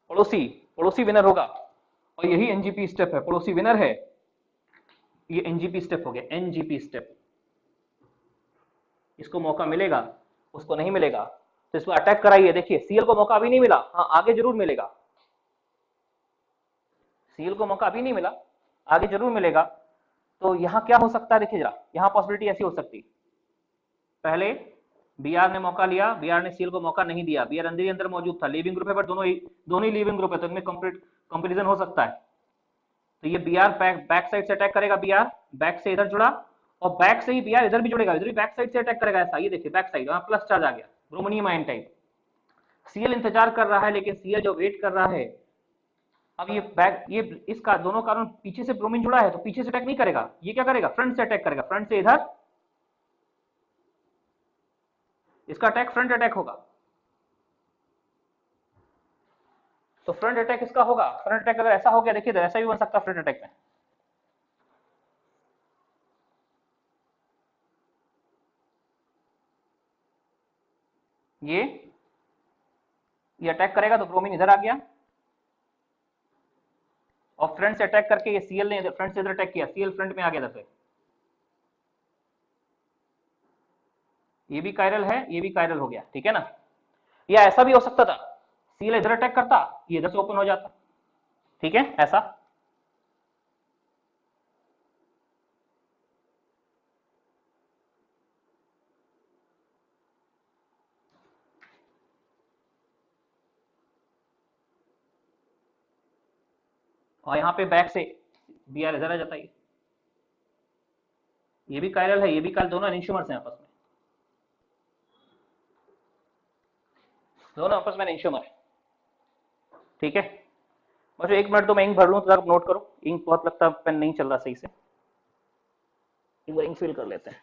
पड़ोसी विनर होगा, और यही NGP स्टेप है, पड़ोसी विनर है, ये NGP स्टेप हो गया, NGP स्टेप। इसको मौका मिलेगा, उसको नहीं मिलेगा, तो इसको अटैक कराइए। देखिए Cl को मौका अभी नहीं मिला, हाँ आगे जरूर मिलेगा, Cl को मौका अभी नहीं मिला, आगे जरूर मिलेगा। तो यहां क्या हो सकता है, देखिए जरा, यहां पॉसिबिलिटी ऐसी हो सकती, पहले Br ने मौका लिया, Br ने Cl को मौका नहीं दिया, Br अंदर ही अंदर मौजूद था, लिविंग ग्रुप है, पर दोनों ही लिविंग ग्रुप है, तो इनमें कंपेरिजन हो सकता है। तो ये Br बैक साइड से अटैक करेगा, Br बैक से इधर जुड़ा, और बैक से ही Br इधर भी जुड़ेगा, इधर भी बैक साइड से अटैक करेगा, ऐसा। ये देखिए बैक साइड, वहां प्लस चार्ज आ गया, ब्रोमोनियम आयन टाइप। Cl इंतजार कर रहा है, लेकिन Cl जो वेट कर रहा है, अब ये इसका दोनों कारण पीछे से ब्रोमीन जुड़ा है, तो पीछे से अटैक नहीं करेगा, ये क्या करेगा, फ्रंट से अटैक करेगा, फ्रंट से इधर, इसका अटैक फ्रंट अटैक होगा। तो फ्रंट अटैक इसका होगा, फ्रंट अटैक अगर ऐसा हो गया, देखिए ऐसा भी बन सकता है फ्रंट अटैक में। ये अटैक करेगा तो ब्रोमीन इधर आ गया, और फ्रंट से अटैक करके ये Cl ने फ्रंट से इधर अटैक किया, Cl फ्रंट में आ गया इधर से, ये भी कायरल है, ये भी कायरल हो गया, ठीक है ना। या ऐसा भी हो सकता था, Cl इधर अटैक करता, ये इधर से ओपन हो जाता, ठीक है, ऐसा। और यहाँ पे बैक से Br इधर आ जाता है, ये भी कायरल है, ये भी कायरल, दोनों एनिंशियोमर्स हैं आपस में, दोनों आपस में एनिंशियोमर। ठीक है, बस 1 मिनट तो मैं इंक भर लूँ, तो आप नोट करो, इंक बहुत लगता है पेन नहीं चल रहा सही से, एक बार इंक फिल कर लेते हैं।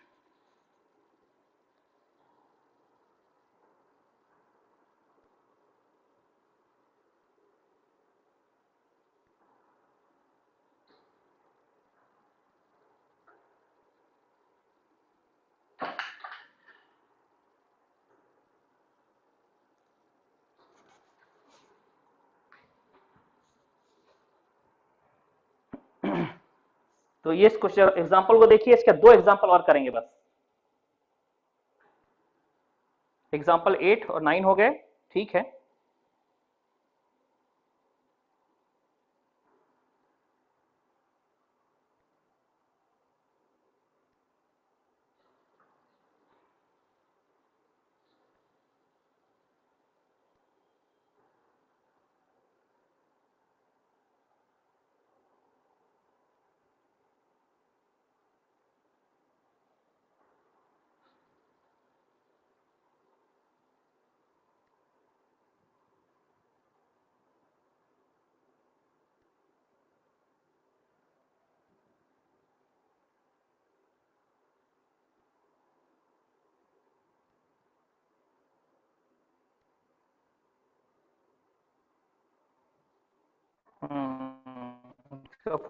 तो ये क्वेश्चन एग्जांपल को देखिए, इसके 2 एग्जांपल और करेंगे बस। एग्जांपल 8 और 9 हो गए, ठीक है।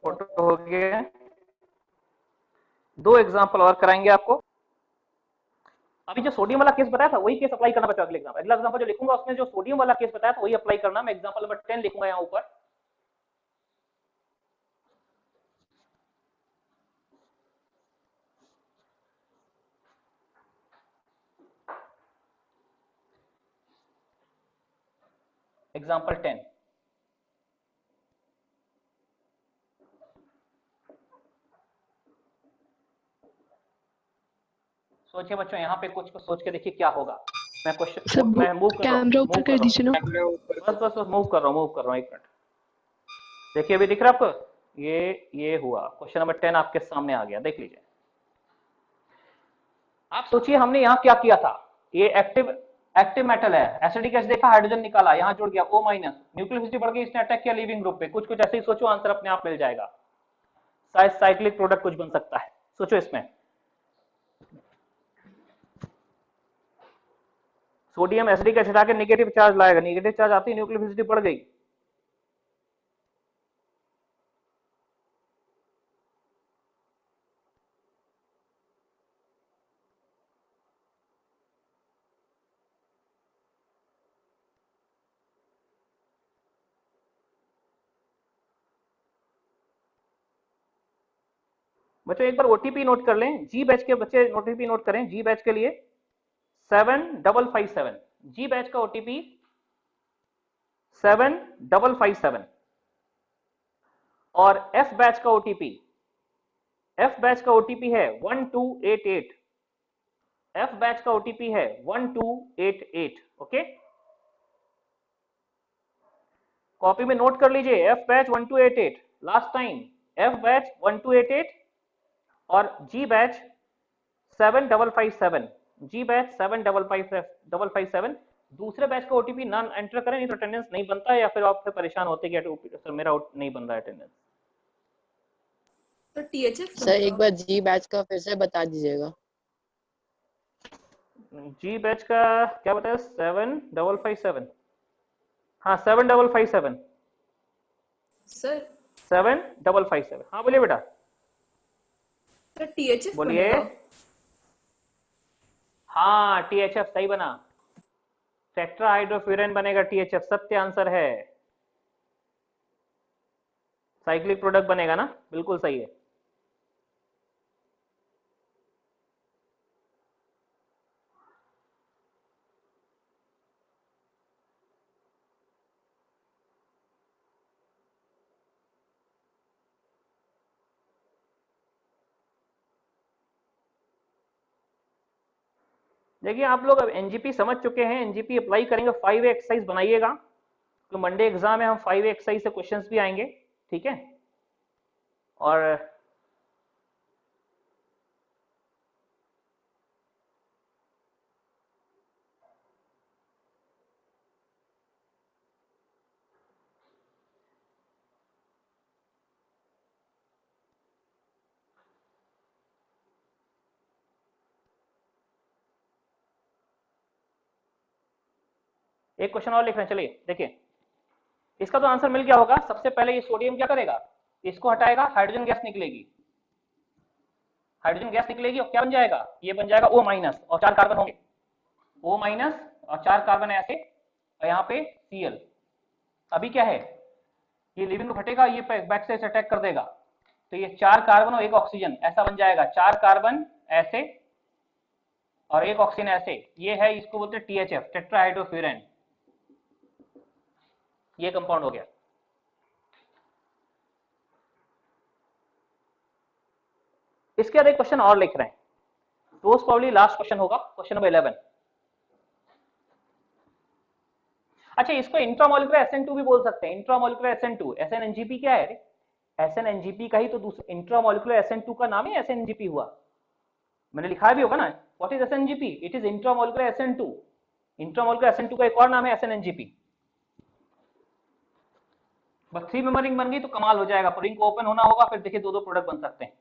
फोटो हो गया, 2 एग्जांपल और कराएंगे आपको। अभी जो सोडियम वाला केस बताया था वही केस अप्लाई करना बचा। अगला एग्जांपल जो लिखूंगा उसमें जो सोडियम वाला केस बताया था वही अप्लाई करना। मैं एग्जांपल नंबर 10 लिखूंगा यहाँ ऊपर। एग्जांपल 10, सोचिए बच्चों, यहाँ पे कुछ सोच के देखिए क्या होगा। मैं क्वेश्चन मैं मूव कर रहा हूँ, कैमरा ऊपर कर दीजिए ना। बस मूव कर रहा हूँ 1 मिनट। देखिए अभी दिख रहा है आपको, ये हुआ। क्वेश्चन नंबर 10 आपके सामने आ गया, देख लीजिए। आप सोचिए हमने यहाँ क्या किया था, ये एक्टिव मेटल है, एसिडिक एसिड देखा, हाइड्रोजन निकाला, यहाँ जुड़ गया O-, न्यूक्लियोसिटी बढ़ गई, इसने अटैक किया लिविंग ग्रुप पे। कुछ ऐसे ही सोचो, आंसर अपने आप मिल जाएगा। साइक्लिक प्रोडक्ट कुछ बन सकता है, सोचो इसमें। सोडियम एसिडिक एसिड आके नेगेटिव चार्ज लाएगा, नेगेटिव चार्ज आती है, न्यूक्लियोसिटी बढ़ गई। बच्चों एक बार ओटीपी नोट कर लें, जी बैच के बच्चे ओटीपी नोट करें। जी बैच के लिए 7557, जी बैच का ओटीपी 7557 और एफ बैच का ओटीपी है 1288। एफ बैच का ओटीपी है 1288। ओके, कॉपी में नोट कर लीजिए, F batch 1288 last time, F batch 1288 और जी बैच 7557, जी बैच 7557। दूसरे बैच का ओटीपी ना एंटर करें, नहीं तो अटेंडेंस नहीं बनता है, या फिर आप परेशान होते कि सर मेरा नहीं बन रहा है अटेंडेंस। तो टीएचएफ सर एक बार जी बैच का फिर से बता दीजिएगा। जी बैच का क्या बताया? 7557। हाँ 7557 सर। 7557। हाँ बोलिए बेटा। सर टीएचएफ बोलिए। हाँ टीएचएफ सही बना, टेट्राहाइड्रोफ्यूरेन बनेगा टीएचएफ, सत्य आंसर है। साइक्लिक प्रोडक्ट बनेगा ना, बिल्कुल सही है। देखिए आप लोग अब एनजीपी समझ चुके हैं, एनजीपी अप्लाई करेंगे। 5A एक्सरसाइज बनाइएगा, तो मंडे एग्जाम है, हम 5A एक्सरसाइज से क्वेश्चंस भी आएंगे, ठीक है। और एक क्वेश्चन और लिख रहे हैं, चलिए देखिए इसका तो आंसर मिल गया होगा। सबसे पहले ये सोडियम क्या करेगा, इसको हटाएगा, हाइड्रोजन गैस निकलेगी, हाइड्रोजन गैस निकलेगी और क्या बन जाएगा, ये बन जाएगा O माइनस और 4 कार्बन होंगे, O माइनस और 4 कार्बन ऐसे और यहाँ पे Cl। अभी क्या है, ये लिविंग ग्रुप हटेगा, ये बैक से अटैक कर देगा, तो ये 4 कार्बन और 1 ऑक्सीजन ऐसा बन जाएगा, 4 कार्बन ऐसे और 1 ऑक्सीजन ऐसे, ये है इसको बोलते हैं THF, टेट्राहाइड्रोफ्यूरेन, ये कंपाउंड हो गया। इसके बाद एक क्वेश्चन और लिख रहे हैं, मोस्ट प्रोबब्ली लास्ट क्वेश्चन होगा, क्वेश्चन नंबर 11। अच्छा, इसको इंट्रामोलिकुलर SN2 भी बोल सकते हैं, इंट्रामोलिकुलर SN2, SNNGP क्या है, SNNGP का ही तो दूसरा इंट्रामोलिकुलर SN2 का नाम ही SNNGP हुआ, मैंने लिखा भी होगा ना, what is SNNGP, it is intramolecular SN2, intramolecular SN2 का एक और नाम है SNNGP। बस 3 मेंबर रिंग बन गई तो कमाल हो जाएगा, रिंग को ओपन होना होगा, फिर देखिए 2-2 प्रोडक्ट बन सकते हैं।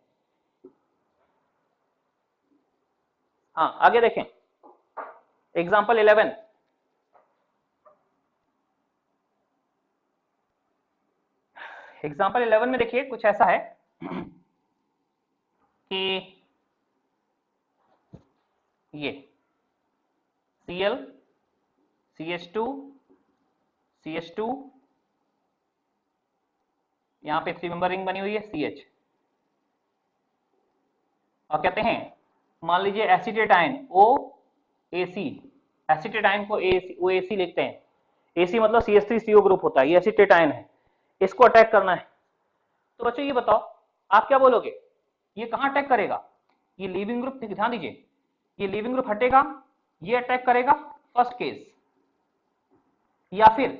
हाँ आगे देखें, एग्जाम्पल 11, एग्जाम्पल 11 में देखिए कुछ ऐसा है कि ये Cl CH2 CH2, यहां पे 3 मेंबर रिंग बनी हुई है CH, और कहते हैं मान लीजिए एसिटेटाइन OAC, एसिटेटाइन को OAC लिखते हैं, AC मतलब CH3CO ग्रुप होता है, ये एसिटेटाइन है, इसको अटैक करना है। तो बच्चों ये बताओ आप क्या बोलोगे, ये कहां अटैक करेगा, ये लीविंग ग्रुप, ध्यान दीजिए ये लीविंग ग्रुप हटेगा, ये अटैक करेगा फर्स्ट केस, या फिर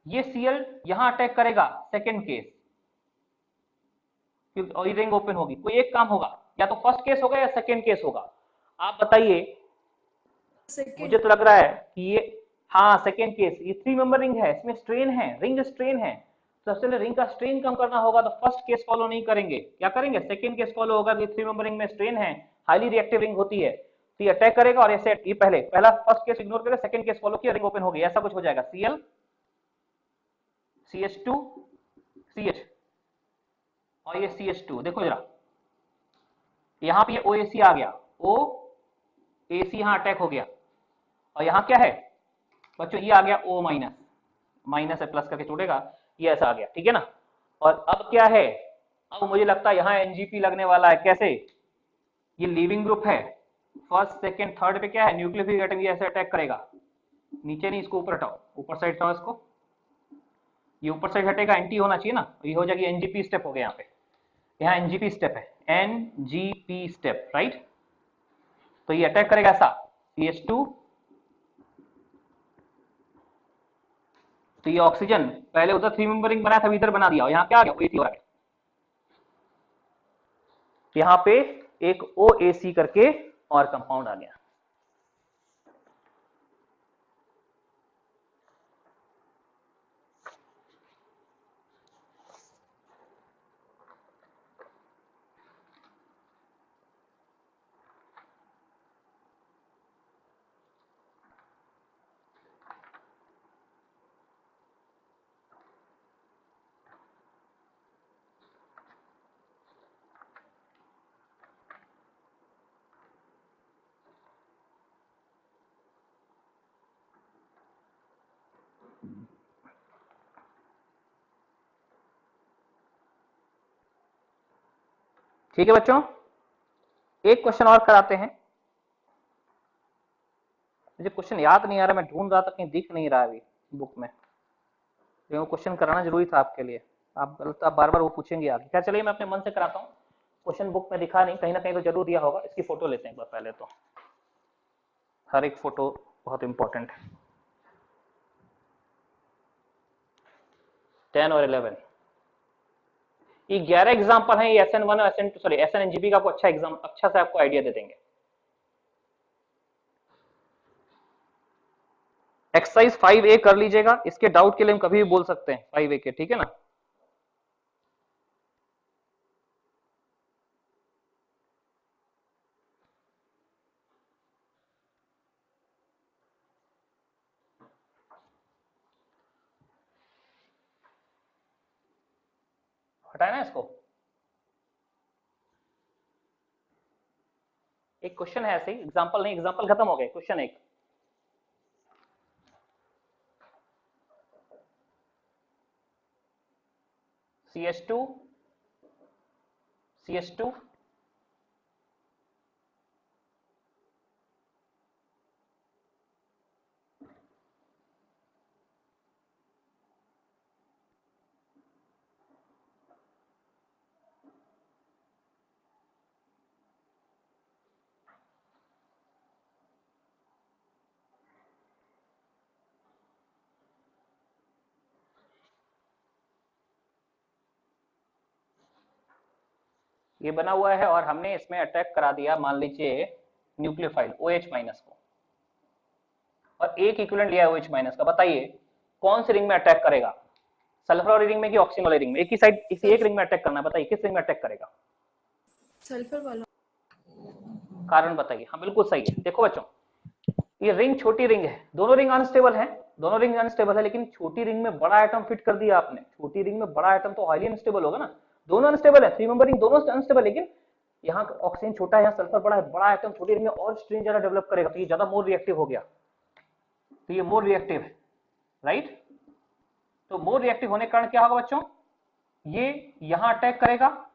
ये Cl यहां अटैक करेगा सेकंड केस, और ये रिंग ओपन होगी, कोई एक काम होगा, या तो फर्स्ट केस होगा या सेकंड केस होगा, आप बताइए। मुझे तो लग रहा है कि ये हाँ सेकंड केस, ये 3 मेंबर रिंग है, इसमें स्ट्रेन है, रिंग स्ट्रेन है, तो सबसे पहले रिंग का स्ट्रेन कम करना होगा, तो फर्स्ट केस फॉलो नहीं करेंगे, क्या करेंगे, सेकंड केस फॉलो होगा कि 3 मेंबर रिंग में स्ट्रेन है, हाईली रिएक्टिव रिंग होती है, तो ये अटैक करेगा और ऐसे ये पहला फर्स्ट केस इग्नोर करेगा, सेकंड केस फॉलो किया, रिंग ओपन हो गई, ऐसा कुछ हो जाएगा, Cl CH2 CH और ये CH2, देखो जरा यहां पे OAC आ गया, OAC यहां अटैक हो गया, और यहां क्या है बच्चों, ये आ गया O माइनस, माइनस है प्लस करके छोड़ेगा, ये ऐसा आ गया, ठीक है ना। और अब क्या है, अब मुझे लगता है यहां NGP लगने वाला है, कैसे, ये लीविंग ग्रुप है, फर्स्ट सेकंड थर्ड पे क्या है, न्यूक्लियोफिलिक एटम, ये ऐसे अटैक करेगा, नीचे नहीं, इसको ऊपर हटाओ, ऊपर साइड हटाओ इसको, ये ऊपर साइड हटेगा, एंटी होना चाहिए ना, ये हो जाएगी NGP स्टेप हो गया, यहाँ पे यहाँ NGP स्टेप है, NGP स्टेप, राइट, तो ये अटैक करेगा ऐसा CH2, तो ये ऑक्सीजन पहले उधर 3 मेंबर रिंग बनाया था, इधर बना दिया, और यहाँ क्या आ गया, OAC हो गया, यहाँ पे एक OAC करके और कंपाउंड आ गया। ठीक है बच्चों, एक क्वेश्चन और कराते हैं, मुझे क्वेश्चन याद नहीं आ रहा, मैं ढूंढ रहा था, कहीं दिख नहीं रहा अभी बुक में, लेकिन क्वेश्चन कराना जरूरी था आपके लिए, आप गलत आप बार बार वो पूछेंगे आगे, क्या, चलिए मैं अपने मन से कराता हूँ, क्वेश्चन बुक में दिखा नहीं, कहीं ना कहीं तो जरूर दिया होगा, इसकी फोटो लेते हैं एक बार पहले, तो हर एक फोटो बहुत इंपॉर्टेंट है। 10 और 11 ये 11 एग्जाम्पल हैं, ये SN1 और SN2 सॉरी SNNGP का आपको अच्छा से आपको आइडिया दे देंगे। एक्सरसाइज 5A कर लीजिएगा, इसके डाउट के लिए हम कभी भी बोल सकते हैं 5A के, ठीक है ना। हटाए ना इसको। एक क्वेश्चन है ऐसे ही, एग्जांपल नहीं, एग्जांपल खत्म हो गए, क्वेश्चन एक। CH2 CH2 ये बना हुआ है और हमने इसमें अटैक करा दिया, मान लीजिए न्यूक्लियोफाइल OH माइनस को, और एक इक्विवेलेंट लिया है OH माइनस का। बताइए कौन सी रिंग में अटैक करेगा, सल्फर वाली रिंग में कि ऑक्सीजन वाली रिंग में? एक ही साइड, इसी एक रिंग में अटैक करना है, बताइए किस रिंग में अटैक करेगा? सल्फर वाला। कारण बताइए। हाँ बिल्कुल सही है। देखो बच्चों, ये रिंग छोटी रिंग है, दोनों रिंग अनस्टेबल है, दोनों रिंग अनस्टेबल है, लेकिन छोटी रिंग में बड़ा एटम फिट कर दिया आपने। छोटी रिंग में बड़ा एटम तो हाईली अनस्टेबल होगा ना, दोनों अनस्टेबल है, 3 मेंबर रिंग दोनों अनस्टेबल, लेकिन यहाँ ऑक्सीजन छोटा है, यहाँ सल्फर बड़ा है, बड़ा एटम छोटी रिंग में और स्ट्रेन ज्यादा डेवलप करेगा, तो ये ज्यादा मोर रिएक्टिव हो गया, तो ये मोर रिएक्टिव है, राइट। तो मोर रिएक्टिव होने के कारण क्या होगा बच्चों, ये यहां अटैक करेगा,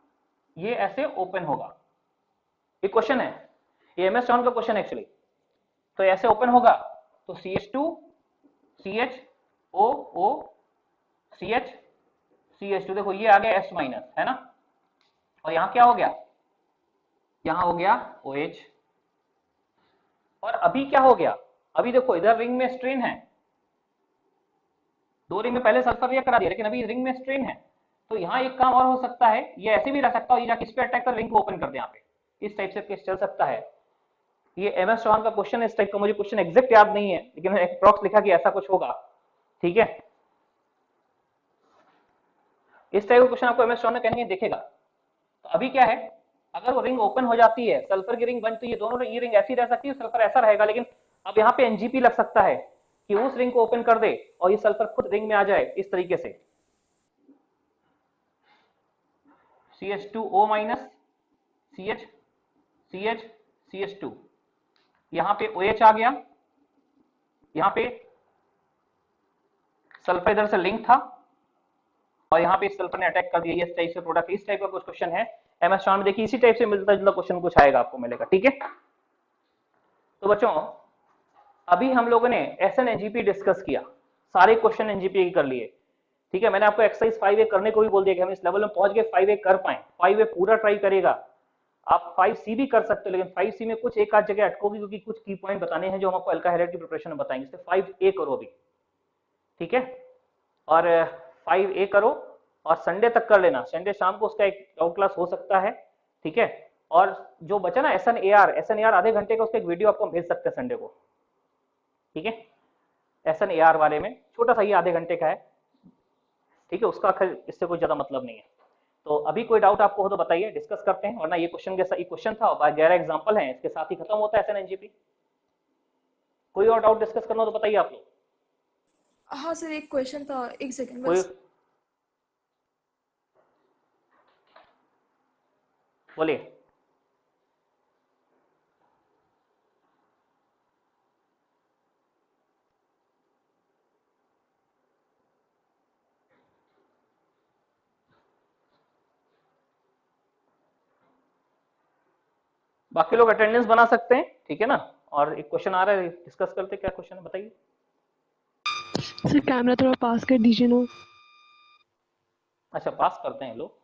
ये ऐसे ओपन होगा। ये क्वेश्चन है, ये MS जॉन का क्वेश्चन एक्चुअली। तो ऐसे ओपन होगा तो CH2 CH O CH CH2, देखो ये आ गया S माइनस, है ना, और यहां क्या हो गया, यहां हो गया OH। और अभी क्या हो गया, अभी देखो इधर रिंग में स्ट्रेन है, दो रिंग में पहले सल्फर रिएक्ट करा दिया, लेकिन अभी रिंग में स्ट्रेन है, तो यहाँ एक काम और हो सकता है, ये ऐसे भी रह सकता है, ये जाके इस पे अटैक कर रिंग को ओपन कर दे, यहाँ पे इस टाइप से केस चल सकता है। ये MS चौहान का क्वेश्चन है इस टाइप का, मुझे क्वेश्चन एग्जैक्ट याद नहीं है, लेकिन मैंने अप्रॉक्स लिखा कि ऐसा कुछ होगा, ठीक है। इस टाइप का क्वेश्चन आपको MS चौहान ने कहेंगे देखेगा। तो अभी क्या है, अगर वो रिंग ओपन हो जाती है, सल्फर की रिंग बनती है, दोनों ये रिंग ऐसी रह सकती है, सल्फर ऐसा रहेगा, लेकिन अब यहाँ पे NGP लग सकता है कि उस रिंग को ओपन कर दे और ये सल्फर खुद रिंग में आ जाए इस तरीके से, CH2O minus CH CH CH2, यहां पे OH आ गया, यहां पे सल्फर इधर से लिंक था और यहां पे सल्फर ने अटैक कर दिया, इस टाइप से प्रोडक्ट, इस टाइप का कुछ क्वेश्चन है MS चौहान में, देखिए इसी टाइप से मिलता जुलता क्वेश्चन कुछ आएगा, आपको मिलेगा, ठीक है। तो बच्चों अभी हम लोगों ने SN-NGP डिस्कस किया, सारे क्वेश्चन NGP के कर लिए, ठीक है। मैंने आपको एक्सरसाइज 5A करने को भी बोल दिया कि हम इस लेवल में पहुंच गए 5A कर पाए। 5A पूरा ट्राई करेगा, आप 5C भी कर सकते हो, लेकिन 5C में कुछ एक आध जगह अटकोगी, क्योंकि कुछ की पॉइंट बताने हैं जो हम आपको अल्का हैलाइड की प्रिपरेशन में बताएंगे, इसलिए 5A करो अभी, ठीक है। और 5A करो और संडे तक कर लेना, संडे शाम को उसका एक डाउट क्लास हो सकता है, ठीक है। और जो बचा ना SNAR आधे घंटे का, उसका एक वीडियो आपको भेज सकते हैं संडे को, ठीक है। SNAR वाले में छोटा सा, ये आधे घंटे का है, ठीक है, उसका इससे कोई ज्यादा मतलब नहीं है। तो अभी कोई डाउट आपको हो तो बताइए, डिस्कस करते हैं, वरना ये क्वेश्चन के साथ, ये क्वेश्चन था और 11 एग्जांपल हैं, इसके साथ ही खत्म होता है SN-NGP। कोई और डाउट डिस्कस करना हो तो बताइए आप लोग। हाँ सर, एक क्वेश्चन था, एक सेकंड कोई बस। बोलिए। बाकी लोग अटेंडेंस बना सकते हैं, ठीक है ना। और एक क्वेश्चन आ रहा है, डिस्कस करते हैं, क्या क्वेश्चन है बताइए। सर कैमरा थोड़ा पास कर दीजिए ना। अच्छा, पास करते हैं लोग।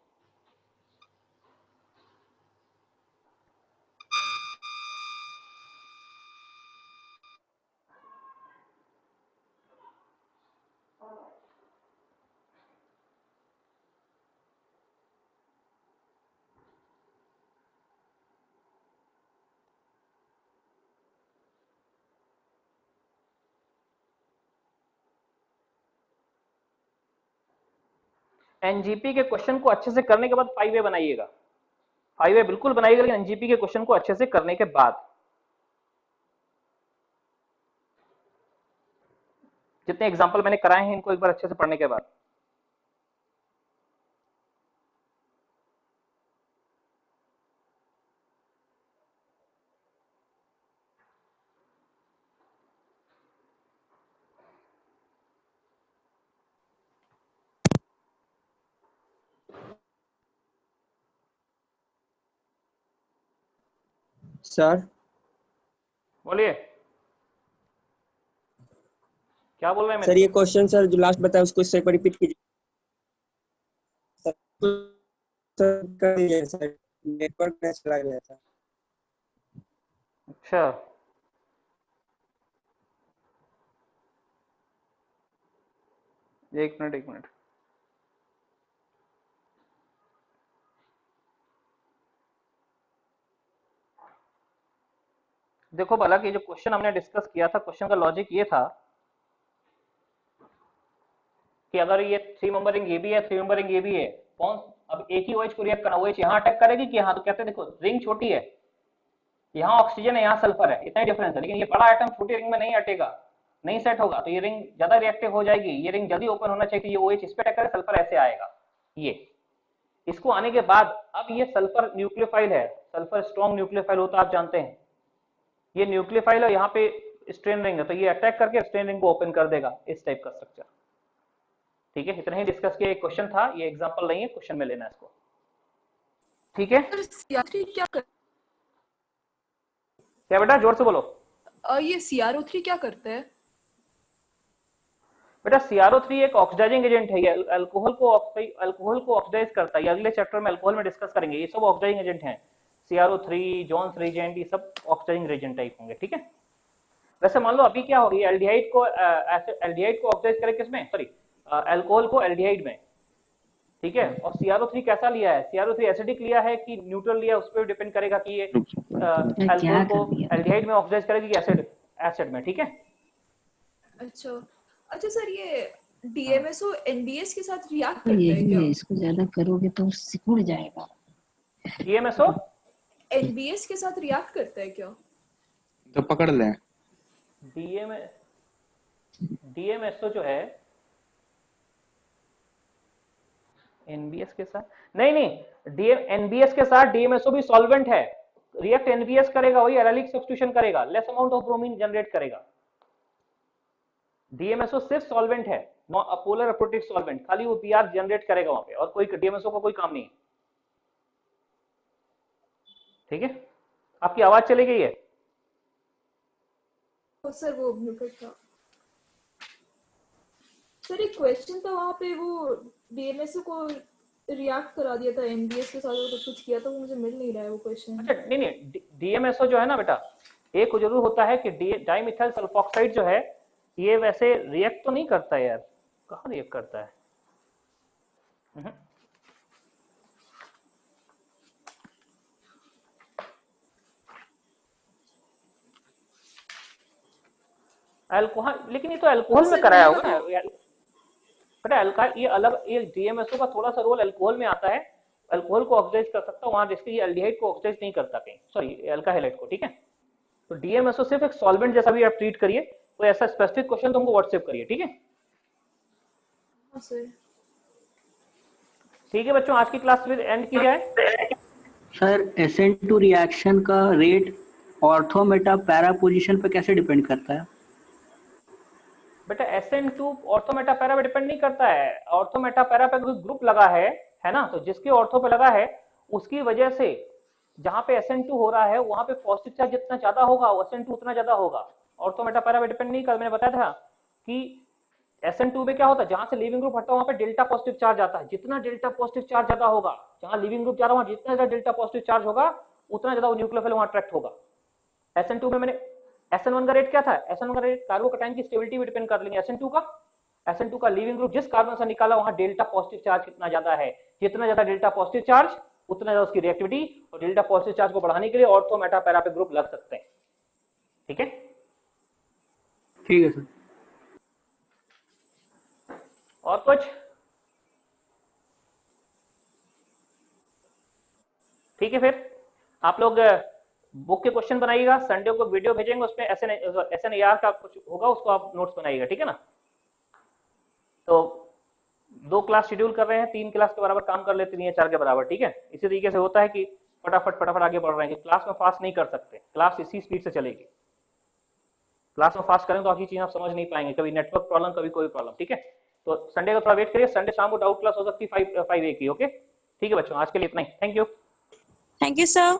NGP के क्वेश्चन को अच्छे से करने के बाद 5A बनाइएगा, 5A बिल्कुल बनाइएगा, लेकिन NGP के क्वेश्चन को अच्छे से करने के बाद। जितने एग्जांपल मैंने कराए हैं इनको एक बार अच्छे से पढ़ने के बाद। सर बोलिए क्या बोल रहे हैं सर ये क्वेश्चन सर जो लास्ट बताया उसको इससे एक बार रिपीट कीजिए सर। कर दीजिए सर, नेटवर्क में चला गया था। अच्छा एक मिनट देखो भला कि जो क्वेश्चन हमने डिस्कस किया था, क्वेश्चन का लॉजिक ये था कि अगर ये 3 मेंबर रिंग ये भी है, 3 मेंबर रिंग ये भी है, कौन अब एक ही OH को रिएक्ट करना, OH यहाँ अटैक करेगी कि यहाँ? तो कहते हैं देखो रिंग छोटी है, यहाँ ऑक्सीजन है, यहाँ सल्फर है, इतना ही डिफरेंस है, लेकिन ये बड़ा आइटम छोटी रिंग में नहीं अटेगा, नहीं सेट होगा, तो ये रिंग ज्यादा रिएक्टिव हो जाएगी, ये रिंग जल्दी ओपन होना चाहिए, ये OH इस पे अटैक करे, सल्फर ऐसे आएगा। ये इसको आने के बाद अब ये सल्फर न्यूक्लियोफाइल है, सल्फर स्ट्रॉन्ग न्यूक्लियोफाइल होता है, आप जानते हैं, ये न्यूक्लियोफाइल है, यहाँ पे स्ट्रेन रिंग है, तो ये अटैक करके स्ट्रेन रिंग को ओपन कर देगा, इस टाइप का स्ट्रक्चर। ठीक है, इतना ही डिस्कस किया, एक क्वेश्चन था, ये एग्जांपल नहीं है, क्वेश्चन में लेना है इसको। ठीक है, क्या बेटा जोर से बोलो। ये CrO3 क्या करता है? बेटा CrO3 एक ऑक्सीडाइजिंग एजेंट है, ये अल्कोहल को ऑक्सीडाइज करता है, ये अगले चैप्टर में अल्कोहल में डिस्कस करेंगे, ये सब ऑक्सीडाइजिंग एजेंट हैं, CrO3 जॉन्स रिएजेंट, ये सब ऑक्सीडाइजिंग रिएजेंट टाइप होंगे। ठीक है, वैसे मान लो अभी क्या हो गया, एल्डिहाइड को ऑक्सीडाइज करे किसमें, सॉरी अल्कोहल को एल्डिहाइड में। ठीक है, और CrO3 कैसा लिया है, CrO3 एसिडिक लिया है कि न्यूट्रल लिया, उस पर डिपेंड करेगा कि ये अल्कोहल को एल्डिहाइड में ऑक्सीडाइज करेगी कि एसिड में। ठीक है, अच्छा सर, ये DMSO NBS के साथ रिएक्ट करता है क्या? इसको ज्यादा करोगे तो सिकुड़ जाएगा। DMSO NBS के साथ रिएक्ट करता है क्या? तो पकड़ ले। DMSO जो है NBS के साथ नहीं, NBS के साथ DMSO भी सॉल्वेंट है, रिएक्ट NBS करेगा, वही एराइलिक सब्स्टिट्यूशन करेगा, less amount of bromine generate करेगा। DMSO सिर्फ सॉल्वेंट है, पोलर अप्रोटिक सॉल्वेंट, खाली वो PR जनरेट करेगा वहां पे, और कोई DMSO का कोई काम नहीं है। ठीक है, आपकी आवाज चली गई है सर, वो म्यूटेड था सर। एक क्वेश्चन था वहां पे, वो DMSO को रिएक्ट करा दिया था NBS के साथ, और कुछ किया था, वो मुझे मिल नहीं रहा है वो क्वेश्चन। अच्छा नहीं, DMSO जो है ना बेटा, एक जरूर होता है कि डाइमिथाइल सल्फॉक्साइड जो है, ये वैसे रिएक्ट तो नहीं करता है यार, कहाँ रिएक्ट करता है? अल्कोहल, लेकिन ये तो अल्कोहल में कराया होगा ना बेटा, ये अलग, ये DMSO का थोड़ा सा रोल अल्कोहल में आता है, अल्कोहल को ऑक्सीडाइज कर सकता है वहां, जिसके ये एल्डिहाइड को ऑक्सीडाइज नहीं करता कहीं, सॉरी अल्काइलाइड को। ठीक है, तो DMSO सिर्फ एक सॉल्वेंट जैसा भी आप ट्रीट करिए, कोई ऐसा स्पेसिफिक क्वेश्चन तो हमको व्हाट्सएप करिए। ठीक है, ठीक है बच्चों, आज की क्लास फिर एंड की जाए। सर SN2 रिएक्शन का rate ortho Meta para position पे कैसे डिपेंड करता है? बेटा SN2 ऑर्थो मेटा पैरा पे डिपेंड नहीं करता है, ऑर्थो मेटा पैरा पे कोई ग्रुप लगा है ना, तो जिसके ऑर्थो पे लगा है उसकी वजह से जहां पे SN2 हो रहा है वहां पे पॉजिटिव चार्ज जितना ज्यादा होगा SN2 उतना ज्यादा होगा, ऑर्थो मेटा पैरा पे डिपेंड नहीं कर। मैंने बताया था कि SN2 में क्या होता है, जहां से लिविंग ग्रुप हटता है वहां पे डेल्टा पॉजिटिव चार्ज आता है, जितना डेल्टा पॉजिटिव चार्ज ज्यादा होगा, जहां लिविंग ग्रुप जा रहा है वहां जितना ज्यादा डेल्टा पॉजिटिव चार्ज होगा उतना ज्यादा वो न्यूक्लियोफाइल वहां अट्रैक्ट होगा। SN2 में मैंने SN1 का रेट क्या था, SN1 का रेट कार्बोकैटायन की स्टेबिलिटी पे डिपेंड कर लेंगे, SN2 का लिविंग ग्रुप जिस कार्बन से निकाला वहां डेल्टा पॉजिटिव चार्ज कितना ज्यादा है, जितना ज्यादा डेल्टा पॉजिटिव चार्ज उतना ज्यादा उसकी रिएक्टिविटी, और डेल्टा पॉजिटिव चार्ज को बढ़ाने के लिए ऑर्थो मेटा पैरा पे ग्रुप लग सकते हैं। ठीक है, ठीक है सर। और कुछ? ठीक है, फिर आप लोग बुक के क्वेश्चन बनाइएगा, संडे को वीडियो भेजेंगे, उसमें SNAR का कुछ होगा, उसको आप नोट्स बनाइएगा। ठीक है ना, तो 2 क्लास शेड्यूल कर रहे हैं, 3 क्लास के बराबर काम कर लेते नहीं है, 4 के बराबर। ठीक है, इसी तरीके से होता है कि फटाफट आगे बढ़ रहे हैं, क्लास में फास्ट नहीं कर सकते, क्लास इसी स्पीड से चलेगी, क्लास में फास्ट करें तो आखिरी चीज आप समझ नहीं पाएंगे, कभी नेटवर्क प्रॉब्लम, कभी कोई प्रॉब्लम। ठीक है, तो संडे का थोड़ा वेट करिए, संडे शाम को डाउट क्लास हो सकती है 5 A की। ओके, ठीक है बच्चों, आज के लिए इतना ही, thank you. Thank you sir.